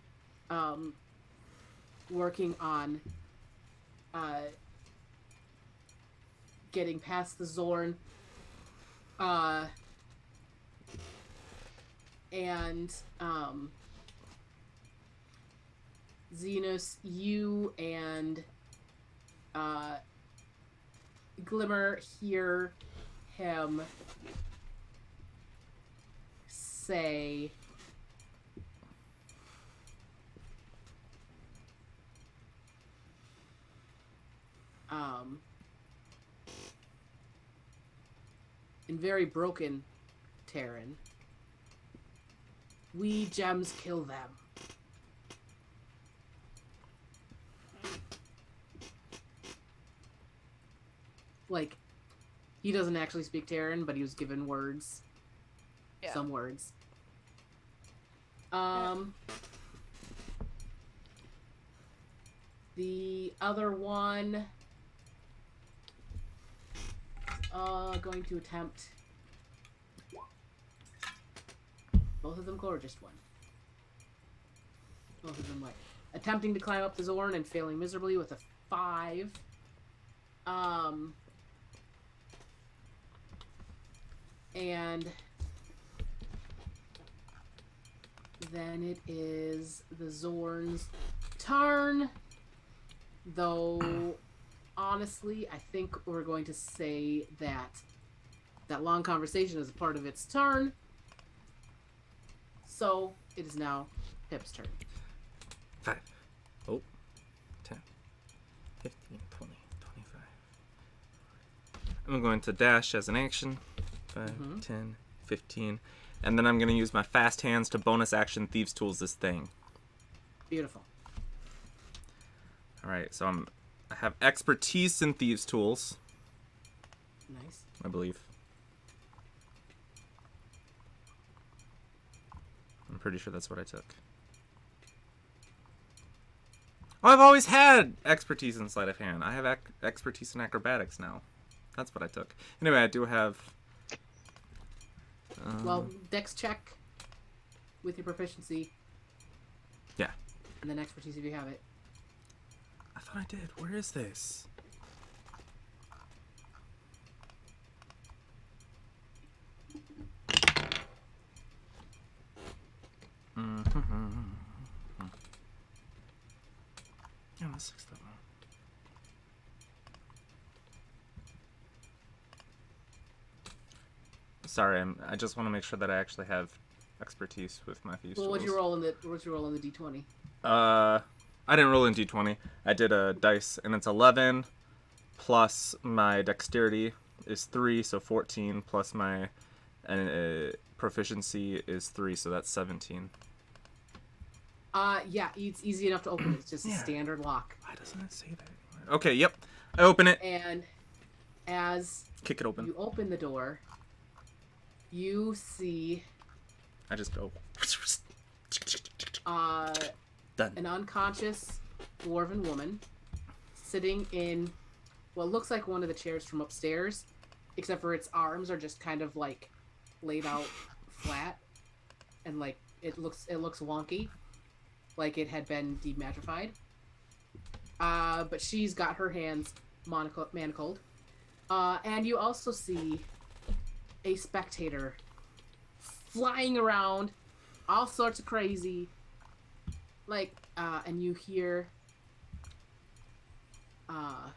working on getting past the Zorn. And Zenus, you and Glimmer hear him say, in very broken Terran, "We gems kill them." Like, he doesn't actually speak Terran, but he was given words. Yeah. Some words. The other one going to attempt. Both of them gorgeous one. Both of them white. Attempting to climb up the Zorn and failing miserably with a 5. And then it is the Zorn's turn. Though, honestly, I think we're going to say that that long conversation is a part of its turn. So, it is now Pip's turn. 5. Oh. 10. 15, 20, 25. I'm going to dash as an action. 5, 10, 15. And then I'm going to use my fast hands to bonus action Thieves' Tools this thing. Beautiful. Alright, so I have expertise in Thieves' Tools, Nice. I believe. I'm pretty sure that's what I took. Oh, I've always had expertise in sleight of hand. I have expertise in acrobatics now. That's what I took. Anyway, I do have... Well, dex check with your proficiency. Yeah. And then expertise if you have it. I thought I did. Where is this? Yeah, the 6th level. Sorry, I just want to make sure that I actually have expertise with my Thieves' Well, Tools. what'd you roll in the D20? I didn't roll in D20. I did a dice, and it's 11 plus my dexterity is 3, so 14, plus my proficiency is 3, so that's 17. Yeah, it's easy enough to open. It's just a Yeah. standard lock. Why doesn't it say that anywhere? Okay, yep. I open it. And as Kick it open. you open the door, you see I just go. an Done. unconscious dwarven woman sitting in what looks like one of the chairs from upstairs, except for its arms are just kind of like laid out flat, and like it looks wonky, like it had been demagified. But she's got her hands manacled. And you also see a spectator flying around, all sorts of crazy. Like, and you hear, oh,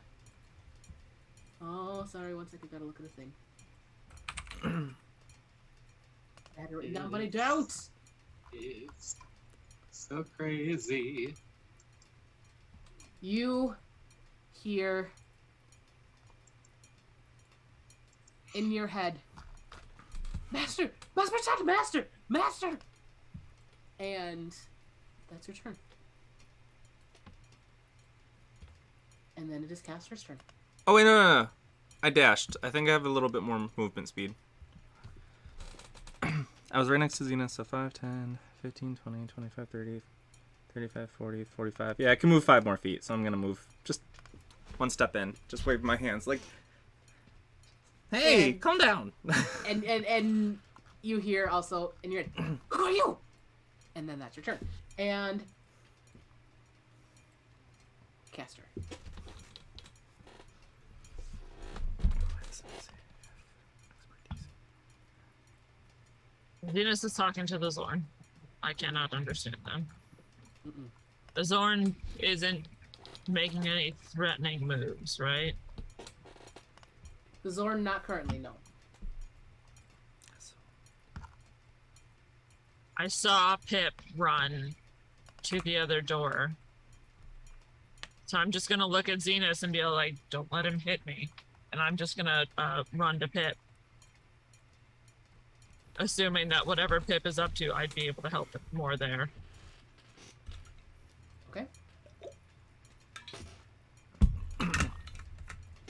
sorry, one second, gotta look at the thing. I had it written down, but I don't! It's so crazy. You hear in your head, Master! Master! And that's your turn. And then it is Castor's turn. Oh, wait, no. I dashed. I think I have a little bit more movement speed. I was right next to Zenus, so 5, 10, 15, 20, 25, 30, 35, 40, 45. Yeah, I can move 5 more feet, so I'm going to move just one step in. Just wave my hands like, hey, calm down. and you hear also, and you're who are you? And then that's your turn. And Castor. Venus is talking to the Zorn. I cannot understand them. Mm-mm. The Zorn isn't making any threatening moves, right? The Zorn, not currently, no. I saw Pip run to the other door. So I'm just gonna look at Zenus and be like, don't let him hit me. And I'm just gonna run to Pip. Assuming that whatever Pip is up to, I'd be able to help more there. Okay.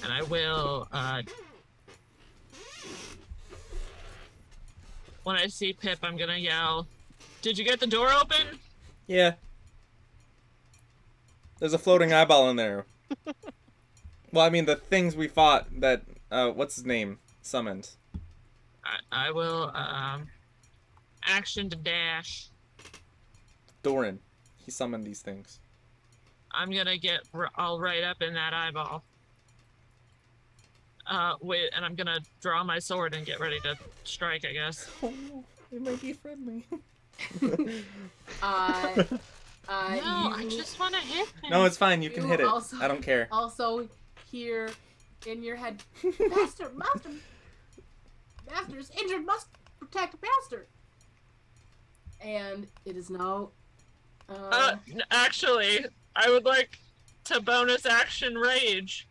And I will, when I see Pip, I'm gonna yell, did you get the door open? Yeah. There's a floating eyeball in there. Well, I mean, the things we fought that, what's his name, summoned. I will, action to dash. Doran. He summoned these things. I'm gonna get all right up in that eyeball. Wait, and I'm gonna draw my sword and get ready to strike, I guess. Oh no, it might be friendly. No, I just want to hit him. No, it's fine. You can hit it. Also, I don't care. Also, hear in your head, Master's injured. Must protect Master. And it is now. Actually, I would like to bonus action rage.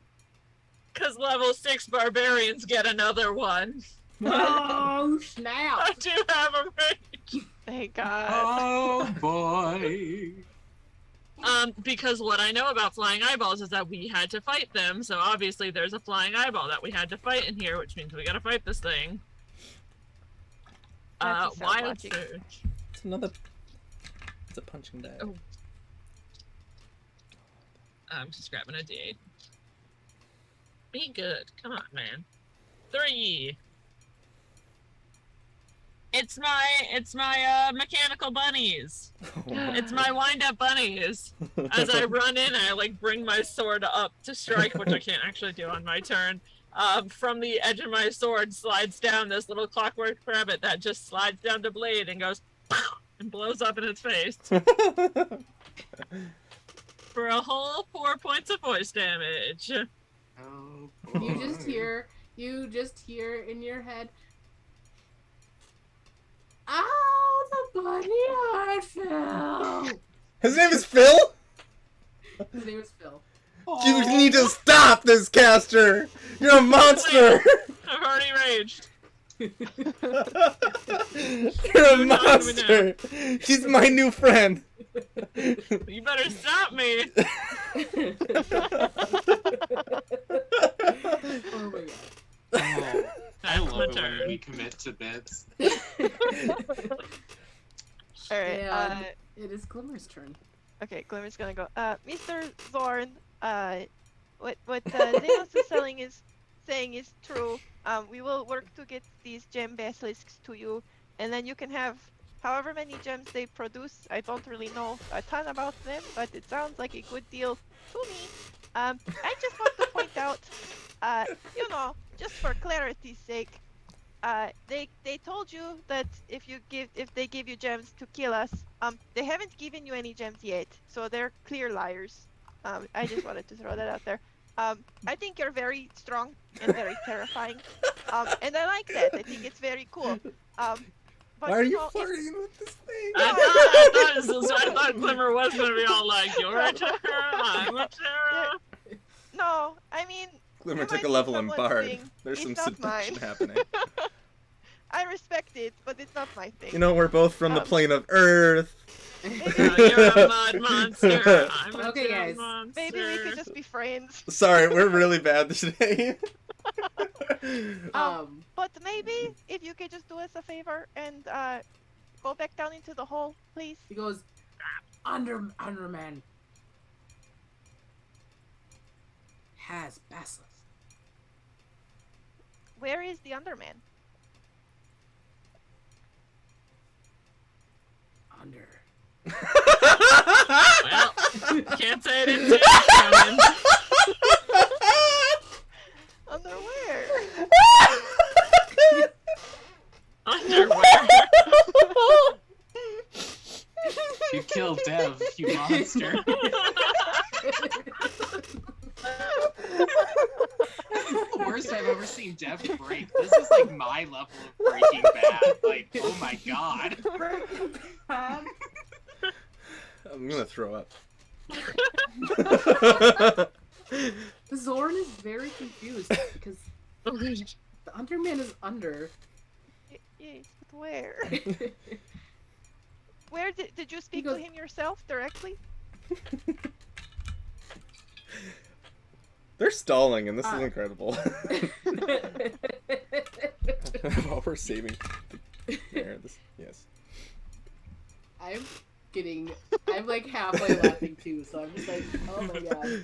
Because level 6 barbarians get another one. Oh snap! I do have a rage. Thank God. Oh boy. Because what I know about flying eyeballs is that we had to fight them, so obviously there's a flying eyeball that we had to fight in here, which means we gotta fight this thing. That's a sound Wild logic. surge. It's another. It's a punching bag. Oh. I'm just grabbing a D8. Be good. Come on, man. 3. It's my mechanical bunnies. It's my wind-up bunnies. As I run in, I like bring my sword up to strike, which I can't actually do on my turn. From the edge of my sword slides down this little clockwork rabbit that just slides down the blade and goes and blows up in its face. For a whole 4 points of voice damage. Oh You just hear in your head. Ow, the bunny heart fell. His name is Phil? His name is Phil. You need to stop this, Castor! You're a monster! I've already raged. You're a monster! He's my new friend! You better stop me. Oh my god. Oh, I That's my love it turn. when we commit to bits. Alright, And it is Glimmer's turn. okay, Glimmer's gonna go. Mr. Zorn, what Zenus is saying is true. We will work to get these gem basilisks to you, and then you can have however many gems they produce. I don't really know a ton about them, but it sounds like a good deal to me. I just want to point out, just for clarity's sake, they told you that if they give you gems to kill us, they haven't given you any gems yet, so they're clear liars. I just wanted to throw that out there. I think you're very strong and very terrifying, and I like that. I think it's very cool. But, Why are you know, flirting with this thing? I thought Glimmer was gonna be all like, "You're a terror, I'm a terror." No, I mean. Glimmer you took might a be level in someone's Bard. thing. There's some It's not seduction mine. happening. I respect it, but it's not my thing. You know, we're both from the plane of Earth. You're a mud monster. I'm a Okay, terror guys. monster. Maybe we could just be friends. Sorry, we're really bad today. But maybe if you could just do us a favor and go back down into the hole, please. He goes, Underman has basilisk. Where is the Underman? Under. Well, can't say I didn't see it Underwear. coming. Underwear. You killed Dev, you monster. This is the worst I've ever seen Dev break. This is like my level of Breaking Bad. Like, oh my god. I'm gonna throw up. Zorn is very confused because the Underman is under. Yes, but where? Where did you speak goes- to him yourself directly? They're stalling, and this is incredible. While we're saving the air, yes. I'm like halfway laughing too, so I'm just like, oh my god.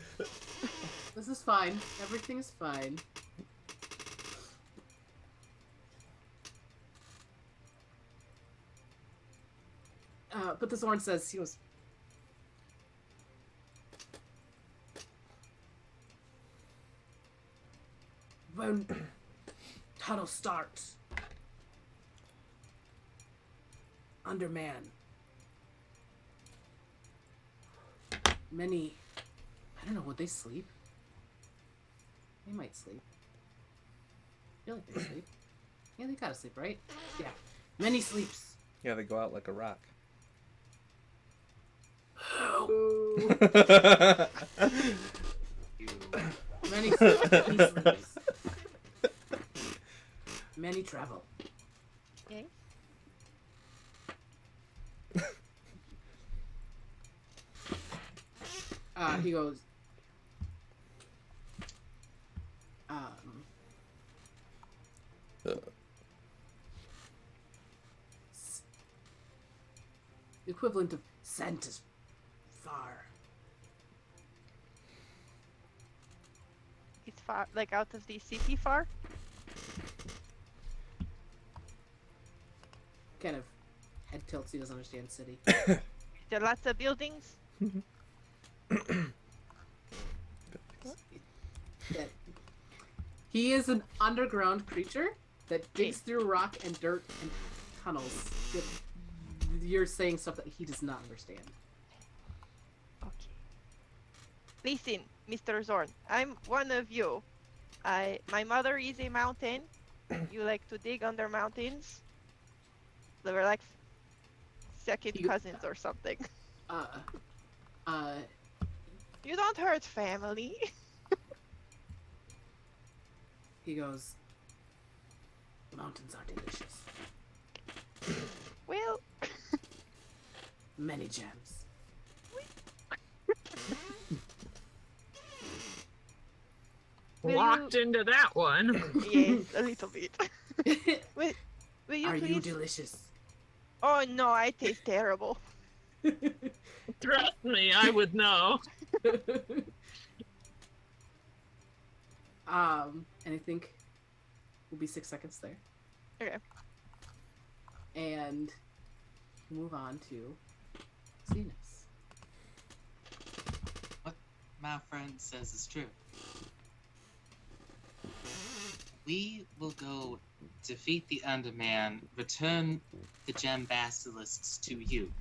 This is fine. Everything is fine. But the Zorn says, he goes, when tunnel starts, Underman, many, I don't know, would they sleep? They might sleep. I feel like they sleep. Yeah, they gotta sleep, right? Yeah. Many sleeps. Yeah, they go out like a rock. Many sleeps. Many travel. Okay. He goes, the equivalent of scent is far. It's far, like out of the city far? Kind of head tilts, he doesn't understand city. There are lots of buildings? That he is an underground creature that digs through rock and dirt and tunnels. You're saying stuff that he does not understand. Okay. Listen, Mr. Zorn, I'm one of you. My mother is a mountain. You like to dig under mountains. They were like second cousins or something. You don't hurt family. He goes, mountains are delicious. Well, Many gems. Will Locked into that one. yes, a little bit. Will you Are please? you delicious? Oh no, I taste terrible. Trust me, I would know. And I think we'll be 6 seconds there. Okay. And move on to Zenus. What my friend says is true. We will go defeat the Underman, return the gem basilisks to you.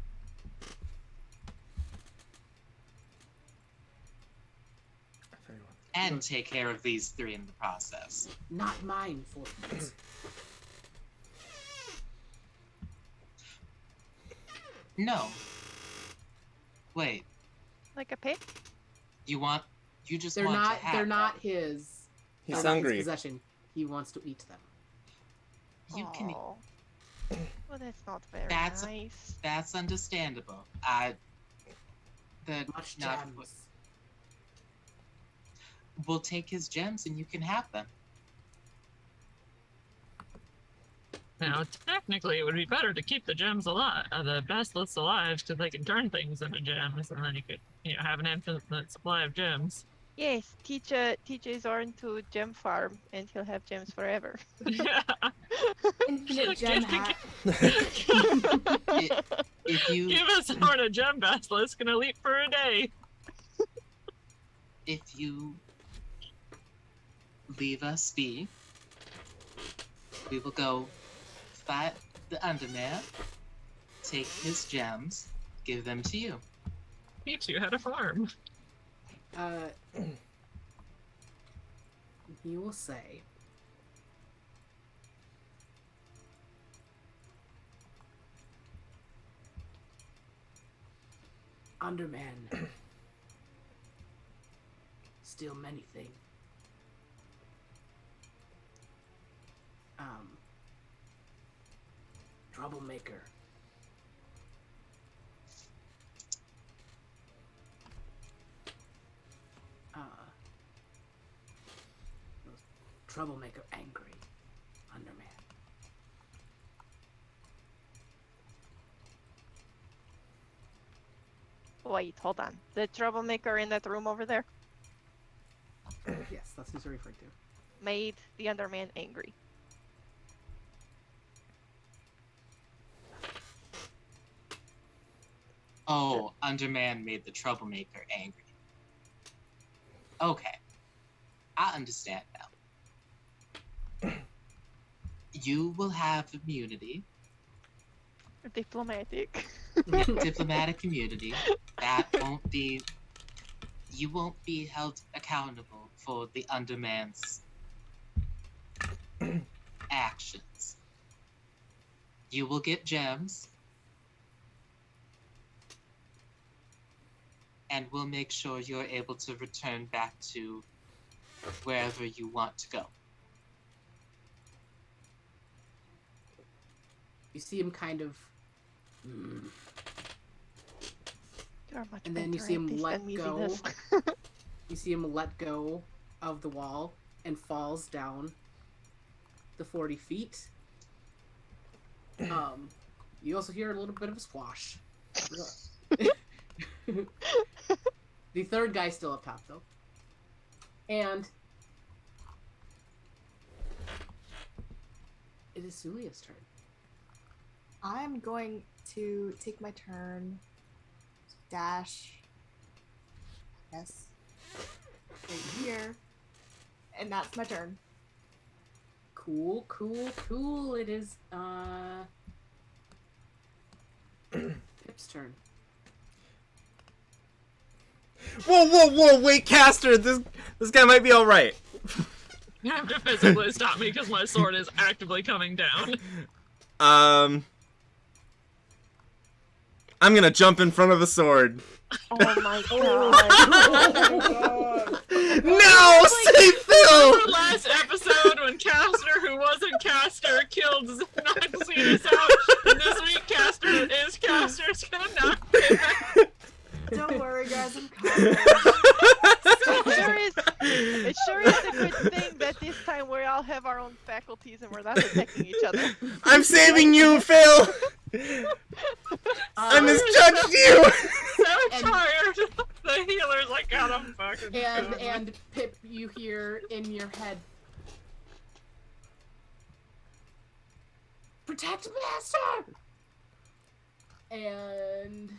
And take care of these three in the process. Not mine, Fortnite. No. Wait, Like a pig? you just They're want not. to have They're not them. his. He's they're not hungry. His possession. He wants to eat them. You can. Aw. Well, that's not very That's- nice. That's understandable. Much Not- gems. We'll take his gems and you can have them. Now, technically, it would be better to keep the gems alive, the baselets alive, so they can turn things into gems, and then you could, have an infinite supply of gems. Yes, teach Zorn to gem farm, and he'll have gems forever. Yeah. Infinite gem hat. If you Give us Zorn a gem basilisk, it's gonna leap for a day. if you leave us be, we will go fight the Underman, take his gems, give them to you. Teach you how to farm. You will say. Underman. Steal many things. Troublemaker. Troublemaker angry. Underman. Wait, hold on. The troublemaker in that room over there Yes, that's who he's referring to. made the Underman angry. Oh, Underman made the troublemaker angry. Okay. I understand now. You will have immunity, Diplomatic. diplomatic immunity. That won't be. You won't be held accountable for the Underman's actions. You will get gems. And we'll make sure you're able to return back to wherever you want to go. You see him kind of. You're much And then you better see at him this let than me, go. Zenus. You see him let go of the wall and falls down the 40 feet. You also hear a little bit of a squash. The third guy's still up top, though. And it is Suliya's turn. I'm going to take my turn. Dash. Yes. Right here. And that's my turn. Cool. It is Pip's turn. Whoa! Wait, Castor, this guy might be all right. You have to physically stop me because my sword is actively coming down. I'm gonna jump in front of the sword. Oh my god. No, save Phil! Remember last episode when Castor, who wasn't Castor, killed Zenus out? And this week, Castor is Castor's gonna knock him out. Don't worry, guys, I'm coming. It sure is a good thing that this time we all have our own faculties and we're not attacking each other. I'm saving you, Phil! I misjudged you! So tired. The healer's like, God, I'm fucking And Pip, you hear in your head, "Protect Master!" And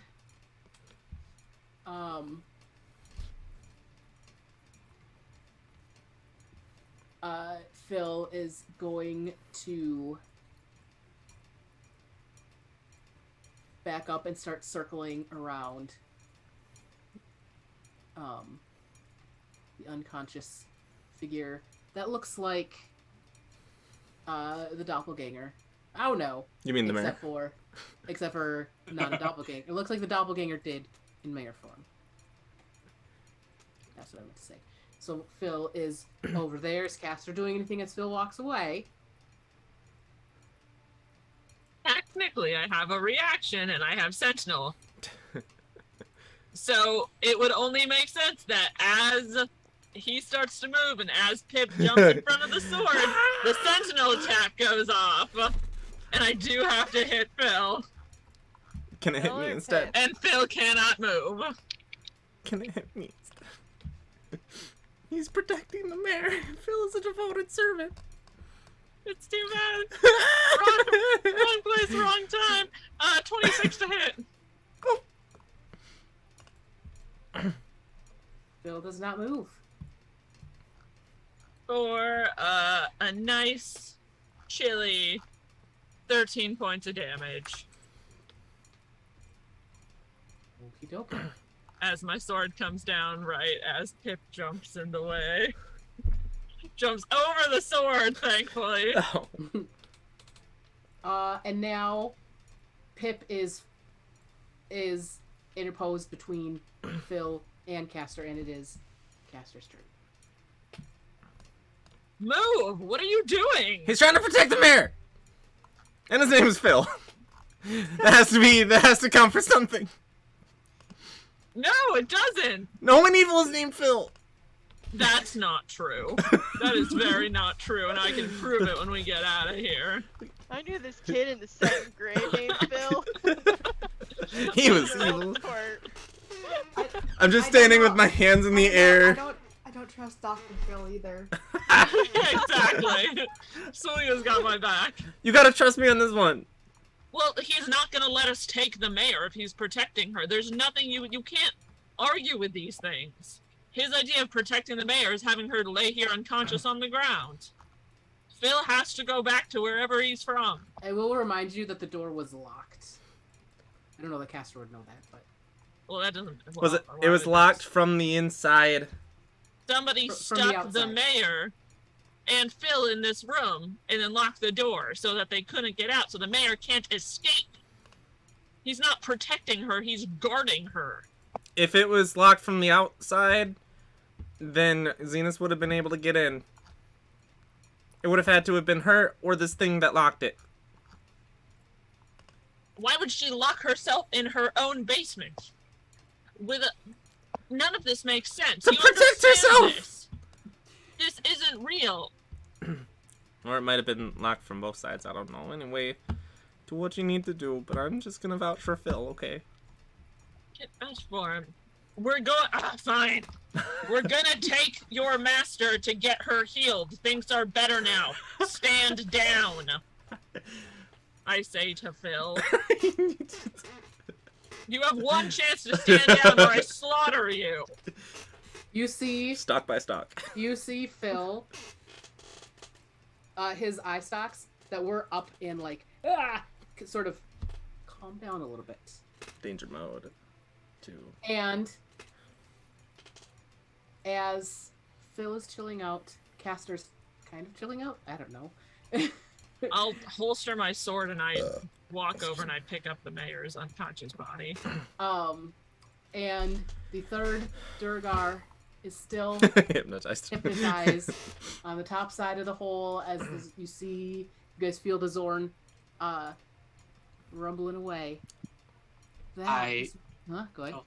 Phil is going to back up and start circling around the unconscious figure that looks like the doppelganger. I don't know. You mean the mayor? Except for not a doppelganger. It looks like the doppelganger did in mayor form. That's what I meant to say. So Phil is over there. Is Castor doing anything as Phil walks away? Technically, I have a reaction and I have Sentinel. So it would only make sense that as he starts to move and as Pip jumps in front of the sword, the Sentinel attack goes off. And I do have to hit Phil. Can it hit Phil me or instead? Pip? And Phil cannot move. Can it hit me instead? He's protecting the mayor. Phil is a devoted servant. It's too bad. Wrong place, wrong time. 26 to hit. Phil does not move. For a nice, chilly 13 points of damage. Okie dokie. As my sword comes down right as Pip jumps in the way. Jumps over the sword, thankfully. Oh. And now Pip is interposed between Phil and Castor, and it is Castor's turn. Move! What are you doing? He's trying to protect the mayor! And his name is Phil. That has to count for something. No, it doesn't. No one evil is named Phil. That's not true. That is very not true, and I can prove it when we get out of here. I knew this kid in the 2nd grade named Phil. He was evil. Or- I'm just I don't standing know. with my hands in the I air. don't trust Dr. Phil either. Exactly. Suliya's got my back. You gotta trust me on this one. Well, he's not gonna let us take the mayor if he's protecting her. There's nothing you can't argue with these things. His idea of protecting the mayor is having her lay here unconscious on the ground. Phil has to go back to wherever he's from. I will remind you that the door was locked. I don't know that Castor would know that, but Well, that doesn't. Was it? well, It was why would locked that- from the inside. Somebody From the stuck the outside. mayor and Phil in this room and then locked the door so that they couldn't get out, so the mayor can't escape. He's not protecting her, he's guarding her. If it was locked from the outside, then Zenus would have been able to get in. It would have had to have been her or this thing that locked it. Why would she lock herself in her own basement? None of this makes sense. To You protect understand herself! This isn't real. Or it might have been locked from both sides. I don't know. Anyway, do what you need to do, but I'm just gonna vouch for Phil, okay? Get vouch for him. We're going. Fine. We're gonna take your master to get her healed. Things are better now. Stand down. I say to Phil. You have one chance to stand down or I slaughter you. you see Stock by stock. you see Phil. His eye stalks that were up in like sort of calm down a little bit, Danger mode. 2. and as Phil is chilling out, Castor's kind of chilling out. I don't know. I'll holster my sword and I walk over and I pick up the mayor's unconscious body. And the third Durgar is still Hypnotized. hypnotized on the top side of the hole as you see, you guys feel the Zorn rumbling away. Huh? Go ahead. Oh.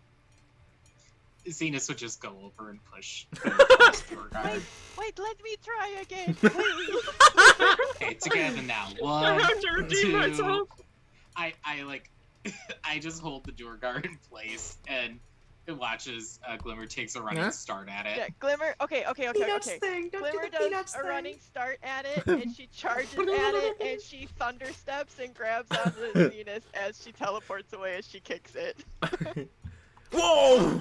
Zenus would just go over and push the door guard. Wait, let me try again, please. Okay, together now. I One, have to redeem two. myself. I like, I just hold the door guard in place and it watches Glimmer takes a running Huh? start at it. Yeah, Glimmer. Okay. Peanuts thing. Don't Glimmer do the does peanuts a thing. running start at it, and she charges at it, and she thunder steps and grabs onto the Zenus as she teleports away as she kicks it. Whoa!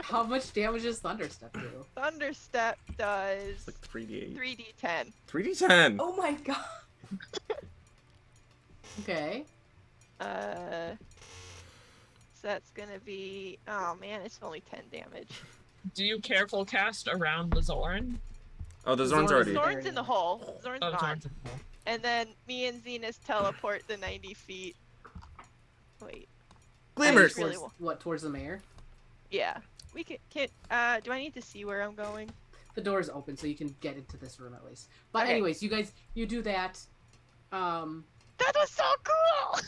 How much damage does Thunderstep do? Thunder step does It's like 3d8. 3d10. 3d10. Oh my god. Okay. So that's gonna be. Oh man, it's only 10 damage. Do you careful cast around the Zorn? Oh, the Zorn's Zorn already. is Zorn's in the hole. Zorn's Oh, gone. Zorn's in the hole. And then me and Zenus teleport the 90 feet. Wait. Glimmer! I really Towards, what, towards the mayor? Yeah. We can. Do I need to see where I'm going? The door is open, so you can get into this room at least. But Okay. anyways, you do that. That was so cool!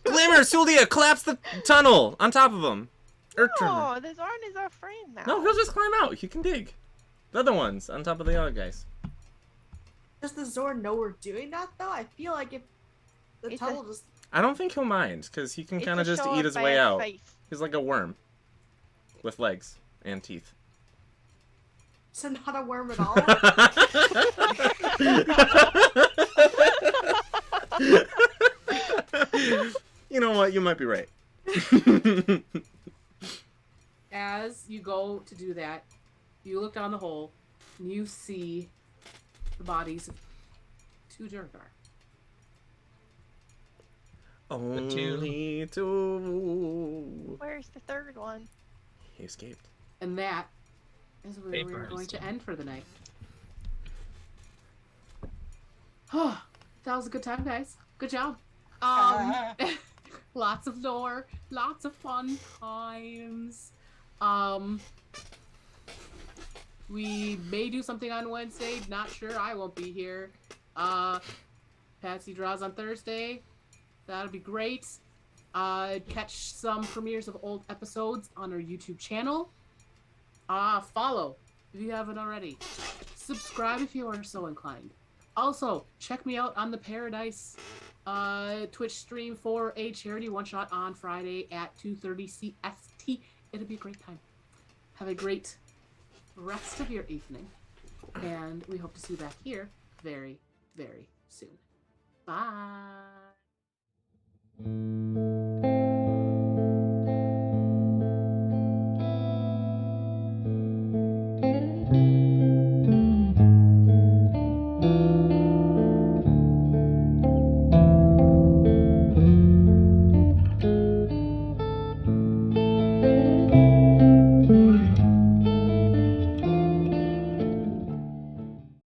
Glimmer! Suliya! Collapse the tunnel on top of him! Earth tremor. Oh, the Zorn is our friend now. No, he'll just climb out. He can dig. The other one's on top of the other guys. Does the Zorn know we're doing that though? I feel like if The It's tunnel just. I don't think he'll mind, because he can It's kind a of just show eat of his bad way out. faith. He's like a worm. With legs and teeth. So not a worm at all. You know what? You might be right. As you go to do that, you look down the hole and you see the bodies of 2 Durgar. Only two. Where's the third one? He escaped. And that is where we're Papers. going to end for the night. Oh, that was a good time, guys. Good job. Lots of lore, lots of fun times. We may do something on Wednesday. Not sure. I won't be here. Patsy draws on Thursday. That'll be great. Catch some premieres of old episodes on our YouTube channel. Follow if you haven't already. Subscribe if you are so inclined. Also, check me out on the Paradise Twitch stream for a charity one-shot on Friday at 2:30 CST. It'll be a great time. Have a great rest of your evening. And we hope to see you back here very, very soon. Bye.